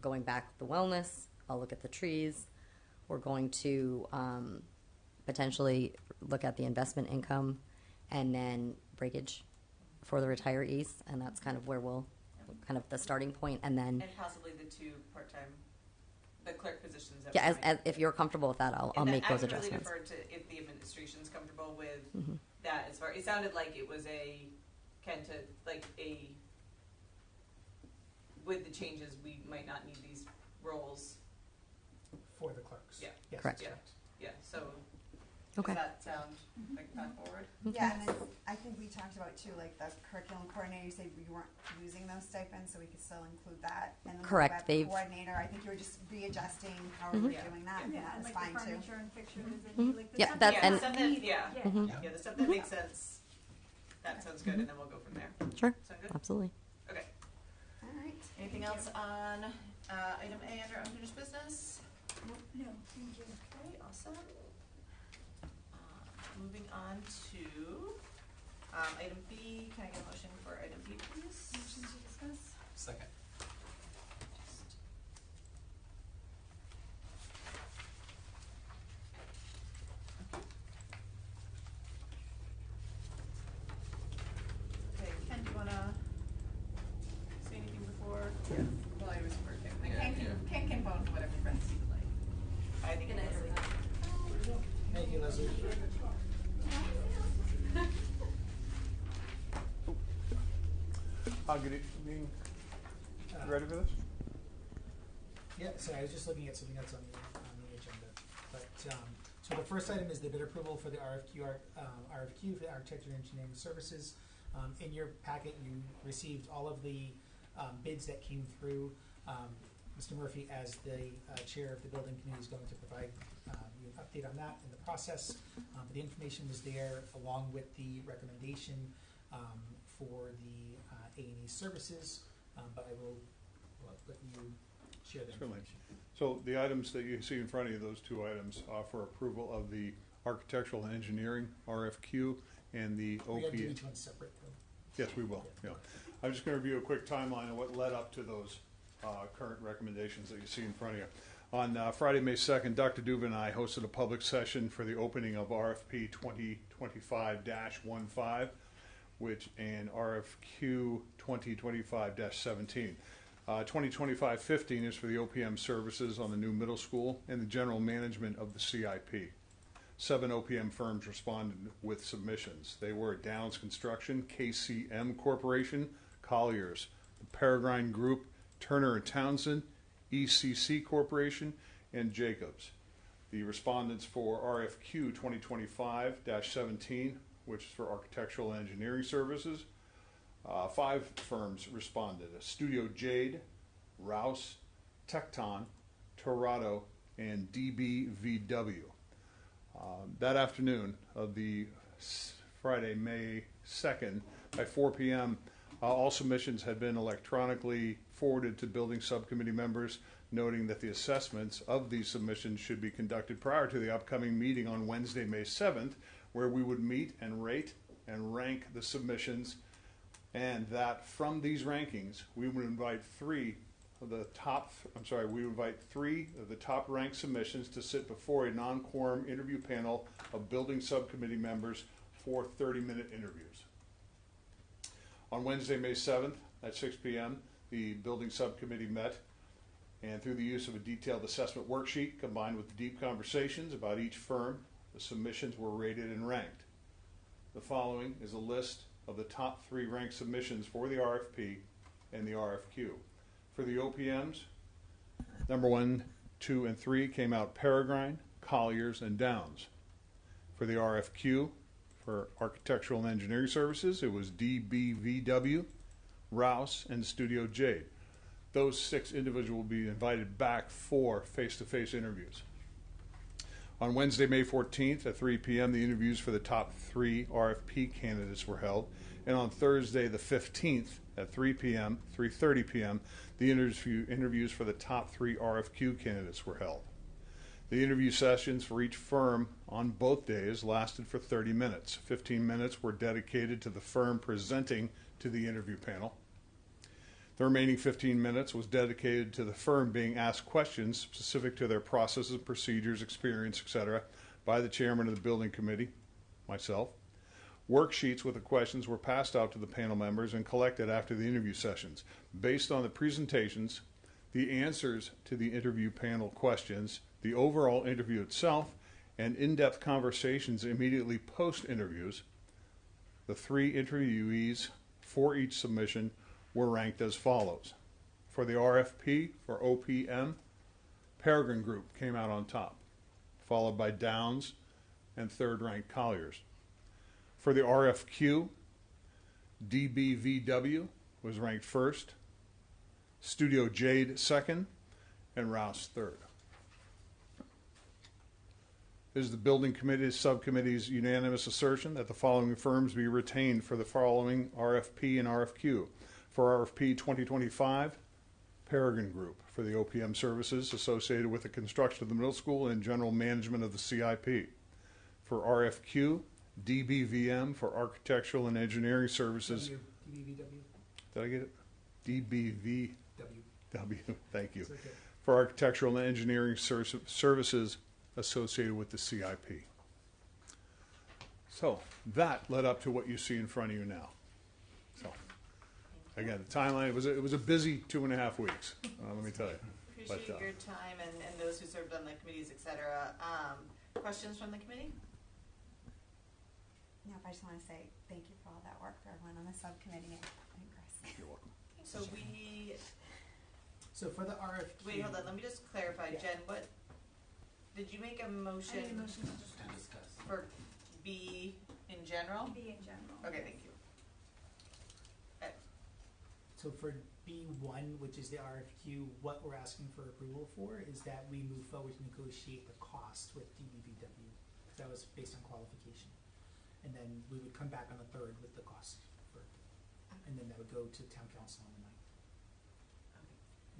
going back the wellness. I'll look at the trees. We're going to potentially look at the investment income, and then breakage for the retirees, and that's kind of where we'll kind of the starting point, and then and possibly the 2 part-time, the clerk positions. That yeah, we might- if you're comfortable with that, I'll And make I those would really adjustments. defer to if the administration's comfortable with Mhm. that. As far it sounded like it was with the changes, we might not need these roles For the clerks. Yeah. Yes, Correct. Yeah. Yeah. So Okay. Does that sound like a path forward? Yeah, and then I think we talked about too, like the curriculum coordinator, you said we weren't losing those stipends, so we could still include that. And then Correct, the web they've- coordinator, I think you were just readjusting how we were doing that, and Yeah, that and was like fine the too. furniture and fixtures Mm-hmm. and like the Yeah, stuff that- Yeah, and- the stuff that, yeah, Mhm. yeah, the stuff that makes sense, that sounds good, and then we'll go from there. Sure, Sound good? absolutely. Okay. All right. Anything else on item A under unfinished business? No, thank you. Okay, awesome. Moving on to item B. Can I get a motion for item B, please? Motion to discuss? Second. Okay, Ken, do you wanna say anything before? Yeah. Well, I was for Ken. Ken can phone whatever friends he would like. I think it is. Thank you, Leslie. Good evening. You ready for this? Yeah, so I was just looking at something that's on the agenda. But, so the first item is the bid approval for the RFQ for the architecture and engineering services. In your packet, you received all of the bids that came through. Mr. Murphy, as the chair of the building committee, is going to provide you an update on that in the process. But the information was there along with the recommendation for the A&E services. But I will let you share that Certainly. information. So the items that you see in front of you, those two items, are for approval of the architectural and engineering RFQ and the We have to do OP. each one separate, though. Yes, we will, yeah. I'm just going to review a quick timeline of what led up to those current recommendations that you see in front of you. On Friday, May 2nd, Dr. Duva and I hosted a public session for the opening of RFP 2025-15, and RFQ 2025-17. 2025-15 is for the OPM services on the new middle school and the general management of the CIP. 7 OPM firms responded with submissions. They were Downs Construction, KCM Corporation, Colliers, the Peregrine Group, Turner and Townsend, ECC Corporation, and Jacobs. The respondents for RFQ 2025-17, which is for architectural and engineering services, 5 firms responded: Studio Jade, Rouse, Tecton, Torado, and DBVW. That afternoon of the Friday, May 2nd, by 4 p.m., all submissions had been electronically forwarded to building subcommittee members, noting that the assessments of these submissions should be conducted prior to the upcoming meeting on Wednesday, May 7th, where we would meet and rate and rank the submissions, and that from these rankings, we would invite three of the top ranked submissions to sit before a non-quorum interview panel of building subcommittee members for 30-minute interviews. On Wednesday, May 7th at 6 p.m., the building subcommittee met, and through the use of a detailed assessment worksheet combined with deep conversations about each firm, the submissions were rated and ranked. The following is a list of the top 3 ranked submissions for the RFP and the RFQ. For the OPMs, number 1, 2, and 3 came out Peregrine, Colliers, and Downs. For the RFQ, for architectural and engineering services, it was DBVW, Rouse, and Studio Jade. Those 6 individuals will be invited back for face-to-face interviews. On Wednesday, May 14th at 3 p.m., the interviews for the top 3 RFP candidates were held. And on Thursday, the 15th at 3:30 p.m., the interviews for the top 3 RFQ candidates were held. The interview sessions for each firm on both days lasted for 30 minutes. 15 minutes were dedicated to the firm presenting to the interview panel. The remaining 15 minutes was dedicated to the firm being asked questions specific to their processes, procedures, experience, etc., by the chairman of the building committee, myself. Worksheets with the questions were passed out to the panel members and collected after the interview sessions. Based on the presentations, the answers to the interview panel questions, the overall interview itself, and in-depth conversations immediately post-interviews, the 3 interviewees for each submission were ranked as follows. For the RFP for OPM, Peregrine Group came out on top, followed by Downs and third-ranked Colliers. For the RFQ, DBVW was ranked first, Studio Jade second, and Rouse third. It is the Building Committee Subcommittee's unanimous assertion that the following firms be retained for the following RFP and RFQ. For RFP 2025, Peregrine Group for the OPM services associated with the construction of the middle school and general management of the CIP. For RFQ, DBVM for architectural and engineering services. DBVW. Did I get it? DBVW. W. Thank you. It's okay. For architectural and engineering services associated with the CIP. So that led up to what you see in front of you now. So again, the timeline, it was a busy 2.5 weeks, let me tell you. Appreciate your time and those who served on the committees, etc. Questions from the committee? No, I just want to say thank you for all that work for everyone on the subcommittee and Chris. You're welcome. So for the RFQ. Wait, hold on. Let me just clarify, Yeah. Jen. What did you make a motion? I made a motion to discuss. For B in general? B in general. Okay, thank you. So for B1, which is the RFQ, what we're asking for approval for is that we move forward to negotiate the cost with DBVW. That was based on qualification. And then we would come back on the 3rd with the cost. And then that would go to town council on the 9th.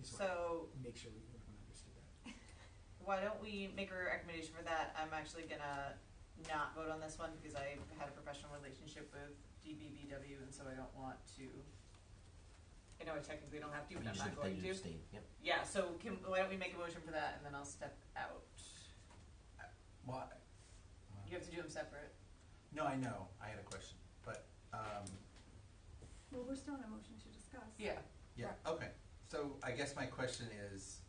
So make sure everyone understood that. why don't we make a recommendation for that? I'm actually gonna not vote on this one because I've had a professional relationship with DBVW, and so I don't want to. I know I technically don't have to, but I'm not going to. Yep. Yeah. So why don't we make a motion for that, and then I'll step out. Why? You have to do them separate. No, I know. I had a question, but Well, we're still in a motion to discuss. Yeah. yeah. Okay. So I guess my question is,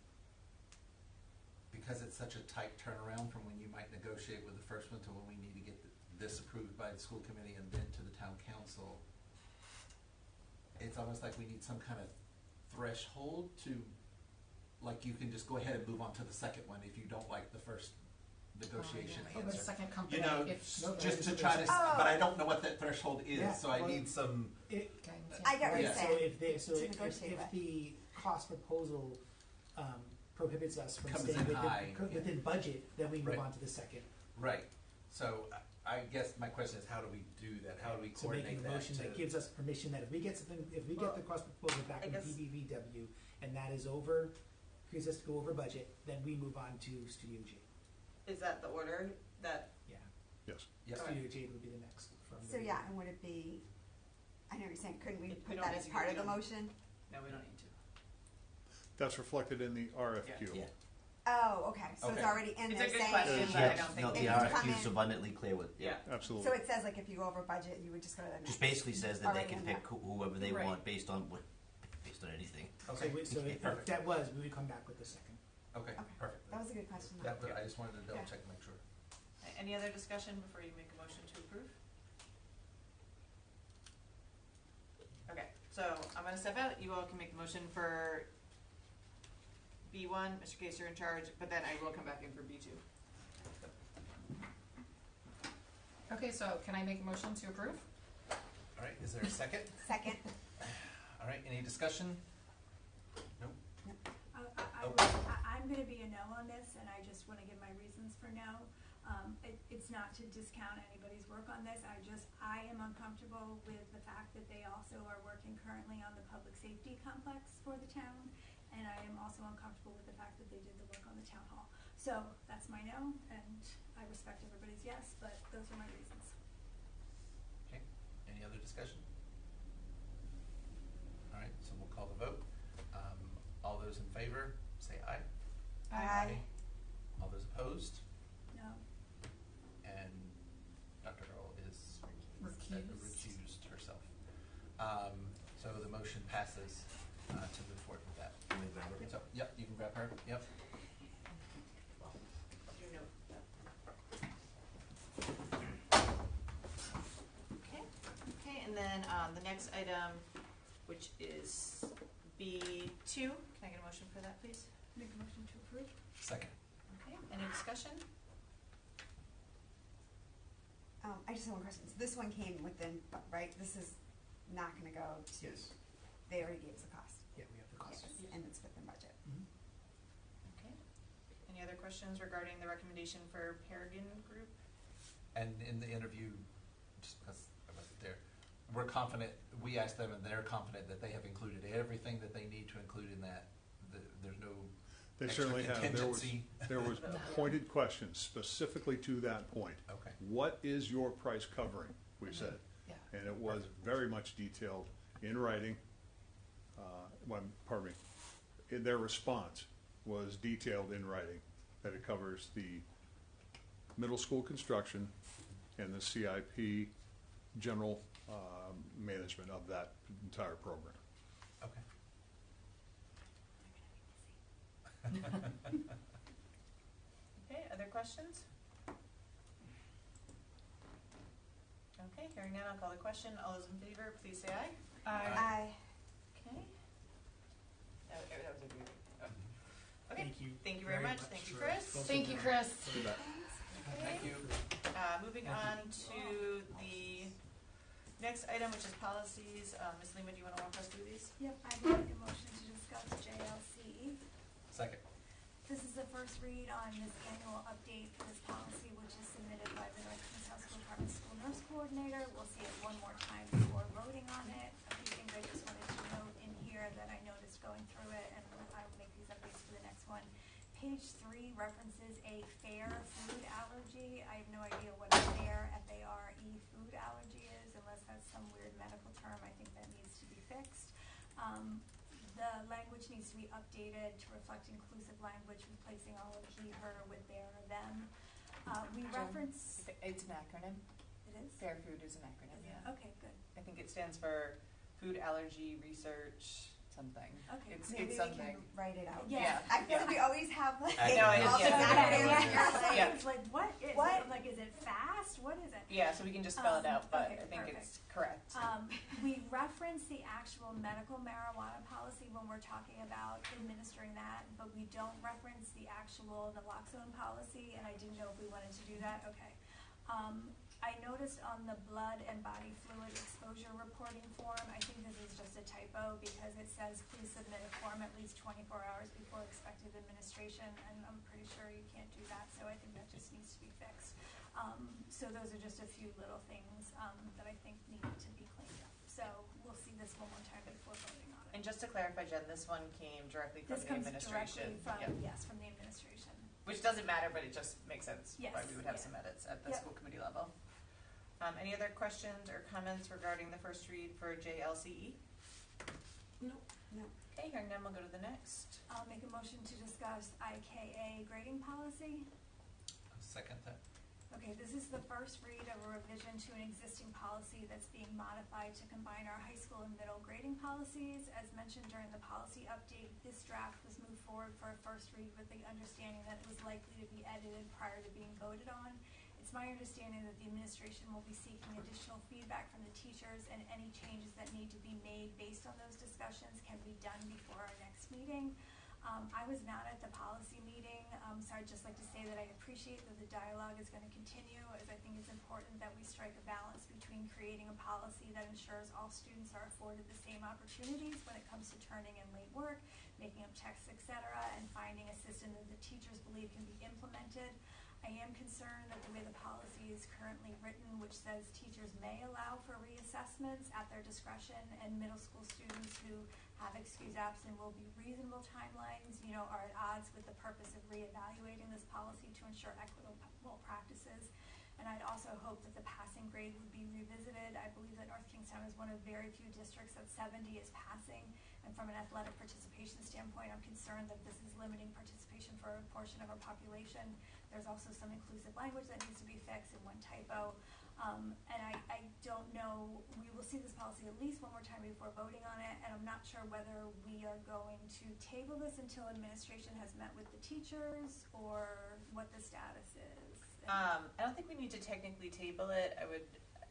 because it's such a tight turnaround from when you might negotiate with the first one to when we need to get this approved by the school committee and then to the town council, it's almost like we need some kind of threshold to, like, you can just go ahead and move on to the second one if you don't like the first negotiation Oh, answer. the second company. You know, just to try to, but I don't know what that threshold is, Yeah, so I need some. I get what you're So saying. if the cost proposal prohibits us from Comes staying in high, within budget, then we move Right. on to the second. Right. So I guess my question is, how do we do that? How do we So coordinate making a that? motion that gives us permission that if we get something, if we get the cost proposal back from DBVW and that is over, because us to go over budget, then we move on to Studio J. Is that the order? That. Yeah. Yes. Yes. Studio J would be the next. So yeah, and would it be, I know what you're saying, couldn't we We put don't that need as to- part we of the don't- motion? No, we don't need to. That's reflected in the RFQ. Yeah. Oh, okay, so it's Okay. already in It's there a good saying. question, but I don't think No, If the you RFQ come is in- abundantly clear with. Yeah. Absolutely. So it says like if you go over budget, you would just go to the next. Just basically says that they Already can in pick there. whoever they Right. want based on anything. So, so if Perfect. that was, we would come back with the second. Okay. Okay. Perfect. That was a good question. though. That, but I just wanted to double Yeah. check and make sure. Any other discussion before you make a motion to approve? Okay, so I'm gonna step out. You all can make a motion for B1. Mr. Case, you're in charge, but then I will come back in for B2. Okay, so can I make a motion to approve? All right. Is there a second? Second. All right. Any discussion? Nope. I'm gonna be a no on this, and I just wanna give my reasons for no. It's not to discount anybody's work on this, I am uncomfortable with the fact that they also are working currently on the public safety complex for the town, and I am also uncomfortable with the fact that they did the work on the town hall. So, that's my no, and I respect everybody's yes, but those are my reasons. Okay. Any other discussion? All right. So we'll call the vote. All those in favor, say aye. Aye. All those opposed? No. And Dr. Earl is Recused. recused herself. So the motion passes to move forward with that. So, yep, you can grab her. Yep. You know that. Okay, and then the next item, which is B2. Can I get a motion for that, please? Make a motion to approve? Second. Okay, any discussion? I just have one question. So this one came within, right? This is not going to go to. Yes. They already gave us the cost. Yeah, we have the cost. Yes, and it's within budget. Okay. Any other questions regarding the recommendation for Paragon Group? And in the interview, just because I wasn't there, we're confident, we asked them and they're confident that they have included everything that they need to include in that. There's no They extra certainly have. contingency. There was pointed questions specifically to that point. Okay. What is your price covering? We said. Yeah. And it was very much detailed in writing. Pardon me. In their response was detailed in writing that it covers the middle school construction and the CIP general management of that entire program. Okay. Okay, other questions? Okay, hearing none, I'll call the question. All those in favor, please say aye. Aye. Okay. That was a good. Okay. Thank you. Thank you very much. Thank you, Chris. Thank you, Chris. Okay. Thank you. Moving on to the next item, which is policies. Ms. Lima, do you want to walk us through these? Yep, I make a motion to discuss JLC. Second. This is the first read on this annual update for this policy, which is submitted by the North Kingstown School Department School Nurse Coordinator. We'll see it one more time before voting on it. A few things I just wanted to note in here that I noticed going through it, and I will make these updates for the next one. Page 3 references a fair food allergy. I have no idea what a fair, F-A-R-E, food allergy is, unless that's some weird medical term. I think that needs to be fixed. The language needs to be updated to reflect inclusive language, replacing all of he, her with their, or them. We reference. It's an acronym. It is? Fair Food is an acronym, yeah. Okay, good. I think it stands for Food Allergy Research something. Okay. Maybe It's we something. can write it out. Yeah. I feel like we always have like I know, all yeah. these acronyms. Yeah. It's like, what is What? it? Like, is it fast? What is it? Yeah, so we can just spell it out, but okay, I think perfect. it's correct. We reference the actual medical marijuana policy when we're talking about administering that, but we don't reference the actual naloxone policy, and I didn't know if we wanted to do that. Okay. I noticed on the blood and body fluid exposure reporting form, I think this is just a typo because it says please submit a form at least 24 hours before expected administration, and I'm pretty sure you can't do that, so I think that just needs to be fixed. So those are just a few little things that I think need to be cleaned up. So we'll see this one more time before voting on it. And just to clarify, Jen, this one came directly from This the comes administration. directly from, Yep. yes, from the administration. Which doesn't matter, but it just makes sense Yes, why we would have yeah. some edits at the Yep. school committee level. Any other questions or comments regarding the first read for JLCE? No. No. Okay, hearing none, we'll go to the next. I'll make a motion to discuss IKA grading policy. Second that. Okay, this is the first read of a revision to an existing policy that's being modified to combine our high school and middle grading policies. As mentioned during the policy update, this draft was moved forward for a first read with the understanding that it was likely to be edited prior to being voted on. It's my understanding that the administration will be seeking additional feedback from the teachers, and any changes that need to be made based on those discussions can be done before our next meeting. I was not at the policy meeting, so I'd just like to say that I appreciate that the dialogue is going to continue, as I think it's important that we strike a balance between creating a policy that ensures all students are afforded the same opportunities when it comes to turning in late work, making up texts, etc., and finding a system that the teachers believe can be implemented. I am concerned that the way the policy is currently written, which says teachers may allow for reassessments at their discretion, and middle school students who have excused absent will be reasonable timelines, are at odds with the purpose of reevaluating this policy to ensure equitable practices. And I'd also hope that the passing grade would be revisited. I believe that North Kingstown is one of very few districts that 70 is passing. And from an athletic participation standpoint, I'm concerned that this is limiting participation for a portion of our population. There's also some inclusive language that needs to be fixed and one typo. And I don't know, we will see this policy at least one more time before voting on it, and I'm not sure whether we are going to table this until administration has met with the teachers or what the status is. I don't think we need to technically table it. I would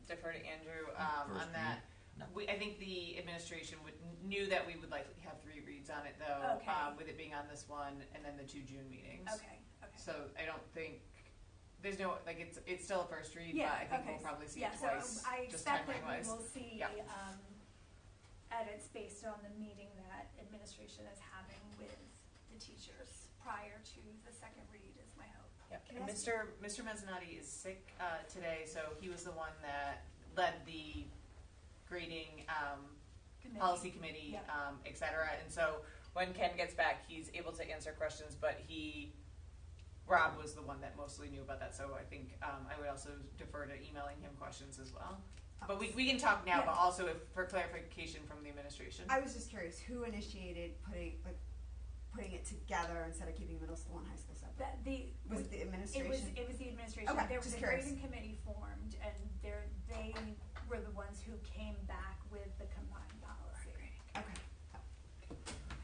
defer to Andrew on that. I think the administration knew that we would likely have 3 reads on it, though, Okay. with it being on this one and then the 2 June meetings. Okay. So I don't think there's no, like, it's still a first read, Yeah, but I think okay. we'll probably see Yeah, it twice, so I just expect that we timeline-wise. will see, Yeah. Edits based on the meeting that administration is having with the teachers prior to the second read is my hope. Yep. Can And I ask- Mr. Mezzanotte is sick today, so he was the one that led the grading Committee. policy committee, Yep. et cetera. And so when Ken gets back, he's able to answer questions, but Rob was the one that mostly knew about that, so I think I would also defer to emailing him questions as well. But we can talk now, but also for clarification from the administration. I was just curious, who initiated putting it together instead of keeping middle school and high school separate? Was it the administration? It was the administration. Okay, There was just a curious. grading committee formed, and they were the ones who came back with the combined policy. Okay.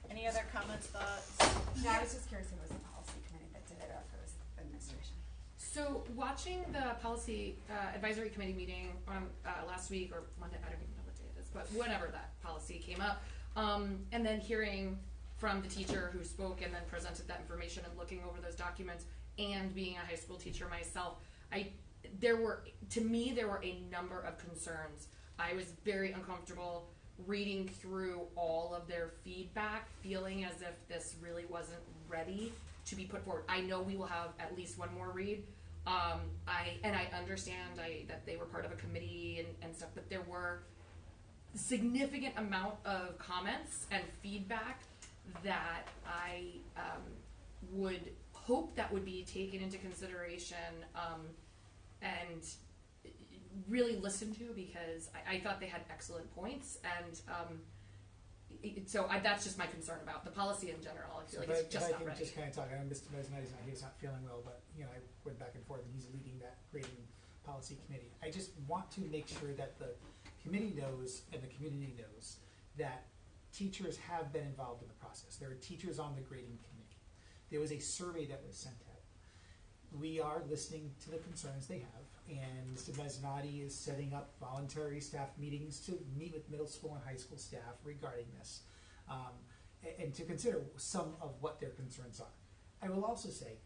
Any other comments, thoughts? No, I was just curious if it was the policy committee that did it or if it was the administration. So watching the policy advisory committee meeting on last week or Monday, I don't even know what day it is, but whenever that policy came up, and then hearing from the teacher who spoke and then presented that information and looking over those documents, and being a high school teacher myself, there were a number of concerns. I was very uncomfortable reading through all of their feedback, feeling as if this really wasn't ready to be put forward. I know we will have at least one more read. I understand that they were part of a committee and stuff, but there were significant amount of comments and feedback that I would hope that would be taken into consideration and really listened to, because I thought they had excellent points, and that's just my concern about the policy in general. I feel like it's just I not can ready. just kind of talk. I know Mr. Mezzanotti's not here; he's not feeling well. But I went back and forth, and he's leading that grading policy committee. I just want to make sure that the committee knows and the community knows that teachers have been involved in the process. There are teachers on the grading committee. There was a survey that was sent out. We are listening to the concerns they have, and Mr. Mezzanotte is setting up voluntary staff meetings to meet with middle school and high school staff regarding this, and to consider some of what their concerns are. I will also say,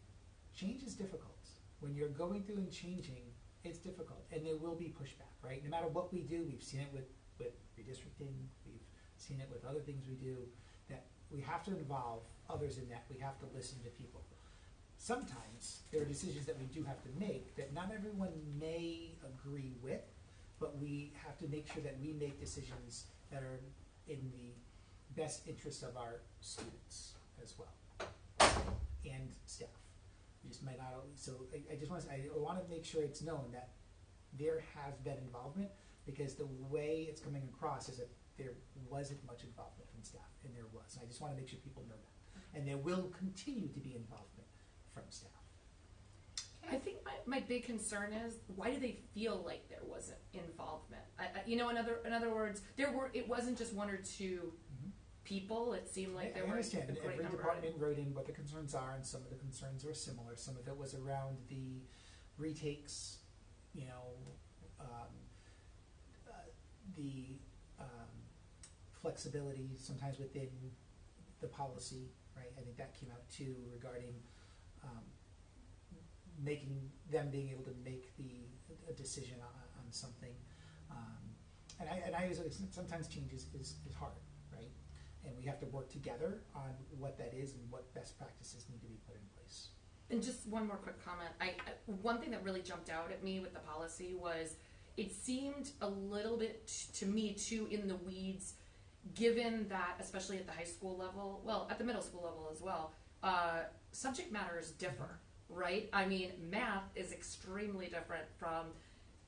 change is difficult. When you're going through and changing, it's difficult, and there will be pushback, right? No matter what we do, we've seen it with redistricting, we've seen it with other things we do, that we have to involve others in that. We have to listen to people. Sometimes there are decisions that we do have to make that not everyone may agree with, but we have to make sure that we make decisions that are in the best interest of our students as well, and staff. We just might not always, so I want to make sure it's known that there has been involvement, because the way it's coming across is that there wasn't much involvement from staff, and there was. And I just want to make sure people know that. And there will continue to be involvement from staff. I think my big concern is, why do they feel like there wasn't involvement? In other words, it wasn't just one or two people. It seemed like there I were understand. a great Every number. department wrote in what the concerns are, and some of the concerns were similar. Some of it was around the retakes, the flexibility sometimes within the policy, right? I think that came out too, regarding making them being able to make a decision on something. And I sometimes change is hard, right? And we have to work together on what that is and what best practices need to be put in place. And just one more quick comment. One thing that really jumped out at me with the policy was it seemed a little bit to me too in the weeds, given that, especially at the high school level, well, at the middle school level as well, subject matters differ, right? I mean, math is extremely different from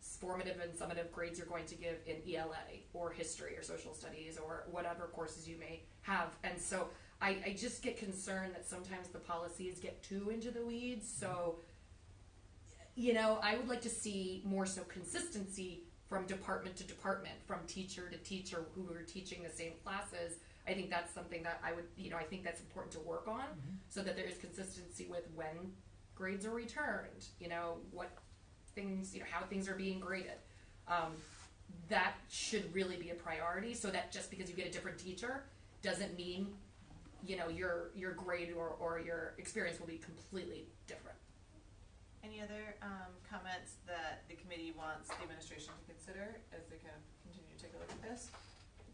formative and summative grades you're going to give in ELA or history or social studies or whatever courses you may have. And so I just get concerned that sometimes the policies get too into the weeds. So, I would like to see more so consistency from department to department, from teacher to teacher who are teaching the same classes. I think that's something that I would, I think that's important to work on, so that there is consistency with when grades are returned, what things, how things are being graded. That should really be a priority, so that just because you get a different teacher doesn't mean, your grade or your experience will be completely different. Any other comments that the committee wants the administration to consider as they kind of continue to take a look at this?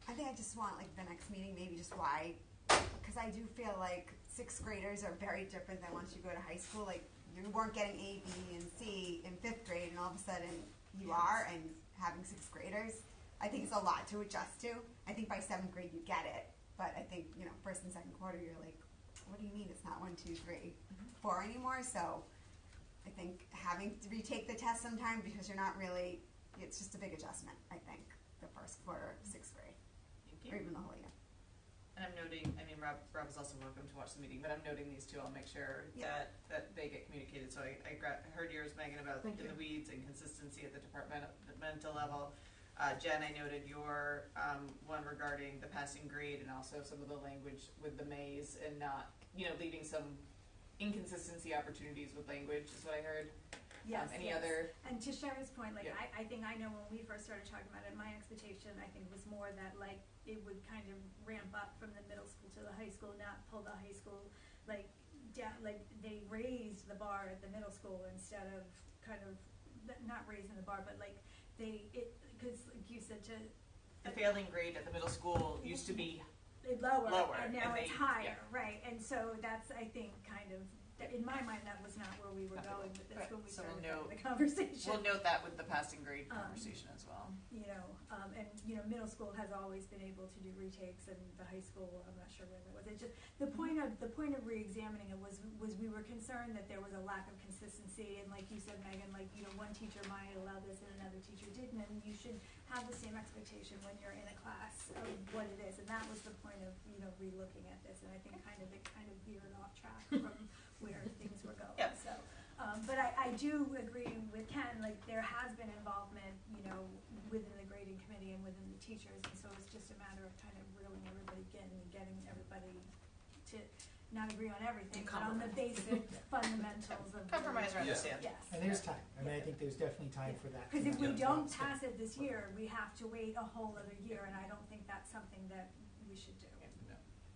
I think I just want like the next meeting, maybe just why, because I do feel like sixth graders are very different than once you go to high school. Like you weren't getting A, B, and C in fifth grade, and all of a sudden you are, and having sixth graders, I think it's a lot to adjust to. I think by seventh grade you get it, but I think, you know, first and second quarter you're like, what do you mean it's not 1, 2, 3, 4 anymore? So I think having to retake the test sometime because you're not really, it's just a big adjustment, I think, the first quarter of sixth grade. Thank you. Or even the whole year. And I'm noting, I mean, Rob is also welcome to watch the meeting, but I'm noting these two. I'll make sure that they get communicated. So I heard yours, Megan, about in the weeds and consistency at the departmental level. Jen, I noted your one regarding the passing grade and also some of the language with the maze and not, you know, leaving some inconsistency opportunities with language is what I heard. Yes. Any other? And to Sherry's point, like Yeah. I think I know when we first started talking about it, my expectation I think was more that like it would kind of ramp up from the middle school to the high school, not pull the high school like down. Like they raised the bar at the middle school instead of kind of not raising the bar, but like because like you said to The failing grade at the middle school used to be lower and now and it's higher, right? And so that's I think kind of. In my mind, that was not where we were going with this when we started having the conversation. We'll note that with the passing grade conversation as well. You know, and you know, middle school has always been able to do retakes, and the high school, I'm not sure where that was. It's just the point of re-examining it was we were concerned that there was a lack of consistency, and like you said, Megan, like you know, one teacher might allow this and another teacher didn't, and you should have the same expectation when you're in a class of what it is, and that was the point of you know re-looking at this, and I think it kind of veered off track from where things were going. Yep. So, but I do agree with Ken, like there has been involvement, you know, within the grading committee and within the teachers, and so it's just a matter of kind of reeling everybody in and getting everybody to not agree on everything, but on the basic fundamentals of compromise or understand. Yes. And there's time. I mean, I think there's definitely time for that. Because if we don't pass it this year, we have to wait a whole other year, and I don't think that's something that we should do.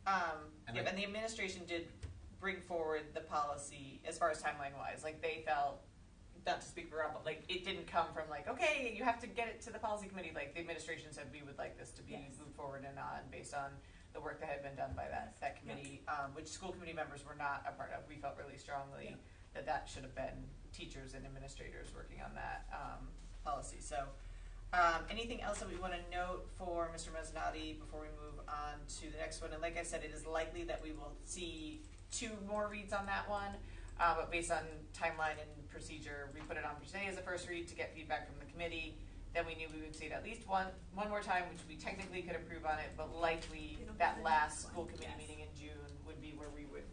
And the administration did bring forward the policy as far as timeline wise. Like they felt, not to speak for Rob, but like it didn't come from like, okay, you have to get it to the policy committee. Like the administration said we would like this to be moved forward and on based on the work that had been done by that committee, which school committee members were not a part of. We felt really strongly that should have been teachers and administrators working on that policy. So anything else that we want to note for Mr. Mezzanotte before we move on to the next one? And like I said, it is likely that we will see 2 more reads on that one, but based on timeline and procedure, we put it on today as a first read to get feedback from the committee. Then we knew we would see it at least one more time, which we technically could improve on it, but likely that last school committee meeting in June would be where we would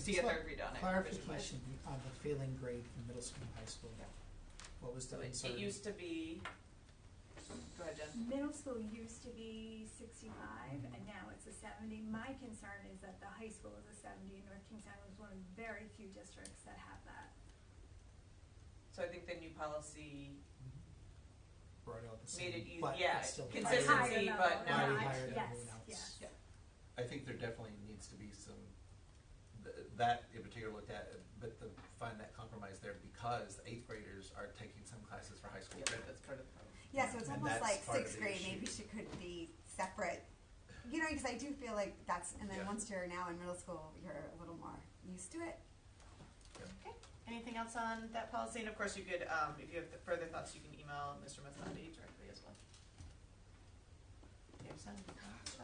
see a third read on it. Clarification on the failing grade from middle school and high school. What was the concern? It used to be. Go ahead, Jen. Middle school used to be 65, and now it's a 70. My concern is that the high school is a 70, and North Kingstown is one of very few districts that have that. So I think the new policy brought out the same, made it easy. but Consistency, but not higher than everyone else. Yeah. I think there definitely needs to be some, that in particular looked at, but to find that compromise there because the 8th graders are taking some classes for high school credit. That's part of the problem. Yeah, so it's And almost that's like part of 6th the grade issue. maybe could be separate. You know, because I do feel like that's, and then once you're now in middle school, you're a little more used to it. Okay. Anything else on that policy? And of course, you could, if you have further thoughts, you can email Mr. Mezzanotte directly as well.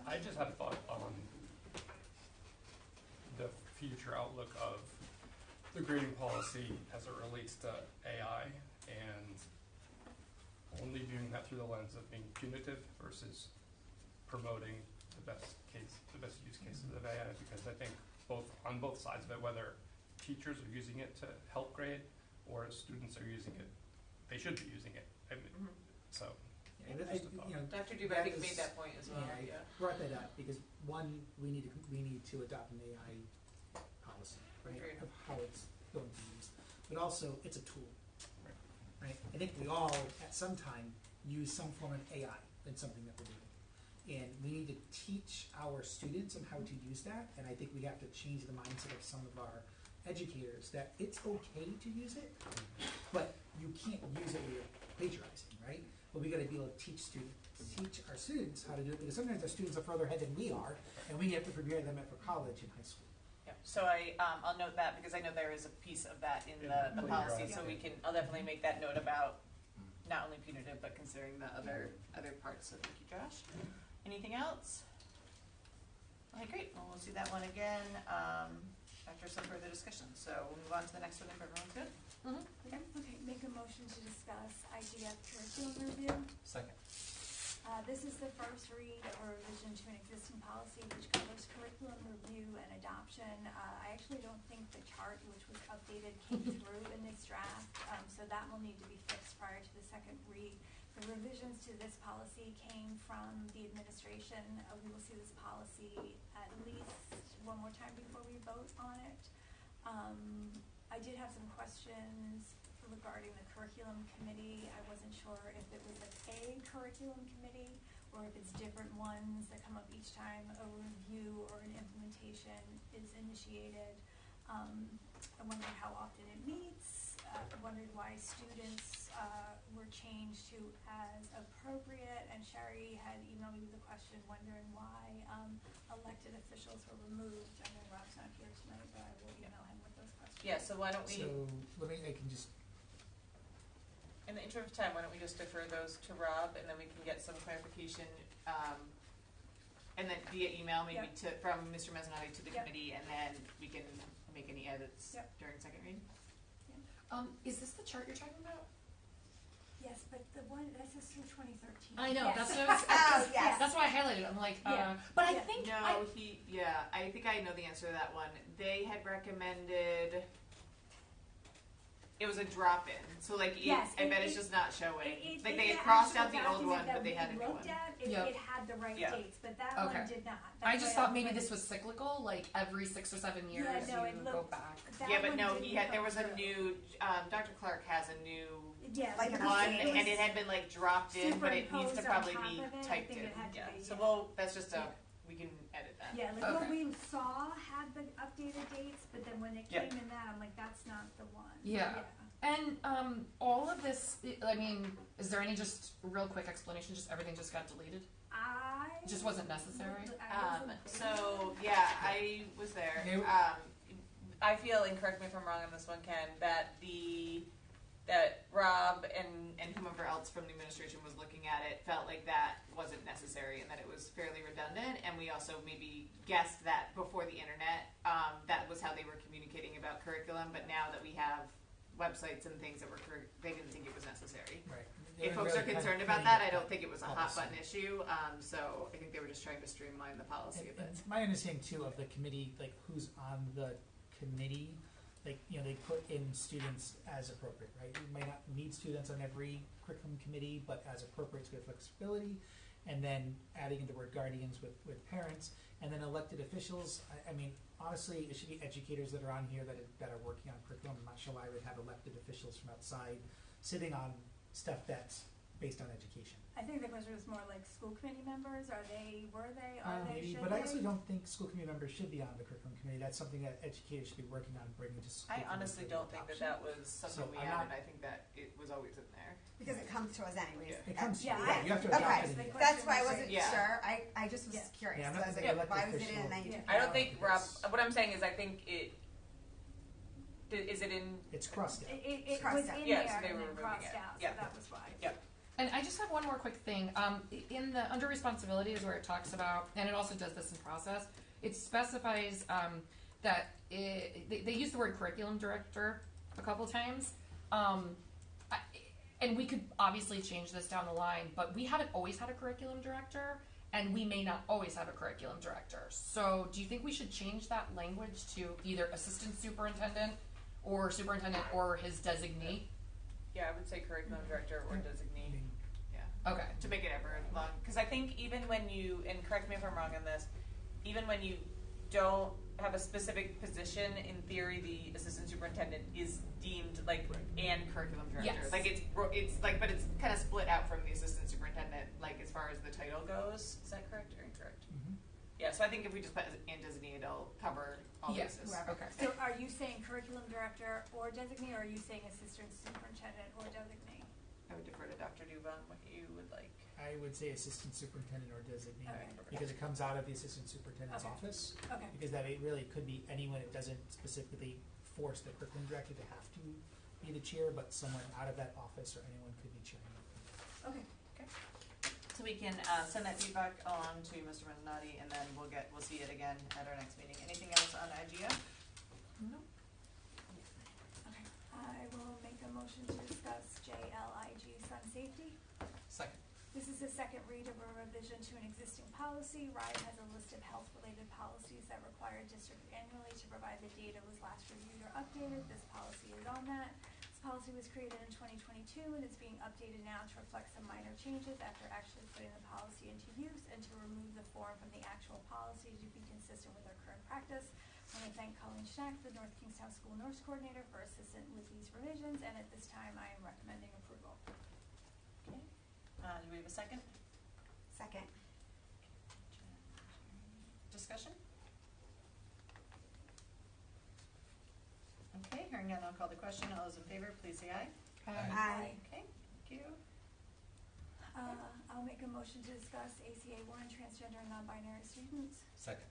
I just had a thought on the future outlook of the grading policy as it relates to AI and only viewing that through the lens of being punitive versus promoting the best use cases of AI, because I think on both sides of it, whether teachers are using it to help grade or students are using it, they should be using it. I mean, so. Dr. Dube, I think made that point as well. I brought that up because one, we need to adopt an AI policy, right, of how it's going to be used. But also, it's a tool, right? I think we all, at some time, use some form of AI in something that we're doing. And we need to teach our students on how to use that, and I think we have to change the mindset of some of our educators that it's okay to use it, but you can't use it when you're plagiarizing, right? But we got to be able to teach our students how to do it, because sometimes our students are further ahead than we are, and we have to prepare them for college and high school. Yep. So I'll note that because I know there is a piece of that in the policy, so I'll definitely make that note about not only punitive but considering the other parts. So thank you, Josh. Anything else? Okay, great. Well, we'll see that one again after some further discussion. So we'll move on to the next one if everyone's good. Okay, make a motion to discuss IGF curriculum review. Second. This is the first read or revision to an existing policy which covers curriculum review and adoption. I actually don't think the chart which was updated came through in this draft, so that will need to be fixed prior to the second read. The revisions to this policy came from the administration. We will see this policy at least one more time before we vote on it. I did have some questions regarding the curriculum committee. I wasn't sure if it was like a curriculum committee or if it's different ones that come up each time a review or an implementation is initiated. I wondered how often it meets. I wondered why students were changed to as appropriate, and Sherry had emailed me with a question wondering why elected officials were removed. I know Rob's not here tonight, but I will email him with those questions. Yeah. So why don't we? So I can just. In the interim of time, why don't we just defer those to Rob, and then we can get some clarification, and then via email maybe from Mr. Mezzanotte to the committee, and then we can make any edits during second read. Is this the chart you're talking about? Yes, but the one that says through 2013. I know, Yes. that's what I was, that's why I highlighted it. I'm like, but I think I think I know the answer to that one. They had recommended. It was a drop-in, so like I bet it's just not showing. Like they had crossed out the old one, but they had a new one. It had the right dates, but that one did not. I just thought maybe this was cyclical, like every 6 or 7 years you go back. Yeah, but no, there was a new. Dr. Clark has a new like one, and it had been like dropped in, but it needs to probably be typed in. So that's just we can edit that. Yeah, like what we saw had the updated dates, but then when it came in that, I'm like, that's not the one. Yeah. And all of this, I mean, is there any just real quick explanation? Just everything just got deleted? It just wasn't necessary? So, I was there. I feel, and correct me if I'm wrong on this one, Ken, that Rob and whomever else from the administration was looking at it felt like that wasn't necessary and that it was fairly redundant. And we also maybe guessed that before the internet, that was how they were communicating about curriculum. But now that we have websites and things that they didn't think it was necessary. Right. If folks are concerned about that, I don't think it was a hot button issue. So I think they were just trying to streamline the policy a bit. It's my understanding too of the committee, like who's on the committee. Like, they put in students as appropriate, right? You might not need students on every curriculum committee, but as appropriate to have flexibility, and then adding in the word guardians with parents, and then elected officials. I mean, honestly, it should be educators that are on here that are working on curriculum. I'm not sure why I would have elected officials from outside sitting on stuff that's based on education. I think the question was more like school committee members. Were they? Maybe, but I also don't think school committee members should be on the curriculum committee. That's something that educators should be working on bringing to school. I honestly don't think that was something we added. I think that it was always in there. Because it comes to us anyways. It comes to you. Yeah, you have to adopt it. That's why I wasn't sure. I just was curious. Yeah, I was like, why was it in and then you took it I don't out? think, Rob, what I'm saying is I think is it in? It's crossed out. It was in there there so they and were then removing crossed it. out, so that was why. Yep. And I just have one more quick thing. In the under responsibilities where it talks about, and it also does this in process, it specifies that they use the word curriculum director a couple times. And we could obviously change this down the line, but we haven't always had a curriculum director, and we may not always have a curriculum director. So do you think we should change that language to either assistant superintendent or superintendent or his designee? Yeah, I would say curriculum director or designee. Yeah. Okay. To make it ever long. Because I think even when you, and correct me if I'm wrong on this, even when you don't have a specific position, in theory, the assistant superintendent is deemed and curriculum director. Yes. Like it's like, but it's kind of split out from the assistant superintendent, like as far as the title goes. Is that correct or incorrect? Mm-hmm. Yeah, so I think if we just put and designate, it'll cover all Yes. bases. Okay. So are you saying curriculum director or designate, or are you saying assistant superintendent or designate? I would defer to Dr. Duba on what you would like. I would say assistant superintendent or designate, Okay. because it comes out of the assistant superintendent's Okay. office. Okay. Because that it really could be anyone. It doesn't specifically force the curriculum director to have to be the chair, but someone out of that office or anyone could be chairing it. Okay. So we can send that feedback on to Mr. Mennonati, and then we'll see it again at our next meeting. Anything else on IGA? No. Okay. I will make a motion to discuss JLIG Sun Safety. Second. This is the second read of a revision to an existing policy. RIDE has a list of health-related policies that require district annually to provide the data was last reviewed or updated. This policy is on that. This policy was created in 2022 and is being updated now to reflect some minor changes after actually putting the policy into use and to remove the form from the actual policy to be consistent with our current practice. I want to thank Colleen Schnack, the North Kingstown School Nurse Coordinator, for assistance with these revisions, and at this time I am recommending approval. Okay. Do we have a second? Second. Discussion? Okay, hearing none, I'll call the question. All those in favor, please say aye. Aye. Okay, thank you. I'll make a motion to discuss ACA 1 transgender and non-binary students. Second.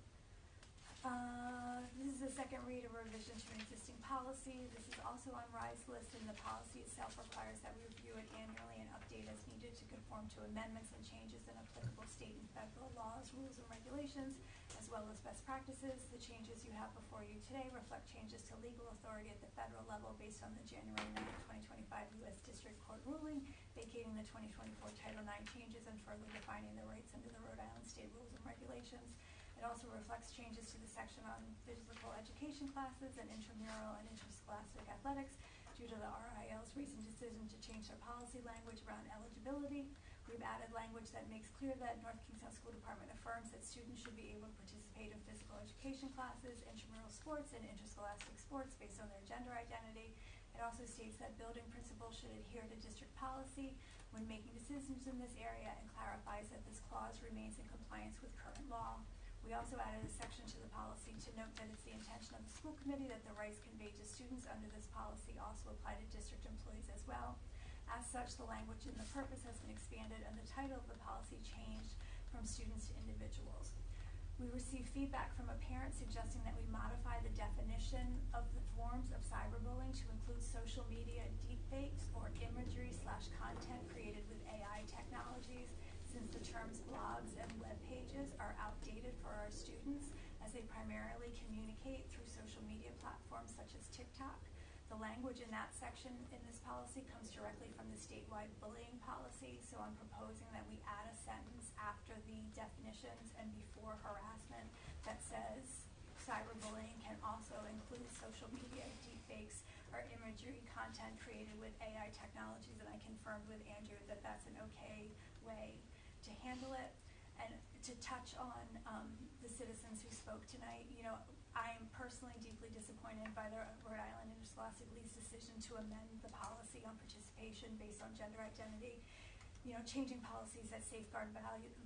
This is the second read of a revision to an existing policy. This is also on RISE list, and the policy itself requires that we review it annually and update as needed to conform to amendments and changes in applicable state and federal laws, rules, and regulations, as well as best practices. The changes you have before you today reflect changes to legal authority at the federal level based on the January 9, 2025 U.S. District Court ruling, vacating the 2024 Title IX changes and further defining the rights under the Rhode Island state rules and regulations. It also reflects changes to the section on physical education classes and intramural and interscholastic athletics due to the RIL's recent decision to change their policy language around eligibility. We've added language that makes clear that North Kingstown School Department affirms that students should be able to participate in physical education classes, intramural sports, and interscholastic sports based on their gender identity. It also states that building principals should adhere to district policy when making decisions in this area and clarifies that this clause remains in compliance with current law. We also added a section to the policy to note that it's the intention of the school committee that the rights conveyed to students under this policy also apply to district employees as well. As such, the language and the purpose has been expanded and the title of the policy changed from students to individuals. We received feedback from a parent suggesting that we modify the definition of the forms of cyberbullying to include social media deepfakes or imagery/content created with AI technologies, since the terms blogs and web pages are outdated for our students as they primarily communicate through social media platforms such as TikTok. The language in that section in this policy comes directly from the statewide bullying policy, so I'm proposing that we add a sentence after the definitions and before harassment that says cyberbullying can also include social media deepfakes or imagery content created with AI technologies, and I confirmed with Andrew that that's an okay way to handle it. And to touch on the citizens who spoke tonight, you know, I am personally deeply disappointed by the Rhode Island Interscholastic League's decision to amend the policy on participation based on gender identity. You know, changing policies that safeguard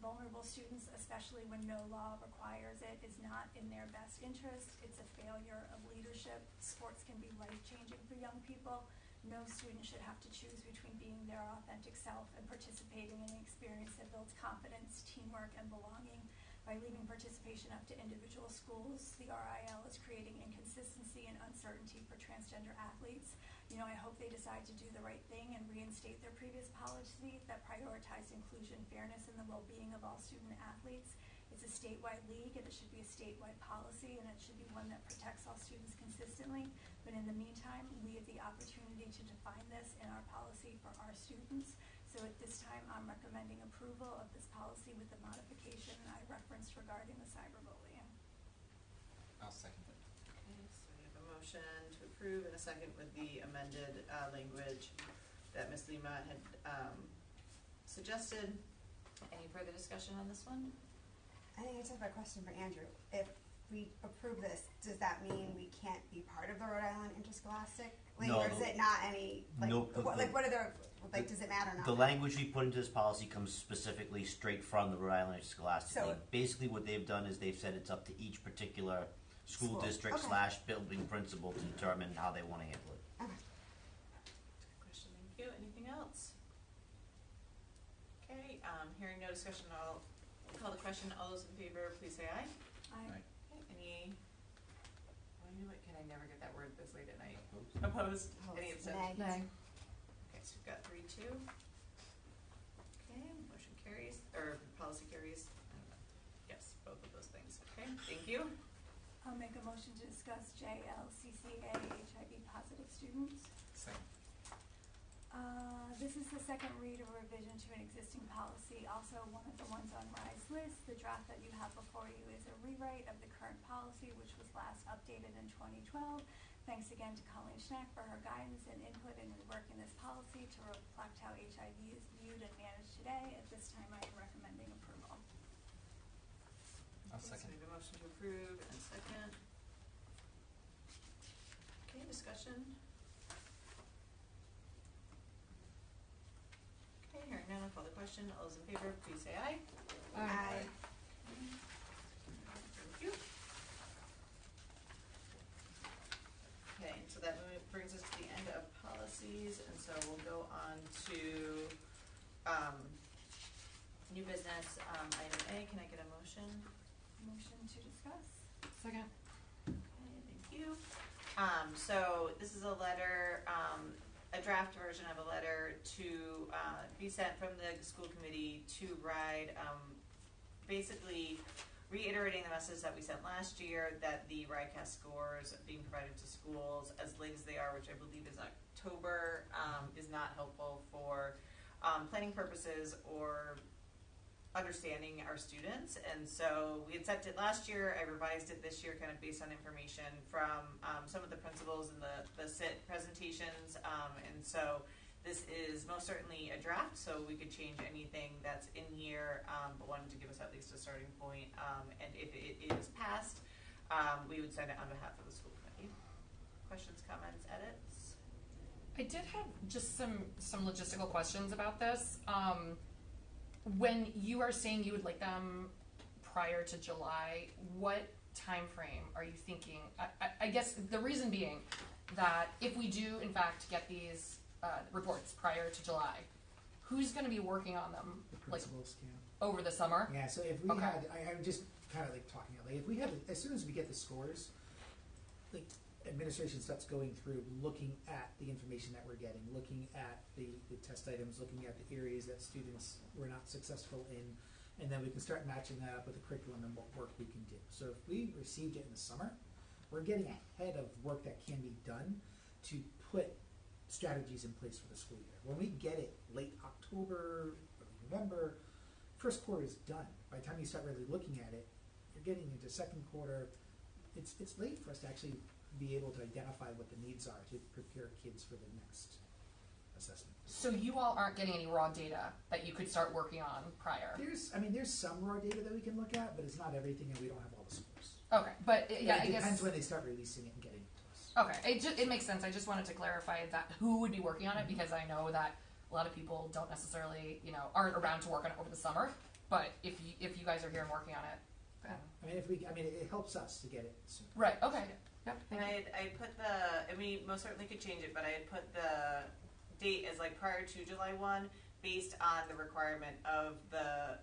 vulnerable students, especially when no law requires it, is not in their best interest. It's a failure of leadership. Sports can be life-changing for young people. No student should have to choose between being their authentic self and participating in an experience that builds confidence, teamwork, and belonging. By leaving participation up to individual schools, the RIL is creating inconsistency and uncertainty for transgender athletes. You know, I hope they decide to do the right thing and reinstate their previous policy that prioritized inclusion, fairness, and the well-being of all student athletes. It's a statewide league, and it should be a statewide policy, and it should be one that protects all students consistently. But in the meantime, we have the opportunity to define this in our policy for our students. So at this time, I'm recommending approval of this policy with the modification I referenced regarding the cyberbullying. I'll second it. Okay, so we have a motion to approve and a second with the amended language that Ms. Lima had suggested. Any further discussion on this one? I think I just have a question for Andrew. If we approve this, does that mean we can't be part of the Rhode Island Interscholastic League, No. or is it not any? Like, Nope. what are the Like, does it matter now? The language we put into this policy comes specifically straight from the Rhode Island Scholastic So- League. Basically, what they've done is they've said it's up to each particular school School. district Okay. / building principal to determine how they want to handle it. Okay. Good question, thank you. Anything else? Okay, hearing no discussion, I'll call the question. All those in favor, please say aye. Aye. Okay, can I never get that word this late at night? Opposed? Any abstentions? Nay. Okay, so we've got 3-2. Okay, motion carries, or policy carries. Yes, both of those things. Okay, thank you. I'll make a motion to discuss JLCCA HIV positive students. Same. This is the second read of revision to an existing policy, also one of the ones on RISE list. The draft that you have before you is a rewrite of the current policy, which was last updated in 2012. Thanks again to Colleen Schnack for her guidance and input in reworking this policy to reflect how HIV is viewed and managed today. At this time, I am recommending approval. I'll Okay, second. So we have a motion to approve and second. Okay, discussion. Okay, hearing none, I'll call the question. All those in favor, please say aye. Aye. Thank you. Okay, and so that brings us to the end of policies, and so we'll go on to new business. Item A, can I get a motion? Motion to discuss. Second. Okay, thank you. So this is a letter, a draft version of a letter to be sent from the school committee to RIDE, basically reiterating the message that we sent last year that the RIDECast scores being provided to schools as late as they are, which I believe is October, is not helpful for planning purposes or understanding our students. And so we had sent it last year. I revised it this year kind of based on information from some of the principals in the SIT presentations. And so this is most certainly a draft, so we could change anything that's in here, but wanted to give us at least a starting point. And if it is passed, we would send it on behalf of the school committee. Questions, comments, edits? I did have just some logistical questions about this. When you are saying you would like them prior to July, what time frame are you thinking? I guess the reason being that if we do in fact get these reports prior to July, who's going to be working on them? The principals can. Over the summer? Yeah, so if we Okay. had, I'm just kind of like talking out, like if we had, as soon as we get the scores, like administration starts going through, looking at the information that we're getting, looking at the test items, looking at the areas that students were not successful in, and then we can start matching that up with the curriculum and what work we can do. So if we received it in the summer, we're getting ahead of work that can be done to put strategies in place for the school year. When we get it late October, early November, first quarter is done. By the time you start really looking at it, you're getting into second quarter. It's late for us to actually be able to identify what the needs are to prepare kids for the next assessment. So you all aren't getting any raw data that you could start working on prior? There's some raw data that we can look at, but it's not everything, and we don't have all the scores. Okay, but yeah, it I guess depends when they start releasing it and getting it to us. Okay, it makes sense. I just wanted to clarify that who would be working on it, because I know that a lot of people don't necessarily, aren't around to work on it over the summer. But if you guys are here and working on it, then it helps us to get it sooner. Right. Okay. Yep. And I put and we most certainly could change it, but I had put the date as like prior to July 1 based on the requirement of the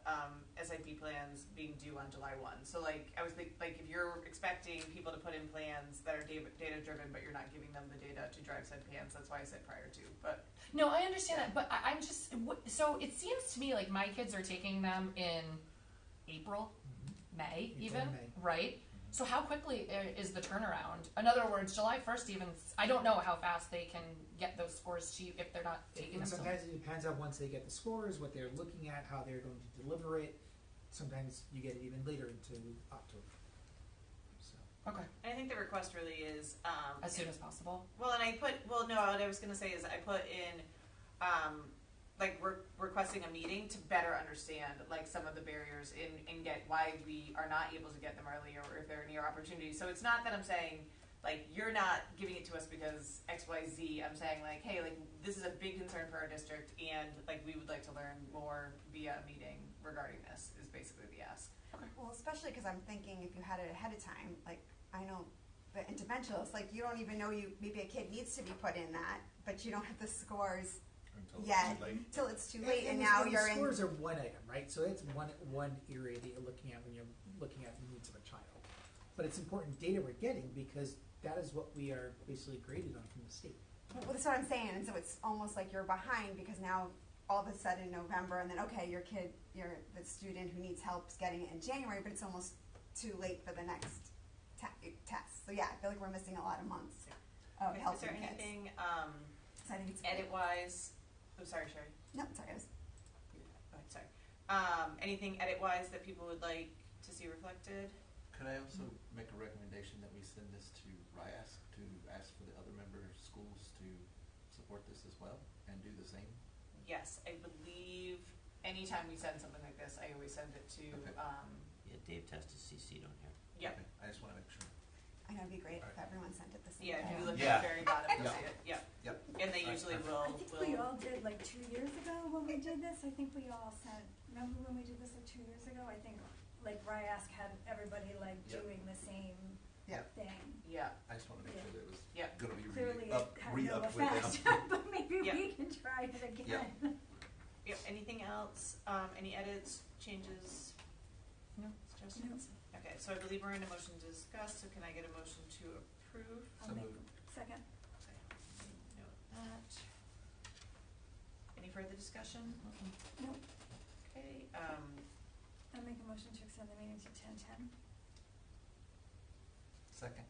SIP plans being due on July 1. So like I was thinking, like if you're expecting people to put in plans that are data driven, but you're not giving them the data to drive said plans, that's why I said prior to. But no, I understand that, but I'm just so it seems to me like my kids are taking them in April, May, even, right? So how quickly is the turnaround? In other words, July 1st even, I don't know how fast they can get those scores to you if they're not taking them. Sometimes it depends on once they get the scores, what they're looking at, how they're going to deliver it. Sometimes you get it even later into October. So. Okay. And I think the request really is as soon as possible. Well, and what I was going to say is I put in requesting a meeting to better understand like some of the barriers and get why we are not able to get them earlier or if there are near opportunities. So it's not that I'm saying like, you're not giving it to us because X, Y, Z. I'm saying like, hey, like, this is a big concern for our district, and like, we would like to learn more via a meeting regarding this, is basically the ask. Well, especially because I'm thinking if you had it ahead of time, like, I know the interventionals, like, you don't even know maybe a kid needs to be put in that, but you don't have the scores yet till it's too late, and now you're in. Scores are one item, right? So it's one area that you're looking at when you're looking at the needs of a child. But it's important data we're getting because that is what we are basically graded on from the state. Well, that's what I'm saying, and so it's almost like you're behind because now all of a sudden November, and then okay, the student who needs help is getting it in January, but it's almost too late for the next test. So yeah, I feel like we're missing a lot of months of helping Is there kids. anything So I think it's edit-wise? Oh, sorry, Sherry. No, sorry. Sorry. Anything edit-wise that people would like to see reflected? Could I also make a recommendation that we send this to RIASC to ask for the other member schools to support this as well and do the same? Yes, I believe anytime we send something like this, I always send it to. Yeah, Dave Test is CC'd on here. Yep. Okay. I just want to make sure. I know it'd be great if everyone sent it the same. Yeah, if you way. look at the very bottom, you'll see it. Yep. Yep. And they usually will. I think we all did like 2 years ago when we did this. I think we all sent. Remember when we did this like 2 years ago? I think like RIASC had everybody like doing the same thing. Yeah. I just want to make sure that it was Yeah. going to be Clearly re-upped it had no with them. effect, but maybe Yeah. we can try it again. Yep. Anything else? Any edits, changes? No. Suggestions? Okay, so I believe we're in a motion to discuss, so can I get a motion to approve? I'll make second. Note that. Any further discussion? Nope. Okay, I'll make a motion to extend the meeting to 10:10. Second.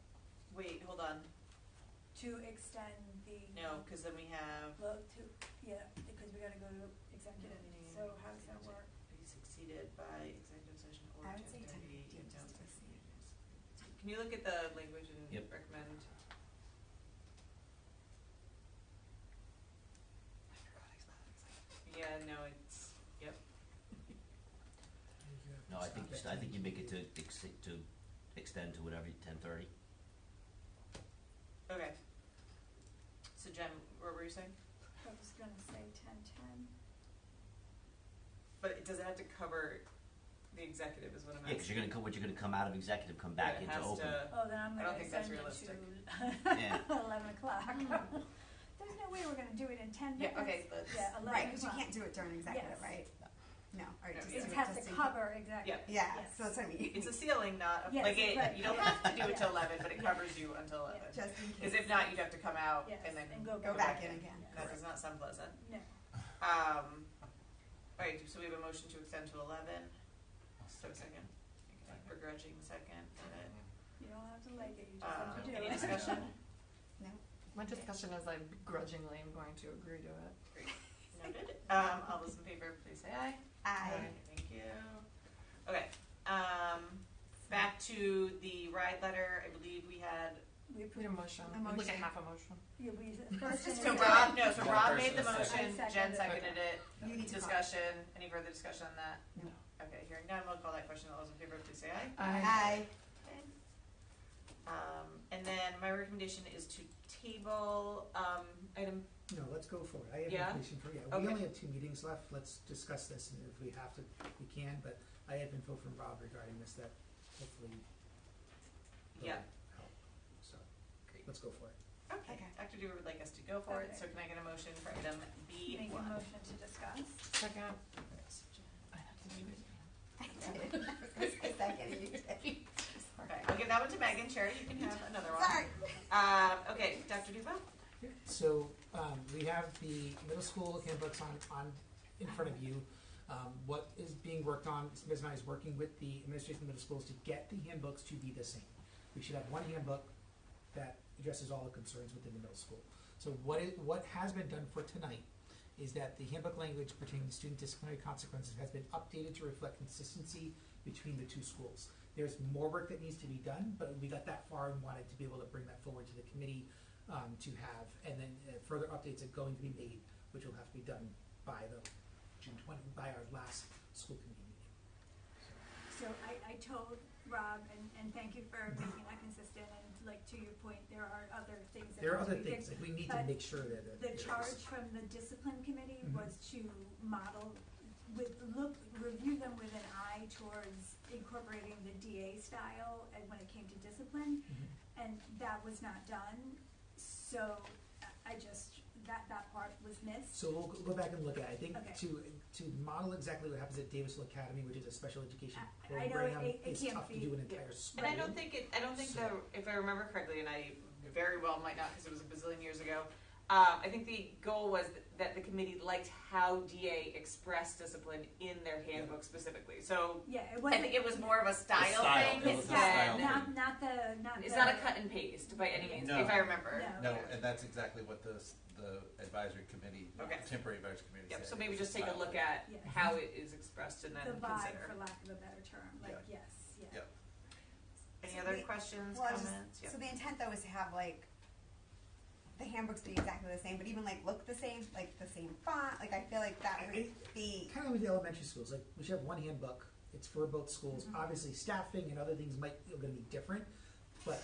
wait, hold on. To extend the. No, because then we have. Well, because we gotta go to executive, so how does that work? Be succeeded by executive session or I would say 10:30. 10:15 just to see. Can you look at the language and Yep. recommend? Yeah, no, it's, yep. No, I think you make it to extend to whatever 10:30. Okay. So Jen, what were you saying? I was gonna say 10:10. But does it have to cover the executive is what I'm Yeah, because you're gonna come out of executive, come back It into has open. Oh, then I'm I don't gonna think that's extend it realistic. to Yeah. 11 o'clock. There's no way we're gonna do it in 10 minutes. Yeah, okay, let's. Yeah, 11 Right, because you o'clock. can't do it during executive, Yes. right? No, all right. No, just It do has just to in cover, exactly. Yeah. Yeah, Yes. so that's what I mean. It's a ceiling, not, Yes, like, right. you don't have to do it till Yeah. 11, but it covers you until 11. Just in Because case. if not, you'd have to come out Yes, and then and go Go back in again. That does not sound pleasant. No. All right, so we have a motion to extend to 11. So second. Okay, begrudging second. You don't have to like it, you just have to do it. Any discussion? No. My discussion is I begrudgingly am going to agree to it. Great. Noted. All those in favor, please say aye. Aye. Thank you. Okay. Back to the ride letter. I believe we had. We We had a motion. A We look motion. at half a motion. Yeah, we, first and So second. Rob, no, so Yeah, Rob first made the and motion, second. Jen I seconded it. You need to Discussion, any further discussion on that? No. Okay, hearing none, we'll call that question. All those in favor, please say aye. Aye. Okay. And then my recommendation is to table, item, No, let's go for it. I have Yeah? information for you. Okay. We only have 2 meetings left. Let's discuss this, and if we have to, we can, but I have info from Rob regarding this that hopefully will Yeah. help. So, Great. let's go for it. okay, Okay. Dr. Dewar would like us to go for it, Okay. so can I get a motion for item B1? Make a motion to discuss. Second. I did. I was gonna say second, and you did. Okay, I'll give that one to Megan. Sherry, you can have another one. Sorry. Okay, Dr. Duval? So, we have the middle school handbooks on in front of you. What is being worked on, Ms. and I is working with the administration of middle schools to get the handbooks to be the same. We should have one handbook that addresses all the concerns within the middle school. So what has been done for tonight is that the handbook language pertaining to student disciplinary consequences has been updated to reflect consistency between the 2 schools. There's more work that needs to be done, but we got that far and wanted to be able to bring that forward to the committee to have, and then further updates are going to be made, which will have to be done by the June 20, by our last school committee meeting. So I told Rob, and thank you for making that consistent. And like to your point, there are other things. That There are have to other be things, fixed. like we need to But make sure that. the charge from the discipline committee Mhm. was to model, review them with an eye towards incorporating the DA style and when it came to discipline, and that was not done. So I just, that part was missed. So we'll go back and look at it. I think Okay. to model exactly what happens at Davisville Academy, which is a special education I know program, it it's can't tough to be- do an entire school. And I don't think if I remember correctly, and I very well might not because it was a bazillion years ago, I think the goal was that the committee liked how DA expressed discipline in their handbook specifically. So Yeah, it I wasn't. think it was more of a style style. thing It was a than style Not it's the. not a cut and paste by any means, No. if I remember. No, and that's exactly what the advisory committee, Okay. the temporary advisory committee Yep, said. so maybe It was just take a style look thing. at Yeah. how it is expressed and then The vibe, consider. for lack of a better term, like, Yeah. yes, yeah. Yep. Any So other the- questions, well, I was comments? So the intent though is to have like the handbooks be exactly the same, but even like look the same, like the same font. Like I feel like that would be. Kind of with the elementary schools, like we should have one handbook. It's for both schools. Obviously, staffing and other things are going to be different, but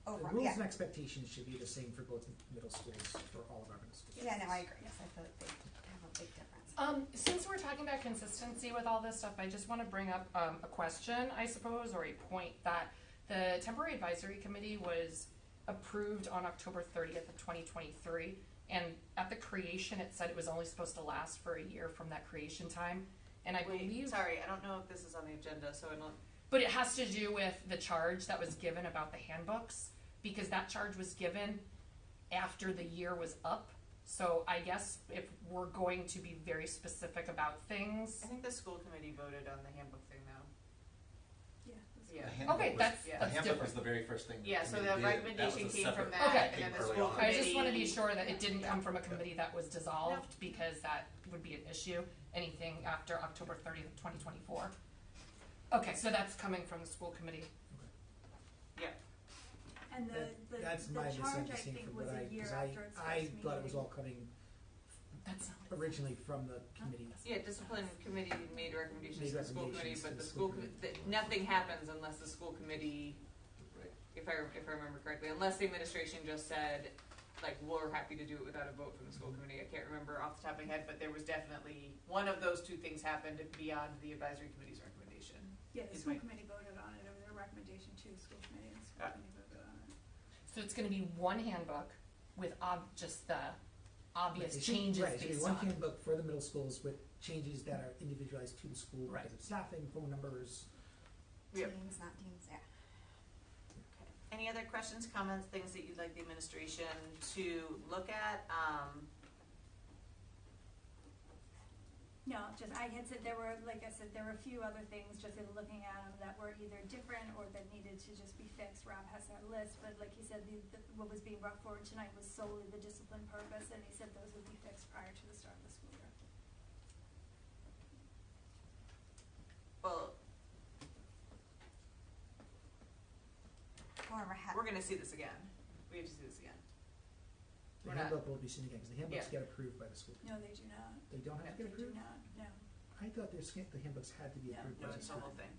the rules yeah. and expectations should be the same for both middle schools, for all of our middle schools. Yeah, no, I agree. So I feel like they have a big difference. Since we're talking about consistency with all this stuff, I just want to bring up a question, I suppose, or a point that the temporary advisory committee was approved on October 30th of 2023, and at the creation it said it was only supposed to last for a year from that creation time, and I believe. Sorry, I don't know if this is on the agenda, so I don't. But it has to do with the charge that was given about the handbooks, because that charge was given after the year was up. So I guess if we're going to be very specific about things. I think the school committee voted on the handbook thing though. Yeah. The handbook Okay, was, that's the different. handbook was the very first thing. Yeah, so committee the did. recommendation was a came from separate that, Okay. and then the thing school early on. I just want to be committee- sure that it didn't come from a committee that was dissolved, because that would be an issue, anything after October 30th, 2024. Okay, so that's coming from the school committee. Yeah. And the That's my charge, I misunderstanding think, from was what a year because after its first I meeting. thought it was all coming That's originally from the committee. Yeah, discipline committee made recommendations Made to the school committee, recommendations but to the the school, school committee. nothing happens unless the school committee, Right. if I remember correctly, unless the administration just said, like, we're happy to do it without a vote from the school committee. I can't remember off the top of my head, but there was definitely, one of those two things happened beyond the advisory committee's recommendation. Yeah, the Is school my- committee voted on it. It was a recommendation to the school committee, and the school Ah. committee voted on it. So it's going to be one handbook with just the obvious Right, it should- changes right, it should be based one on. handbook for the middle schools with changes that are individualized to the school Right. because of staffing, phone numbers. Yep. Teams, not teams. Yeah. Okay. Any other questions, comments, things that you'd like the administration to look at? No, just, I had said there were, like I said, there were a few other things just in looking at them that were either different or that needed to just be fixed. Rob has that list, but like he said, what was being brought forward tonight was solely the discipline purpose, and he said those would be fixed prior to the start of the school year. Well, However, we're gonna see this again. We have to see this again. The We're not- handbook will be seen again because the handbooks Yeah. get approved by the school. No, they do not. They don't have to They get do approved? not, no. I thought the handbooks had to be No, approved No, by the it's the school. whole thing.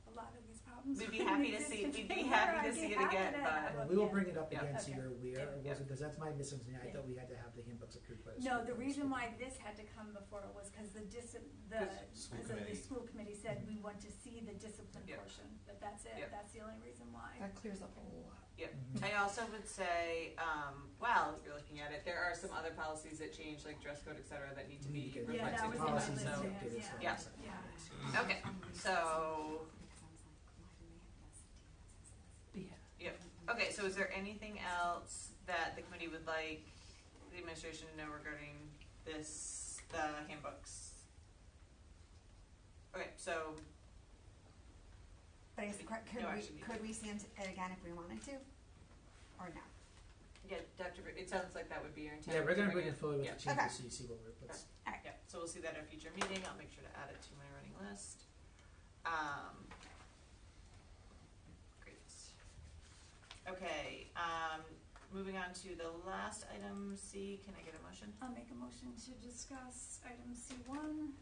A lot of these problems. We'd be happy to see, we'd be happy to see it again, but. Well, we will bring it up Yeah. again so Okay. you're aware. It Yeah. wasn't because that's my misunderstanding. I Yeah. thought we had to have the handbooks approved by the No, school. the reason why this had to come before it was because School committee. the school committee said we want to see the discipline Yep. portion, but that's it. Yep. That's the only reason why. That clears up a lot. Yep. Mhm. I also would say, well, if you're looking at it, there are some other policies that change, like dress code, et cetera, that need to be Need to get Yeah, that reflected was in in my that, policies list, so. and yeah, updated yeah. stuff. Yeah. Okay, so, yep. Okay, so is there anything else that the committee would like the administration to know regarding the handbooks? Okay, so, But I guess the que- No action needed. could we send it again if we wanted to, or no? yeah, Dr. It sounds like that would be your intent. Yeah, we're to going to bring it. it forward with Yeah. the changes Okay. so you see what we're, what's. Yeah, so we'll see that at a future meeting. I'll make sure to add it to my running list. Great. Okay, moving on to the last item, C, can I get a motion? I'll make a motion to discuss item C1.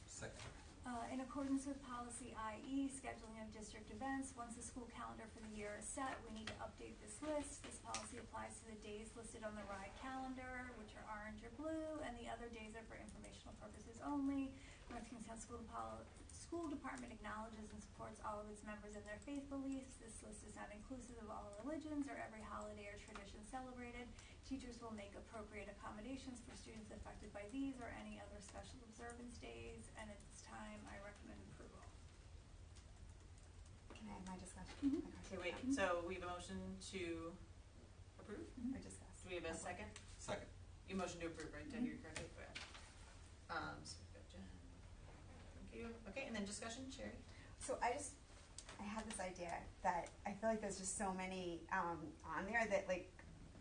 Second. In accordance with policy IE, scheduling of district events, once the school calendar for the year is set, we need to update this list. This policy applies to the days listed on the RIDE calendar, which are orange or blue, and the other days are for informational purposes only. North Kingstown School Department acknowledges and supports all of its members in their faith beliefs. This list is not inclusive of all religions or every holiday or tradition celebrated. Teachers will make appropriate accommodations for students affected by these or any other special observance days, and at this time, I recommend approval. Can I have my discussion? Okay, wait, so we have a motion to approve? Or discuss? Do we have a second? Second. You motion to approve, right? Did I hear correctly? Okay. So we've got Jen. Thank you. Okay, and then discussion, Sherry? So I had this idea that I feel like there's just so many on there that, like,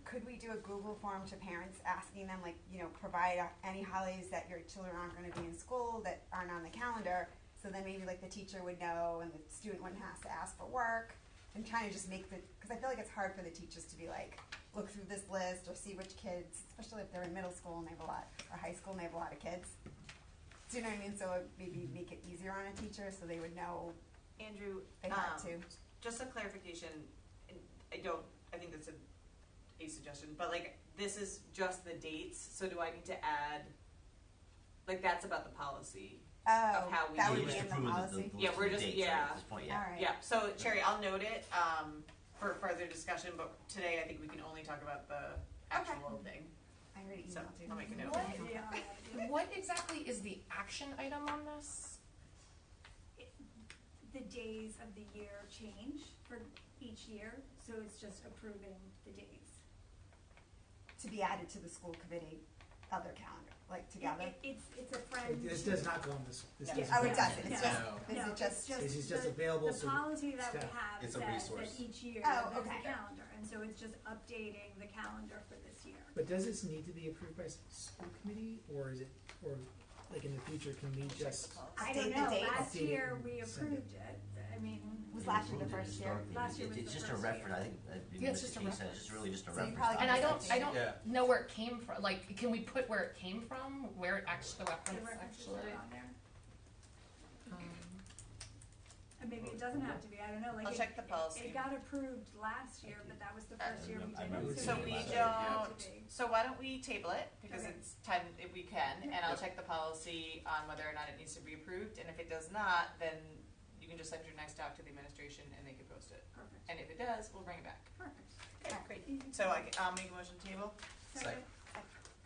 could we do a Google form to parents asking them, like, you know, provide any holidays that your children aren't going to be in school that aren't on the calendar, so then maybe, like, the teacher would know and the student wouldn't have to ask for work, and trying to just make because I feel like it's hard for the teachers to be like, look through this list or see which kids, especially if they're in middle school and they have a lot, or high school and they have a lot of kids. Do you know what I mean? So maybe make it easier on a teacher so they would know. Andrew, they had to. Just a clarification, I think that's a suggestion, but like this is just the dates, so do I need to add, like that's about the policy of how we that do would be it. in the policy? Yeah, we're just, dates, yeah. right, at this point, yeah. All right. Yeah, so Cherry, I'll note it for further discussion, but today I think we can only talk about the actual thing. I already So emailed you. I'll make a note. What exactly is the action item on this? The days of the year change for each year, so it's just approving the days. To be added to the school committee other calendar, like together. It's a friend. This does not go on this. Oh, it doesn't. It's just. This is just available. The policy that we staff. have It's a says that resource. each year Oh, there's okay. a calendar, and so it's just updating the calendar for this year. But does this need to be approved by school committee, or is it, or like in the future, can we just? I Update don't the know. dates? Last Update it year and we send it. approved it. I mean, Was last year the first year? Last year was It's the just a first reference, year. I think, Yeah, it's just a Mr. King said, reference. it's just really just a So you reference. probably And I don't Yeah. know where it came from. Like, can we put where it came from? Where it actually, the The reference references actually? are on there. And maybe it doesn't have to be. I don't know. Like I'll check the policy. It got approved last year, but that was the first year we did it. So maybe we it doesn't have don't, to be. so why don't we table it, because Okay. it's time, if we can, and I'll check the policy on whether or not it needs to be approved, and if it does not, then you can just send your next doc to the administration and they can post it. Perfect. And if it does, we'll bring it back. Perfect. Okay, great. So I'll make a motion to table. Second.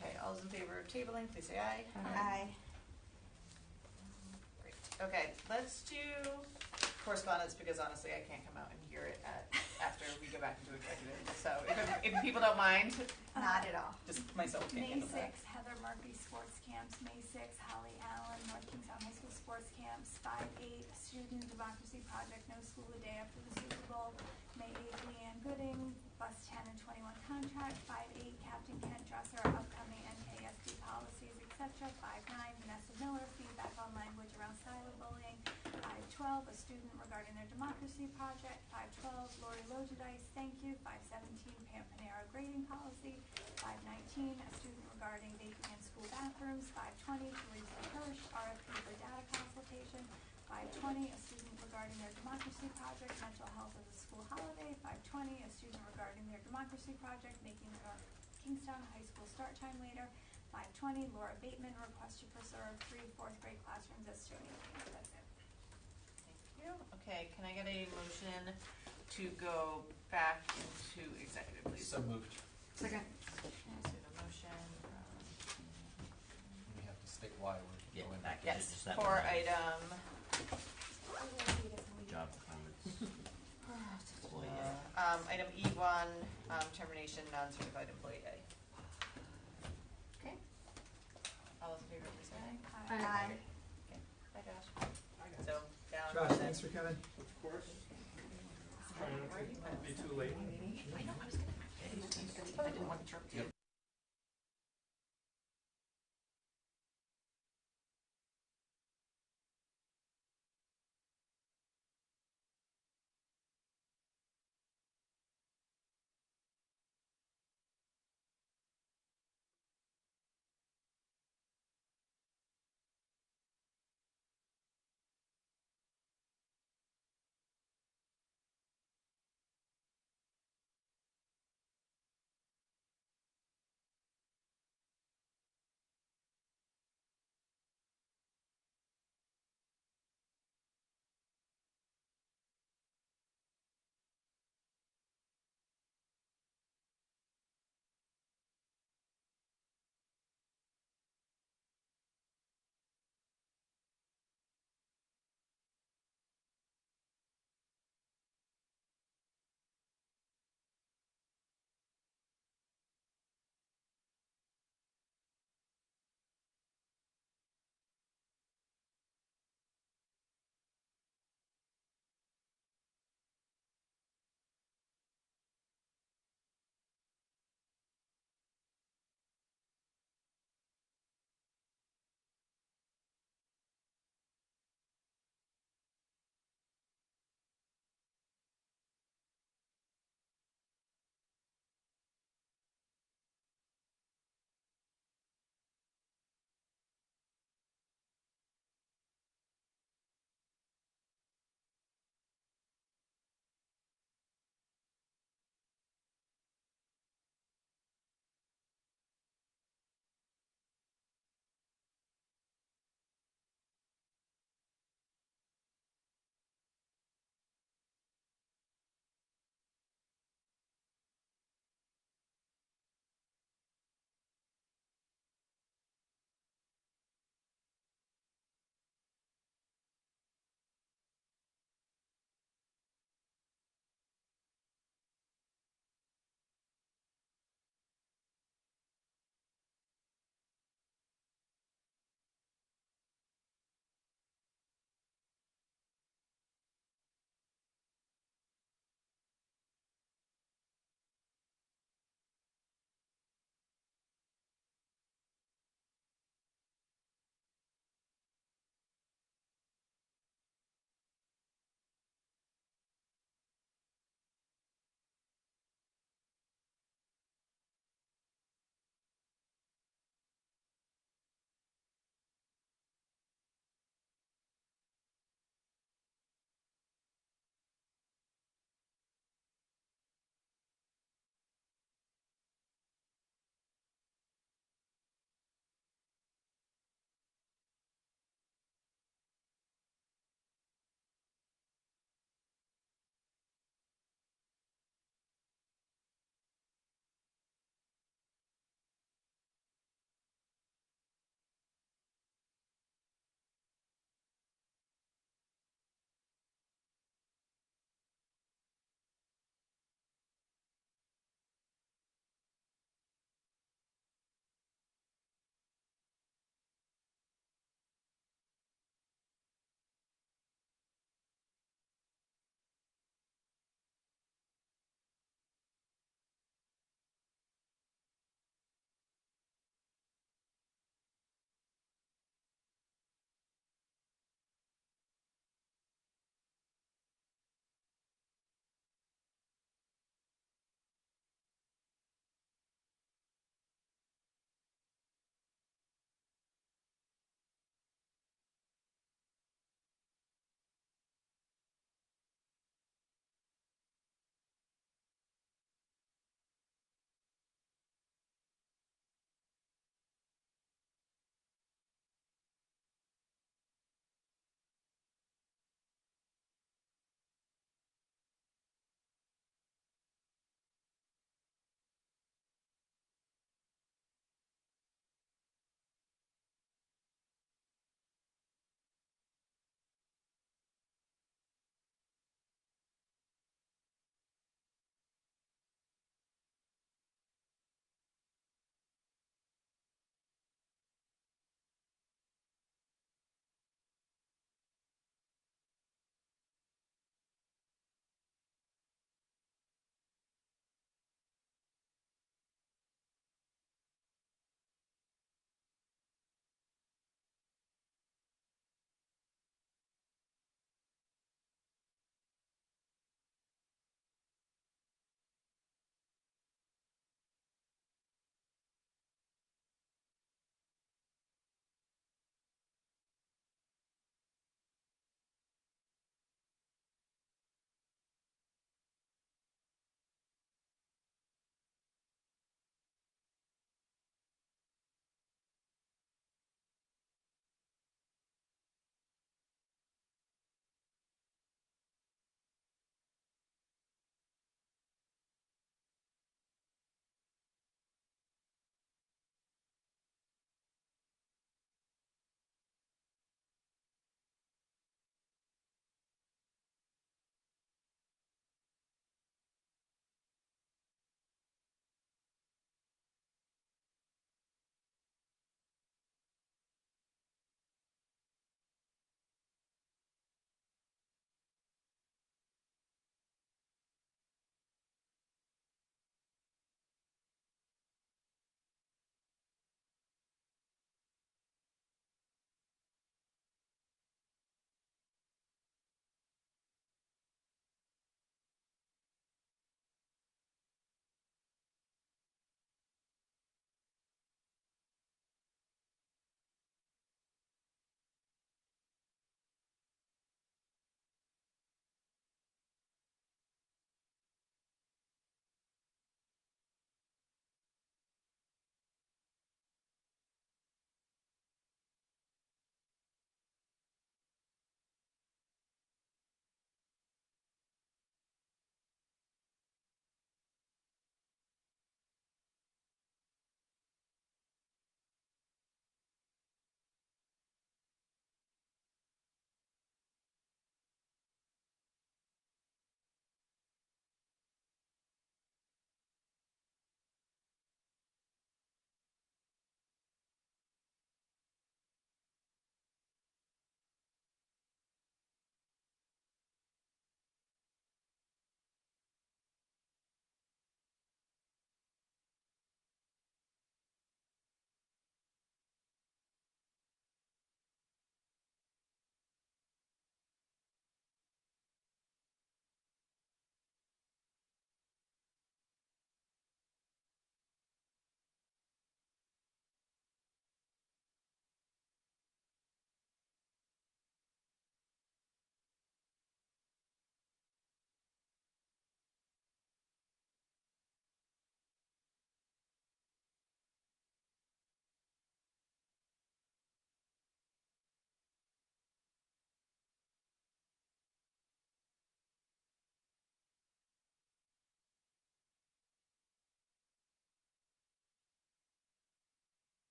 Okay, all those in favor of tabling, please say aye. Aye. Great. Okay, let's do correspondence, because honestly, I can't come out and hear it after we go back into executive. So if people don't mind, Not at all. just myself can't May handle that. 6th, Heather Murphy Sports Camps. May 6th, Holly Allen, North Kingstown High School Sports Camps. 5/8, Student Democracy Project, No School the Day After the Super Bowl. May 8th, Leanne Gooding, Bus 10 and 21 Contract. 5/8, Captain Kent Dresser, Upcoming NKSD Policies, etc. 5/9, Vanessa Miller, Feedback on Language Around Cyberbullying. 5/12, a student regarding their democracy project. 5/12, Lori Lojadice, thank you. 5/17, Pam Panero grading policy. 5/19, a student regarding vaping in school bathrooms. 5/20, Teresa Hirsch, RFP for data consultation. 5/20, a student regarding their democracy project, mental health as a school holiday. 5/20, a student regarding their democracy project, making their Kingstown High School start time later. 5/20, Laura Bateman, request to preserve 3 fourth grade classrooms as student meetings. That's it. Thank you. Okay, can I get a motion to go back into executive, please? So moved. Second. Okay, so the motion We have to state why we're Yeah, going back back. into yes, just that for one. item, Job performance. Employee A. item E1, termination non-certified employee A. Okay. All those in favor, please say aye. Aye. Okay, bye Josh. So, down. Josh, thanks for coming. Of course. Try not to be too late. I know, I was gonna. I didn't want to interrupt you.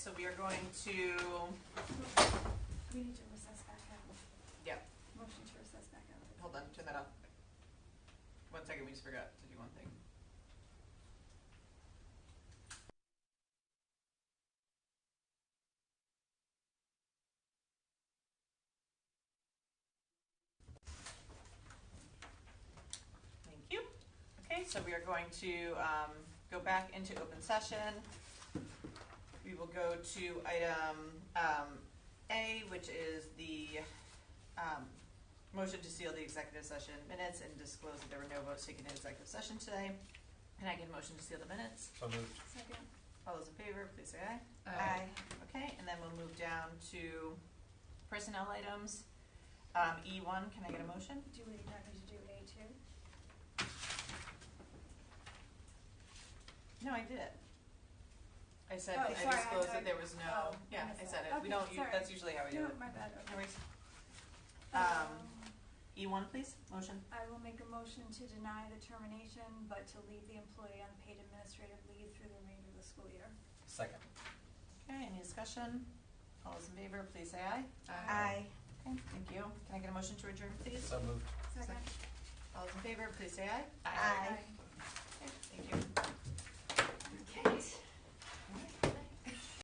so we are going to, We need to recess back out. yep, Motion to recess back out. hold on, turn that off. 1 second, we just forgot to do one thing. Thank you. Okay, so we are going to go back into open session. We will go to item A, which is the motion to seal the executive session minutes and disclose that there were no votes taken in executive session today. Can I get a motion to seal the minutes? So moved. Second. All those in favor, please say aye. Aye. Okay, and then we'll move down to personnel items. E1, can I get a motion? Do we not need to do A2? No, I did it. I said, Oh, I sorry, disclosed I- that there was no, oh, yeah, I I said it. We Okay, don't, sorry. that's usually how we do No, it. my bad. No Okay. worries. E1, please, motion. I will make a motion to deny the termination, but to leave the employee on paid administrative leave through the remainder of the school year. Second. Okay, any discussion? All those in favor, please say aye. Aye. Okay, thank you. Can I get a motion to adjourn, please? So moved. Second. All those in favor, please say aye. Aye.